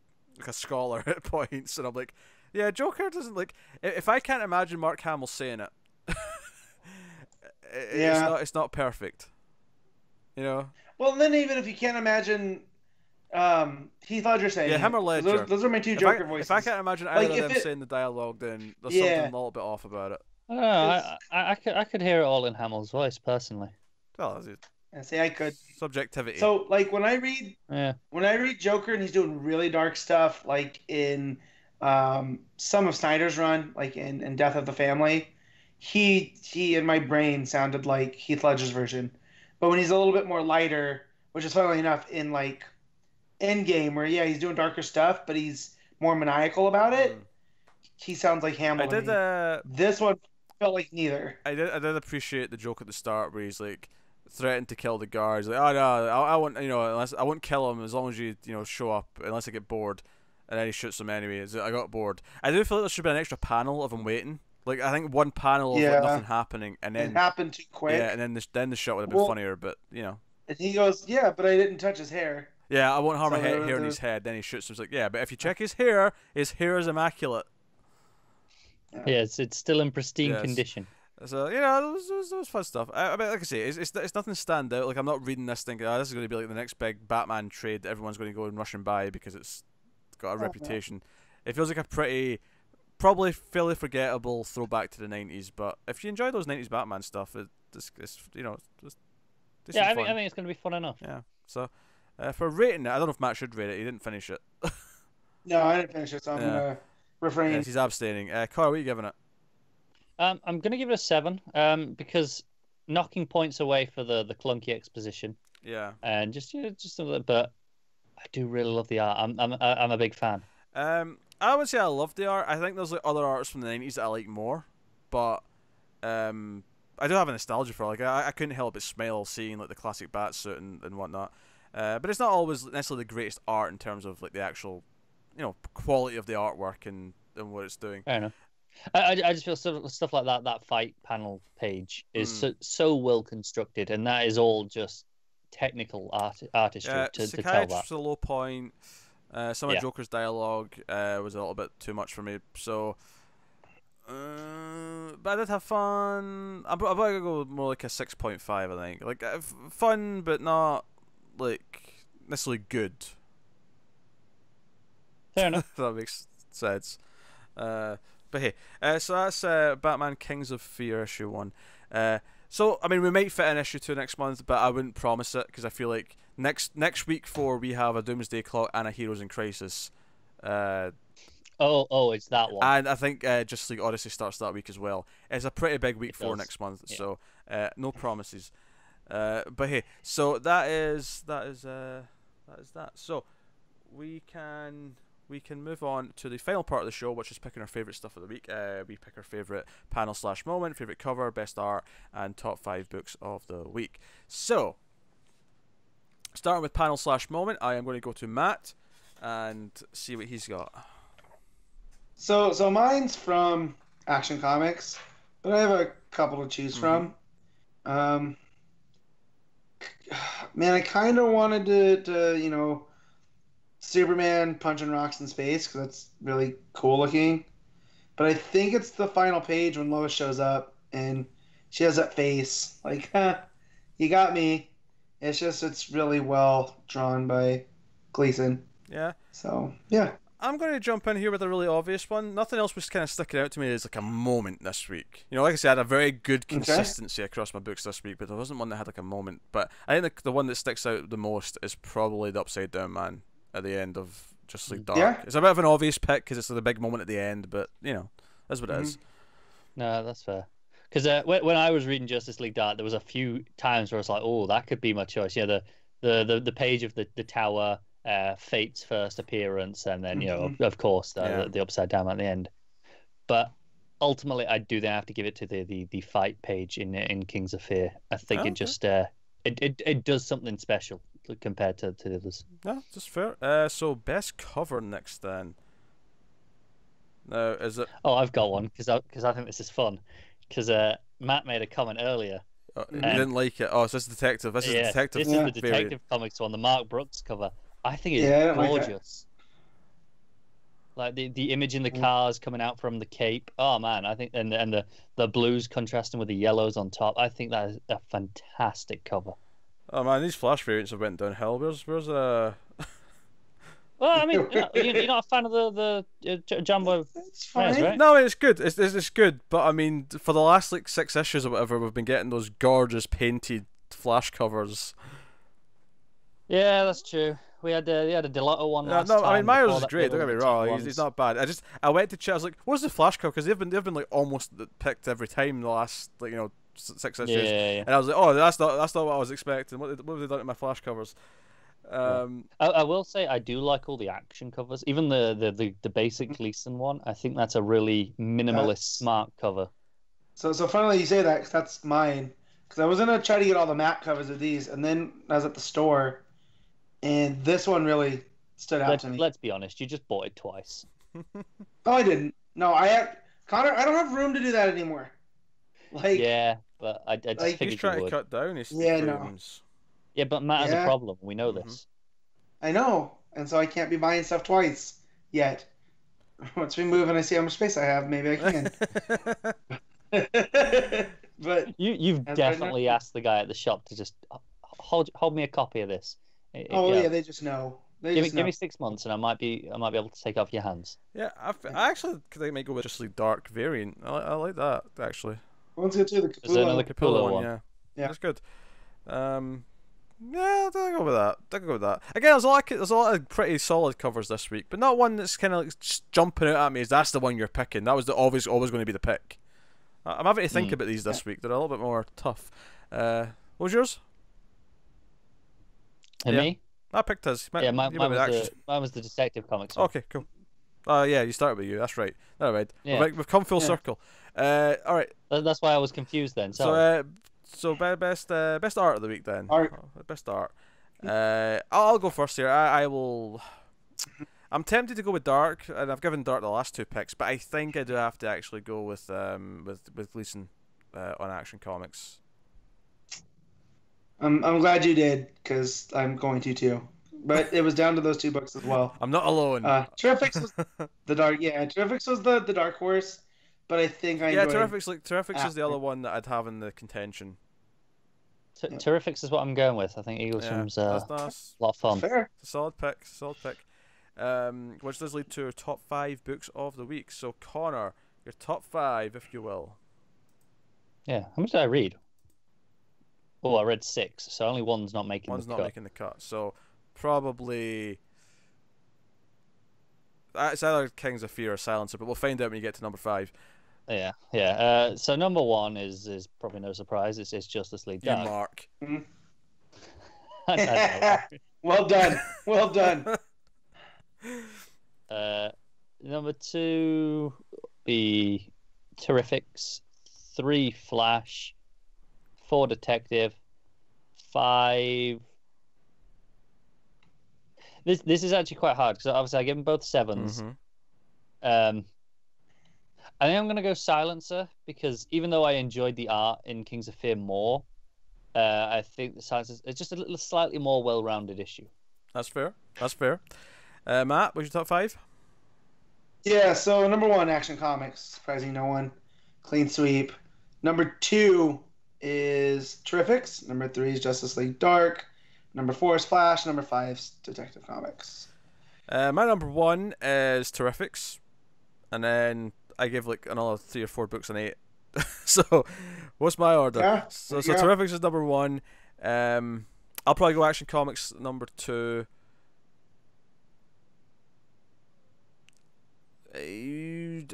scholar at points, and I'm like, yeah, Joker doesn't like. If I can't imagine Mark Hamill saying it, it's not perfect, Well, then even if you can't imagine Heath Ledger saying him or Ledger. Those are my two Joker voices. If I can't imagine either of them saying the dialogue, then there's something a little bit off about it. I don't know. I could hear it all in Hamill's voice personally. Well, that's it. I say I could. Subjectivity. So like Yeah. when I read Joker and he's doing really dark stuff, like in some of Snyder's run, like in Death of the Family, he in my brain sounded like Heath Ledger's version. But when he's a little bit more lighter, which is funnily enough in like Endgame, where yeah he's doing darker stuff, but he's more maniacal about it, he sounds like Hamill. I to did. me. This one felt like neither. I did appreciate the joke at the start where he's like threatened to kill the guards. Like, oh no, I won't. Unless I won't kill him as long as you show up. Unless I get bored, and then he shoots him anyway. I got bored. I do feel like there should be an extra panel of him waiting. Like I think one panel of like, nothing happening, and then it happened too quick. Yeah, and then the shot would have been funnier. But And he goes, yeah, but I didn't touch his hair. yeah, I won't harm hair in his head. Then he shoots him. It's like, yeah, but if you check his hair is immaculate. Yeah, it's still in pristine condition. So it was fun stuff. I mean, like I say, it's nothing stand out. Like I'm not reading this thinking, this is going to be like the next big Batman trade that everyone's going to go and rush and buy because it's got a reputation. No. It feels like a probably fairly forgettable throwback to the '90s. But if you enjoy those '90s Batman stuff, it's yeah, I think it's going to be fun enough. Yeah. So for rating it, I don't know if Matt should rate it. He didn't finish it. No, I didn't finish it, so I'm gonna refrain. Yes, he's abstaining. Carl, what are you giving it? I'm going to give it a 7 because knocking points away for the clunky exposition. Yeah. And just a little, but I do really love the art. I'm a big fan. I would say I love the art. I think there's like other artists from the '90s that I like more, but I do have a nostalgia for it. Like I couldn't help but smile seeing like the classic bat suit and whatnot. But it's not always necessarily the greatest art in terms of like the actual, quality of the artwork and what it's doing. I know. I just feel stuff like that fight panel page is so well constructed, and that is all just technical artistry to tell that. A low point. Some of Joker's dialogue was a little bit too much for me. So, but I did have fun. I'm probably gonna go more like a 6.5. I think like fun, but not like necessarily good. Fair enough. If that makes sense. But hey, so that's Batman Kings of Fear issue 1. So I mean, we might fit in issue 2 next month, but I wouldn't promise it because I feel like next week 4 we have a Doomsday Clock and a Heroes in Crisis. It's that one. And I think Justice League Odyssey starts that week as well. It's a pretty big week 4 next month, so no promises. But hey, so that is that. So we can move on to the final part of the show, which is picking our favourite stuff of the week. We pick our favourite panel/moment, favourite cover, best art, and top 5 books of the week. So, starting with panel/moment, I am going to go to Matt and see what he's got. So mine's from Action Comics, but I have a couple to choose from. Man, I kind of wanted to Superman punching rocks in space because that's really cool looking. But I think it's the final page when Lois shows up and she has that face like, you got me. It's really well drawn by Gleason. Yeah. So, yeah. I'm going to jump in here with a really obvious one. Nothing else was kind of sticking out to me as like a moment this week. Like I said, I had a very good consistency across my books this week, but there wasn't one that had like a moment. But I think the one that sticks out the most is probably the Upside Down Man at the end of Justice League Dark. Yeah. It's a bit of an obvious pick because it's the big moment at the end, but that's what it is. No, that's fair. Because when I was reading Justice League Dark, there was a few times where I was like, "Oh, that could be my choice." The page of the tower, Fate's first appearance, and then of course the Upside Down at the end. But ultimately, I do then have to give it to the fight page in Kings of Fear. I think it just it does something special compared to the others. No, just fair. So best cover next then. No, is it? Oh, I've got one because I think this is fun. Because Matt made a comment earlier. You didn't like it. Oh, so this is Detective. This is Detective. This is the Detective Comics one, the Mark Brooks cover. I think it's gorgeous. Like the image in the cars coming out from the cape. Oh man, I think and the blues contrasting with the yellows on top. I think that is a fantastic cover. Oh man, these Flash variants have went downhill. Where's Well, Well, I mean, you're not a fan of the Jumbo It's Rays, fine. right? No, it's good. It's good, but I mean, for the last like 6 issues or whatever, we've been getting those gorgeous painted flash covers. Yeah, that's true. We had a Delotto one last No, time. I mean Myers before is that, great. they Don't were get me the wrong, cheap he's ones. not bad. I went to check. I was like, "What's the flash cover?" Because they've been like almost picked every time the last 6 issues. Yeah. And I was like, "Oh, that's not what I was expecting. What have they done to my flash covers?" I will say I do like all the action covers, even the basic Gleason one. I think that's a really minimalist, smart cover. So finally you say that, 'cause that's mine. Because I was gonna try to get all the map covers of these, and then I was at the store, and this one really stood out to me. Let's be honest, you just bought it twice. Oh, I didn't. No, Connor. I don't have room to do that anymore. Like, Yeah, but I just like, figured He's trying you to would. cut down his Yeah, no. frames. Yeah, but Matt has a Yeah. problem. We know this. I know, and so I can't be buying stuff twice yet. Once we move and I see how much space I have, maybe I can. But You've As definitely asked the guy at the shop to just hold me a copy of this. yeah, they just know. Give me 6 months, and I might be able to take off your hands. Yeah, I actually think I might go with just like dark variant. I like that actually. Let's get to the Is there another Capullo. Capullo Capullo one? yeah, Yeah. that's good. Yeah, I'll go with that. I'll go with that. Again, there's a lot of pretty solid covers this week, but not one that's kind of like just jumping out at me as that's the one you're picking. That was always going to be the pick. I'm having to think about these this week. They're a little bit more tough. What was yours? And Yeah. me? I picked his. Yeah, mine was the Detective Comics one. Okay, cool. Yeah, you started with you. That's right. All right, Yeah. we've come full circle. All right. That's why I was confused then. Sorry. So best art of the week then. Art. Best art. I'll go first here. I will. I'm tempted to go with Dark, and I've given Dark the last 2 picks, but I think I do have to actually go with Gleason on Action Comics. I'm glad you did, because I'm going to too. But it was down to those 2 books as well. I'm not alone. Terrifics was the dark. Yeah, Terrifics was the dark horse, but I think I enjoyed. Terrifics is the other one that I'd have in the contention. Terrifics is what I'm going with. I think Eaglesham's That's nice. a lot of fun. Fair. It's a solid pick. Which does lead to our top 5 books of the week. So Connor, your top 5, if you will. Yeah. How much did I read? Oh, I read 6, so only one's not making One's the not cut. making the cut. So probably it's either Kings of Fear or Silencer, but we'll find out when you get to number 5. Yeah. So number 1 is probably no surprise. It's Justice League You Dark. mark. Well done. Well done. Number 2 be Terrifics, 3 Flash, 4 Detective, 5. This is actually quite hard because obviously I give them both 7s. I think I'm gonna go Silencer because even though I enjoyed the art in Kings of Fear more, I think the Silencer is just a little slightly more well-rounded issue. That's fair. Matt, what's your top 5? Yeah, so number 1, Action Comics. Surprising no one. Clean sweep. Number 2 is Terrifics. Number 3 is Justice League Dark. Number 4 is Flash. Number 5 is Detective Comics. My number 1 is Terrifics, and then I give like another 3 or 4 books an 8. So, what's my order? Yeah, So yeah. Terrifics is number 1. I'll probably go Action Comics number 2. This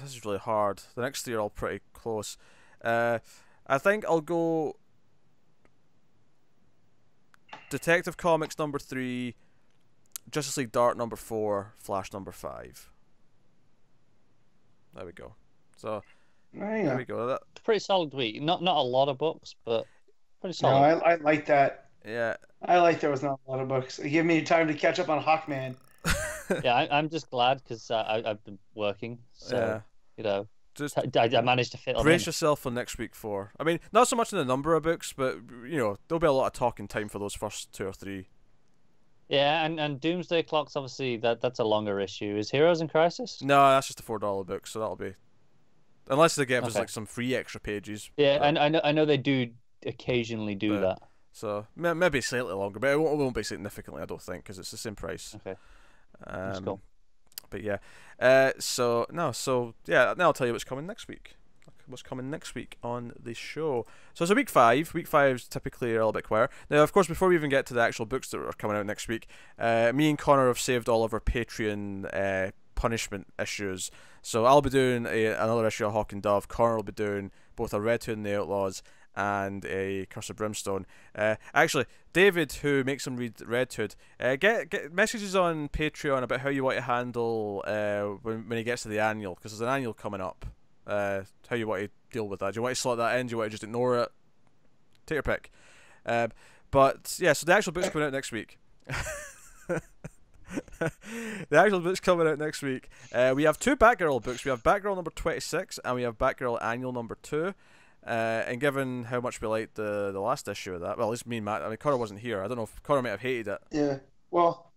is really hard. The next 3 are all pretty close. I think I'll go Detective Comics number 3, Justice League Dark number 4, Flash number 5. There we go. So there we go. That, Pretty solid week. Not a lot of books, but pretty No, solid. I like that. yeah. I like there was not a lot of books. It gave me time to catch up on Hawkman. Yeah, I'm just glad because I've been working, so Yeah. you know, Just I managed to fit on brace in. yourself for next week 4. I mean, not so much in the number of books, but you know, there'll be a lot of talking time for those first 2 or 3. Yeah, and Doomsday Clock's obviously that's a longer issue. Is Heroes in Crisis? No, that's just a $4 book, so that'll be, unless they give us Okay. like some free extra pages. Yeah, but- and I know they do occasionally do Yeah. that. So maybe slightly longer, but it won't be significantly, I don't think, because it's the same price. Okay. That's cool. But yeah, so now I'll tell you what's coming next week. What's coming next week on the show? So it's a week 5. Week 5's typically a little bit quieter. Now, of course, before we even get to the actual books that are coming out next week, me and Connor have saved all of our Patreon punishment issues. So I'll be doing another issue of Hawk and Dove. Connor will be doing both a Red Hood and the Outlaws and a Curse of Brimstone. Actually, David, who makes him read Red Hood, get messages on Patreon about how you want to handle when he gets to the annual, because there's an annual coming up. How you want to deal with that? Do you want to slot that in? Do you want to just ignore it? Take your pick. But yeah, so the actual book's coming out next week. The actual book's coming out next week. We have 2 Batgirl books. We have Batgirl number 26 and we have Batgirl Annual number 2. And given how much we liked the last issue of that, well, at least me and Matt, I mean, Connor wasn't here. I don't know if Connor might have hated it. Yeah. Well,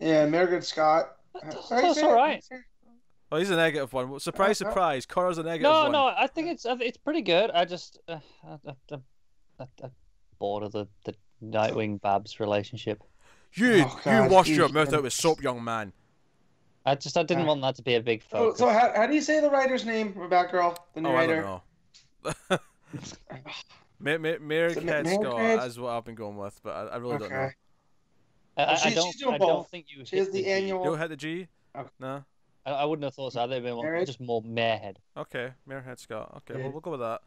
yeah, Meredith Scott. That's all right. Oh, he's a negative one. Surprise, surprise. Connor's a negative one. No, I think it's pretty good. I just I'm bored of the Nightwing Babs relationship. You washed your mouth out with soap, young man. I didn't want that to be a big focus. So how do you say the writer's name for Batgirl? The new writer? I don't know. Mary Cat Scott is what I've been going with, but I really don't know. I don't think you hit the annual. You don't hit the G? Okay. No. I wouldn't have thought so. They've been just more Marehead. Okay, Marehead Scott. Okay, well, we'll go with that.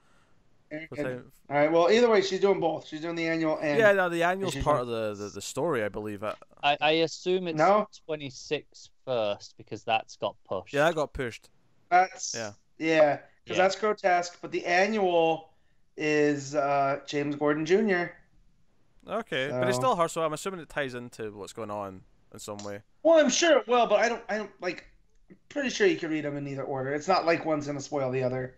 All right. Well, either way, she's doing both. She's doing the annual and the annual's part of the story, I believe. I assume it's 26 first because that's got pushed. Yeah, that got pushed. That's because that's grotesque. But the annual is James Gordon Jr. Okay, but it's still her, so I'm assuming it ties into what's going on in some way. Well, I'm sure it will, but I don't like. I'm pretty sure you can read them in either order. It's not like one's gonna spoil the other,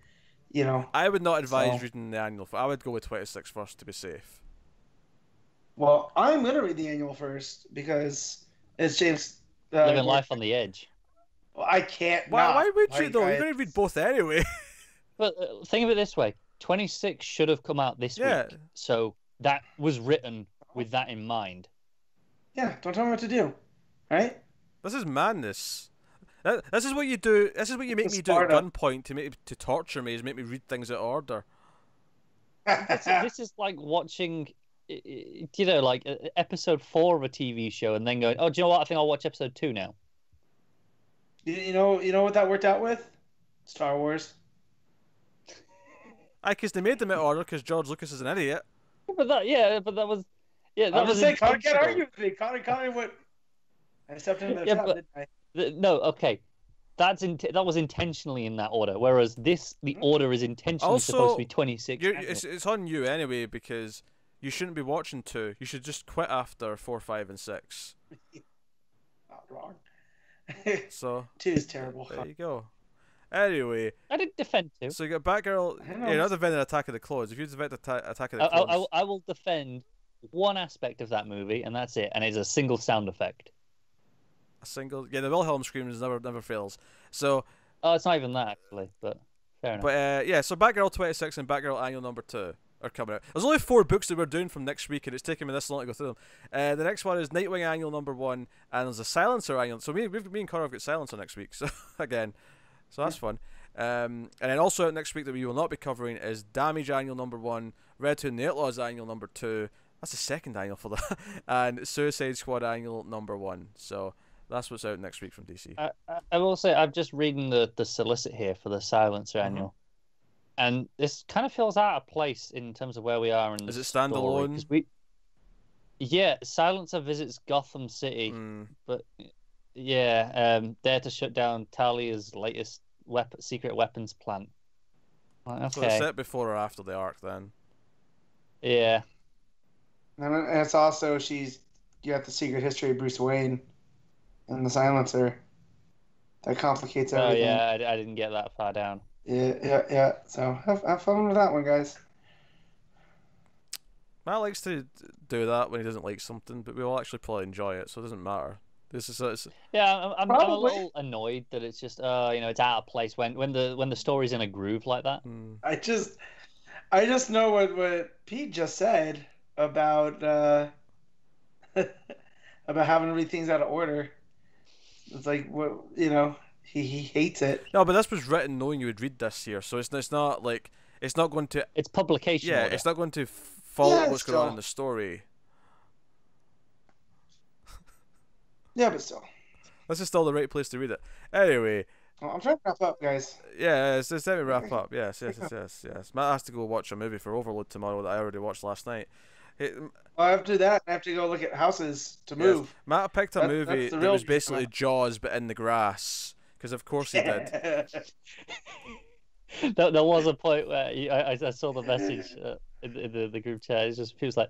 you know. I would not advise reading the annual. I would go with 26 first to be safe. Well, I'm gonna read the annual first because it's James living life on the edge. Well, I can't. Why would you though? You're gonna read both anyway. But think of it this way: 26 should have come out this week, so that was written with that in mind. Yeah, don't tell me what to do, right? This is madness. This is what you do. This is what you make me do at gunpoint to torture me. Is make me read things out of order. This is like watching, like episode 4 of a TV show, and then going, "Oh, do you know what? I think I'll watch episode 2 now." You know what that worked out with? Star Wars. Because they made them out of order because George Lucas is an idiot. But that was. Yeah, that was. Connor can't argue with me. Connor would. I stepped into the trap, didn't I? No, okay. That was intentionally in that order, whereas the order is intentionally supposed to be 26. It's on you anyway, because you shouldn't be watching 2. You should just quit after 4, 5, and 6. Not wrong. So 2 is terrible. There you go. Anyway, I didn't defend 2. So you got Batgirl. You're not defending Attack of the Clones. If you defend Attack of the Clones, I will defend one aspect of that movie, and that's it. And it's a single sound effect. The Wilhelm screams never fails. So it's not even that actually, but fair enough. But so Batgirl 26 and Batgirl Annual number 2 are coming out. There's only 4 books that we're doing from next week, and it's taking me this long to go through them. The next one is Nightwing Annual number 1, and there's a Silencer Annual. So me and Connor have got Silencer next week. So again, so that's fun. And then also next week that we will not be covering is Damage Annual number 1, Red Hood and the Outlaws Annual number 2. That's the second annual for that, and Suicide Squad Annual number 1. So. That's what's out next week from DC. I will say, I'm just reading the solicit here for the Silencer Annual. And this kind of feels out of place in terms of where we are in the story. Is it standalone? Silencer visits Gotham City. But, there to shut down Talia's latest secret weapons plant. Okay. So it's set before or after the arc, then? Yeah. And it's also, you got the secret history of Bruce Wayne. And the Silencer. That complicates everything. Oh, yeah, I didn't get that far down. Yeah. So, have fun with that one, guys. Matt likes to do that when he doesn't like something, but we all actually probably enjoy it, so it doesn't matter. I'm a little annoyed that it's just, it's out of place when the story's in a groove like that. I just know what Pete just said about about having to read things out of order. It's like, what, you know, he hates it. No, but this was written knowing you would read this here, so it's not like it's not going to. It's publication. Yeah, order. it's not going to fault Yeah, what's going on still. in the story. Yeah, but still. This is still the right place to read it. Anyway, Well, I'm trying to wrap up, guys. yeah, it's time to wrap up. Yes. Matt has to go watch a movie for Overload tomorrow that I already watched last night. Well, I have to do that. I have to go look at houses to move. Yes. Matt picked a movie that's the that real was basically drama. Jaws but in the grass, because of course he did. There was a point where I saw the message in the group chat. It's just people's like,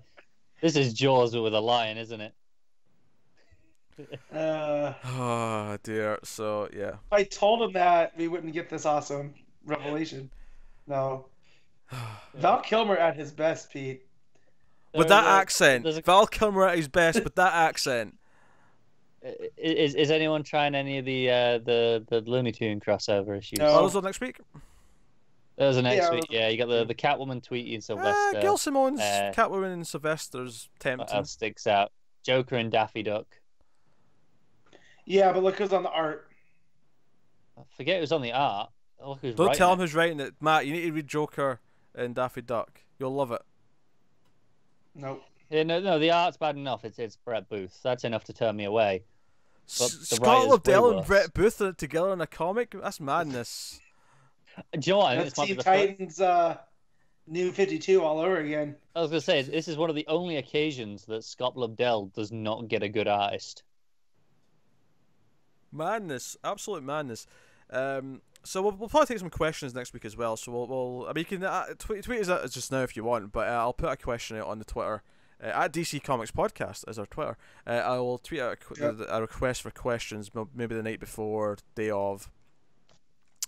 "This is Jaws with a lion, isn't it?" Oh dear. So yeah. If I told him that, we wouldn't get this awesome revelation. No. Val Kilmer at his best, Pete. With that accent, Val Kilmer at his best with that accent. Is anyone trying any of the Looney Tune crossover issues? No. Oh, those are next week. Those are next Yeah, week. Yeah, you got the Catwoman Tweety and Sylvester. Gil Simone's Catwoman and Sylvester's What tempting. else sticks out? Joker and Daffy Duck. Yeah, but look who's on the art. I forget it was on the art. Look who's Don't writing tell him it. who's writing it, Matt. You need to read Joker and Daffy Duck. You'll love it. Nope. Yeah, no, the art's bad enough. It's Brett Booth. That's enough to turn me away. But the Scott writer's way Lobdell and worse. Brett Booth together in a comic? That's madness. Do you know what? I think That's this might be Teen the first. Titans New 52 all over again. I was gonna say this is one of the only occasions that Scott Lobdell does not get a good artist. Madness, absolute madness. So we'll probably take some questions next week as well. So we'll I mean, you can tweet us at just now if you want, but I'll put a question out on the Twitter at DC Comics Podcast as our Twitter. I will tweet out a request for questions, maybe the night before, day of.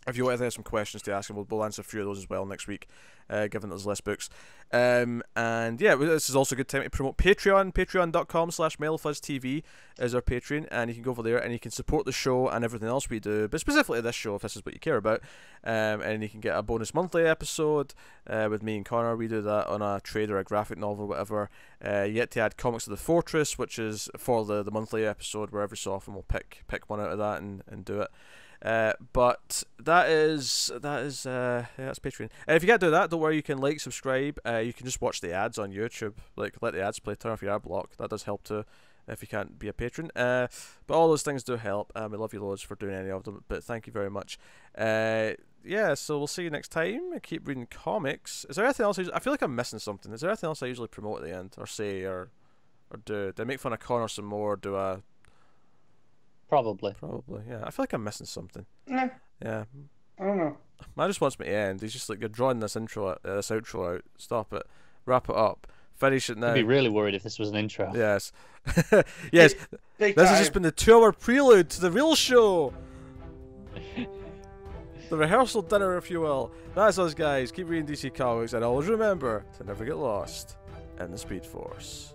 If you want to have some questions to ask, and we'll answer a few of those as well next week, given there's less books. And yeah, this is also a good time to promote Patreon. Patreon.com/MailFuzzTV is our Patreon, and you can go over there and you can support the show and everything else we do, but specifically this show if this is what you care about. And you can get a bonus monthly episode with me and Connor. We do that on a trade or a graphic novel or whatever. Yet to add Comics of the Fortress, which is for the monthly episode, where every so often we'll pick one out of that and do it. But that's Patreon. If you can't do that, don't worry, you can like, subscribe. You can just watch the ads on YouTube, like let the ads play, turn off your ad block. That does help too if you can't be a patron. But all those things do help, and we love you loads for doing any of them, but thank you very much. Yeah, so we'll see you next time. Keep reading comics. Is there anything else? I feel like I'm missing something. Is there anything else I usually promote at the end, or say, or do? Do I make fun of Connor some more? Do I? Probably. Yeah. I feel like I'm missing something. Yeah. Yeah. I don't know. Man just wants me to end. He's just like, you're drawing this outro out. Stop it. Wrap it up. Finish it now. I'd be really worried if this was an intro. Yes. Yes. Big This time. has just been the 2-hour prelude to the real show. The rehearsal dinner, if you will. That's us, guys. Keep reading DC Comics, and always remember to never get lost in the Speed Force.